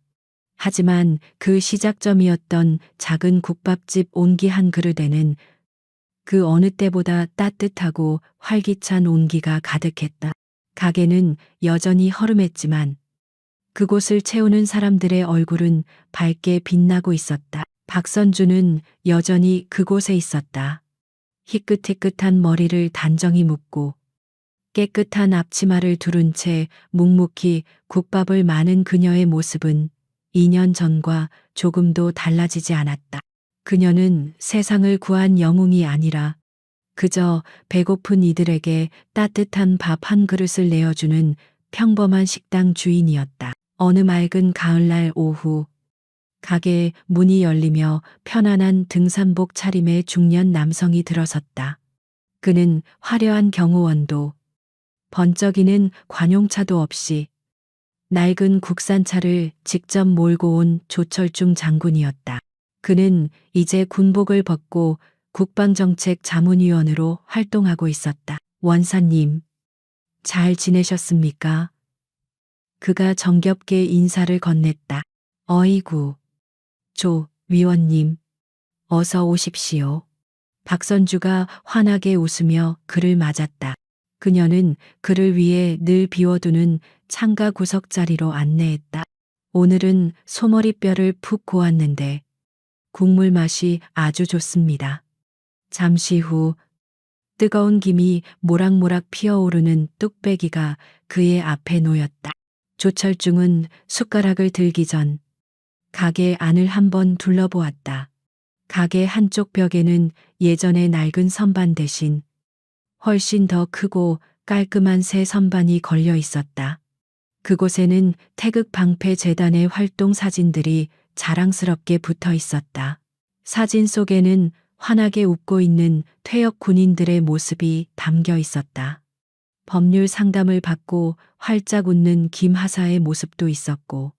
[SPEAKER 1] 하지만 그 시작점이었던 작은 국밥집 온기 한 그릇에는 그 어느 때보다 따뜻하고 활기찬 온기가 가득했다. 가게는 여전히 허름했지만 그곳을 채우는 사람들의 얼굴은 밝게 빛나고 있었다. 박선주는 여전히 그곳에 있었다. 희끗희끗한 머리를 단정히 묶고 깨끗한 앞치마를 두른 채 묵묵히 국밥을 마는 그녀의 모습은 2년 전과 조금도 달라지지 않았다. 그녀는 세상을 구한 영웅이 아니라 그저 배고픈 이들에게 따뜻한 밥 한 그릇을 내어주는 평범한 식당 주인이었다. 어느 맑은 가을날 오후 가게의 문이 열리며 편안한 등산복 차림의 중년 남성이 들어섰다. 그는 화려한 경호원도 번쩍이는 관용차도 없이 낡은 국산차를 직접 몰고 온 조철중 장군이었다. 그는 이제 군복을 벗고 국방정책 자문위원으로 활동하고 있었다. 원사님, 잘 지내셨습니까? 그가 정겹게 인사를 건넸다. 어이구, 조 위원님, 어서 오십시오. 박선주가 환하게 웃으며 그를 맞았다. 그녀는 그를 위해 늘 비워두는 창가 구석 자리로 안내했다. 오늘은 소머리뼈를 푹 고았는데 국물 맛이 아주 좋습니다. 잠시 후 뜨거운 김이 모락모락 피어오르는 뚝배기가 그의 앞에 놓였다. 조철중은 숟가락을 들기 전 가게 안을 한번 둘러보았다. 가게 한쪽 벽에는 예전의 낡은 선반 대신 훨씬 더 크고 깔끔한 새 선반이 걸려 있었다. 그곳에는 태극방패재단의 활동 사진들이 자랑스럽게 붙어 있었다. 사진 속에는 환하게 웃고 있는 퇴역 군인들의 모습이 담겨 있었다. 법률 상담을 받고 활짝 웃는 김 하사의 모습도 있었고,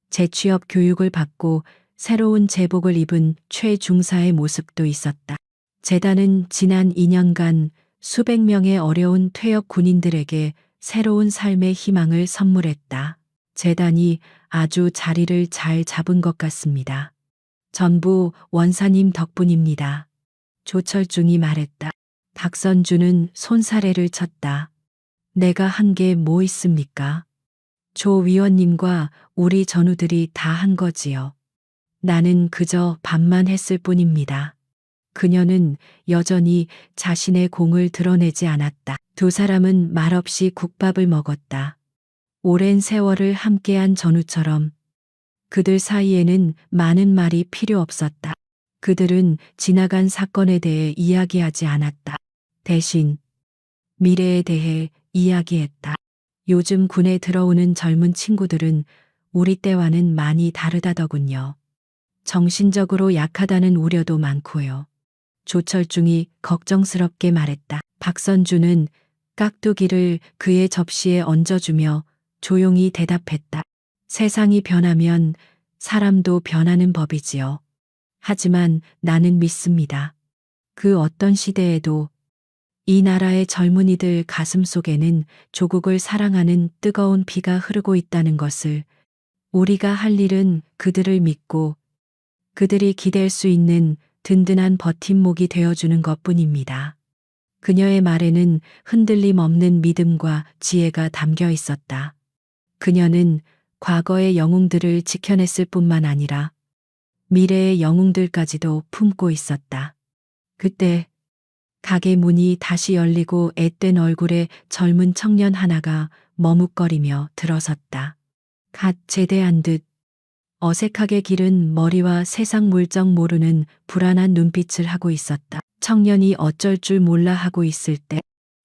[SPEAKER 1] 재취업 교육을 받고 새로운 제복을 입은 최 중사의 모습도 있었다. 재단은 지난 2년간 수백 명의 어려운 퇴역 군인들에게 새로운 삶의 희망을 선물했다. 재단이 아주 자리를 잘 잡은 것 같습니다. 전부 원사님 덕분입니다. 조철중이 말했다. 박선주는 손사래를 쳤다. 내가 한 게 뭐 있습니까? 조 위원님과 우리 전우들이 다 한 거지요. 나는 그저 밥만 했을 뿐입니다. 그녀는 여전히 자신의 공을 드러내지 않았다. 두 사람은 말없이 국밥을 먹었다. 오랜 세월을 함께한 전우처럼 그들 사이에는 많은 말이 필요 없었다. 그들은 지나간 사건에 대해 이야기하지 않았다. 대신 미래에 대해 이야기했다. 요즘 군에 들어오는 젊은 친구들은 우리 때와는 많이 다르다더군요. 정신적으로 약하다는 우려도 많고요. 조철중이 걱정스럽게 말했다. 박선주는 깍두기를 그의 접시에 얹어주며 조용히 대답했다. 세상이 변하면 사람도 변하는 법이지요. 하지만 나는 믿습니다. 그 어떤 시대에도 이 나라의 젊은이들 가슴 속에는 조국을 사랑하는 뜨거운 피가 흐르고 있다는 것을, 우리가 할 일은 그들을 믿고 그들이 기댈 수 있는 든든한 버팀목이 되어주는 것 뿐입니다. 그녀의 말에는 흔들림 없는 믿음과 지혜가 담겨 있었다. 그녀는 과거의 영웅들을 지켜냈을 뿐만 아니라 미래의 영웅들까지도 품고 있었다. 그때 가게 문이 다시 열리고 앳된 얼굴의 젊은 청년 하나가 머뭇거리며 들어섰다. 갓 제대한 듯 어색하게 기른 머리와 세상 물정 모르는 불안한 눈빛을 하고 있었다. 청년이 어쩔 줄 몰라 하고 있을 때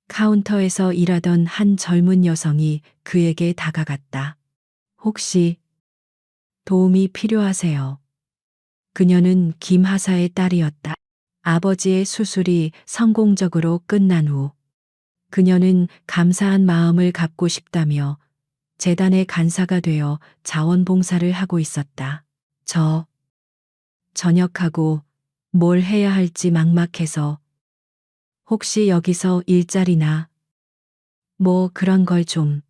[SPEAKER 1] 카운터에서 일하던 한 젊은 여성이 그에게 다가갔다. 혹시 도움이 필요하세요? 그녀는 김하사의 딸이었다. 아버지의 수술이 성공적으로 끝난 후 그녀는 감사한 마음을 갚고 싶다며 재단의 간사가 되어 자원봉사를 하고 있었다. 전역하고 뭘 해야 할지 막막해서 혹시 여기서 일자리나 뭐 그런 걸 좀.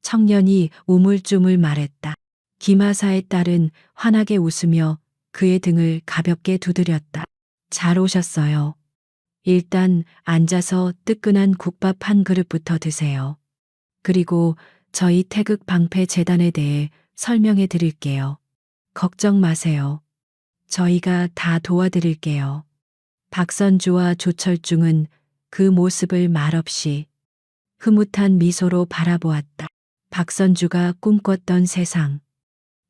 [SPEAKER 1] 청년이 우물쭈물 말했다. 김하사의 딸은 환하게 웃으며 그의 등을 가볍게 두드렸다. 잘 오셨어요. 일단 앉아서 뜨끈한 국밥 한 그릇부터 드세요. 그리고 저희 태극 방패 재단에 대해 설명해 드릴게요. 걱정 마세요. 저희가 다 도와드릴게요. 박선주와 조철중은 그 모습을 말없이 흐뭇한 미소로 바라보았다. 박선주가 꿈꿨던 세상,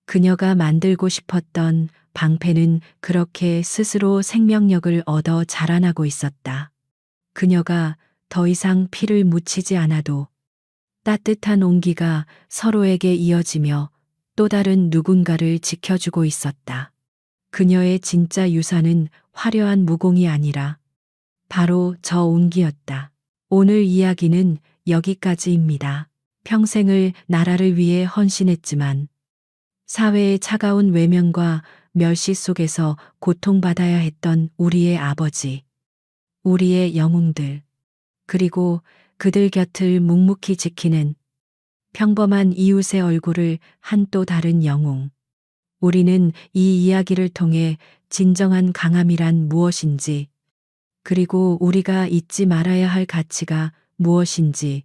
[SPEAKER 1] 그녀가 만들고 싶었던 방패는 그렇게 스스로 생명력을 얻어 자라나고 있었다. 그녀가 더 이상 피를 묻히지 않아도 따뜻한 온기가 서로에게 이어지며 또 다른 누군가를 지켜주고 있었다. 그녀의 진짜 유산은 화려한 무공이 아니라 바로 저 온기였다. 오늘 이야기는 여기까지입니다. 평생을 나라를 위해 헌신했지만 사회의 차가운 외면과 멸시 속에서 고통받아야 했던 우리의 아버지, 우리의 영웅들, 그리고 그들 곁을 묵묵히 지키는 평범한 이웃의 얼굴을 한 또 다른 영웅. 우리는 이 이야기를 통해 진정한 강함이란 무엇인지, 그리고 우리가 잊지 말아야 할 가치가 무엇인지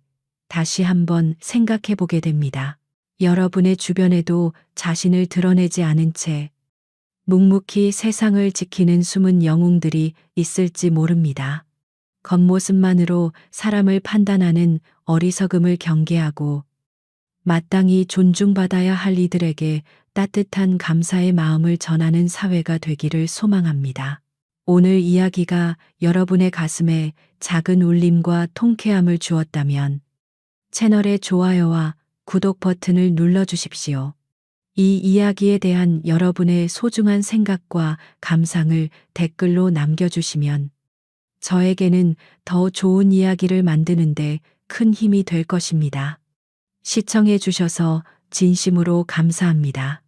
[SPEAKER 1] 다시 한번 생각해 보게 됩니다. 여러분의 주변에도 자신을 드러내지 않은 채 묵묵히 세상을 지키는 숨은 영웅들이 있을지 모릅니다. 겉모습만으로 사람을 판단하는 어리석음을 경계하고 마땅히 존중받아야 할 이들에게 따뜻한 감사의 마음을 전하는 사회가 되기를 소망합니다. 오늘 이야기가 여러분의 가슴에 작은 울림과 통쾌함을 주었다면 채널의 좋아요와 구독 버튼을 눌러주십시오. 이 이야기에 대한 여러분의 소중한 생각과 감상을 댓글로 남겨주시면 저에게는 더 좋은 이야기를 만드는데 큰 힘이 될 것입니다. 시청해 주셔서 진심으로 감사합니다.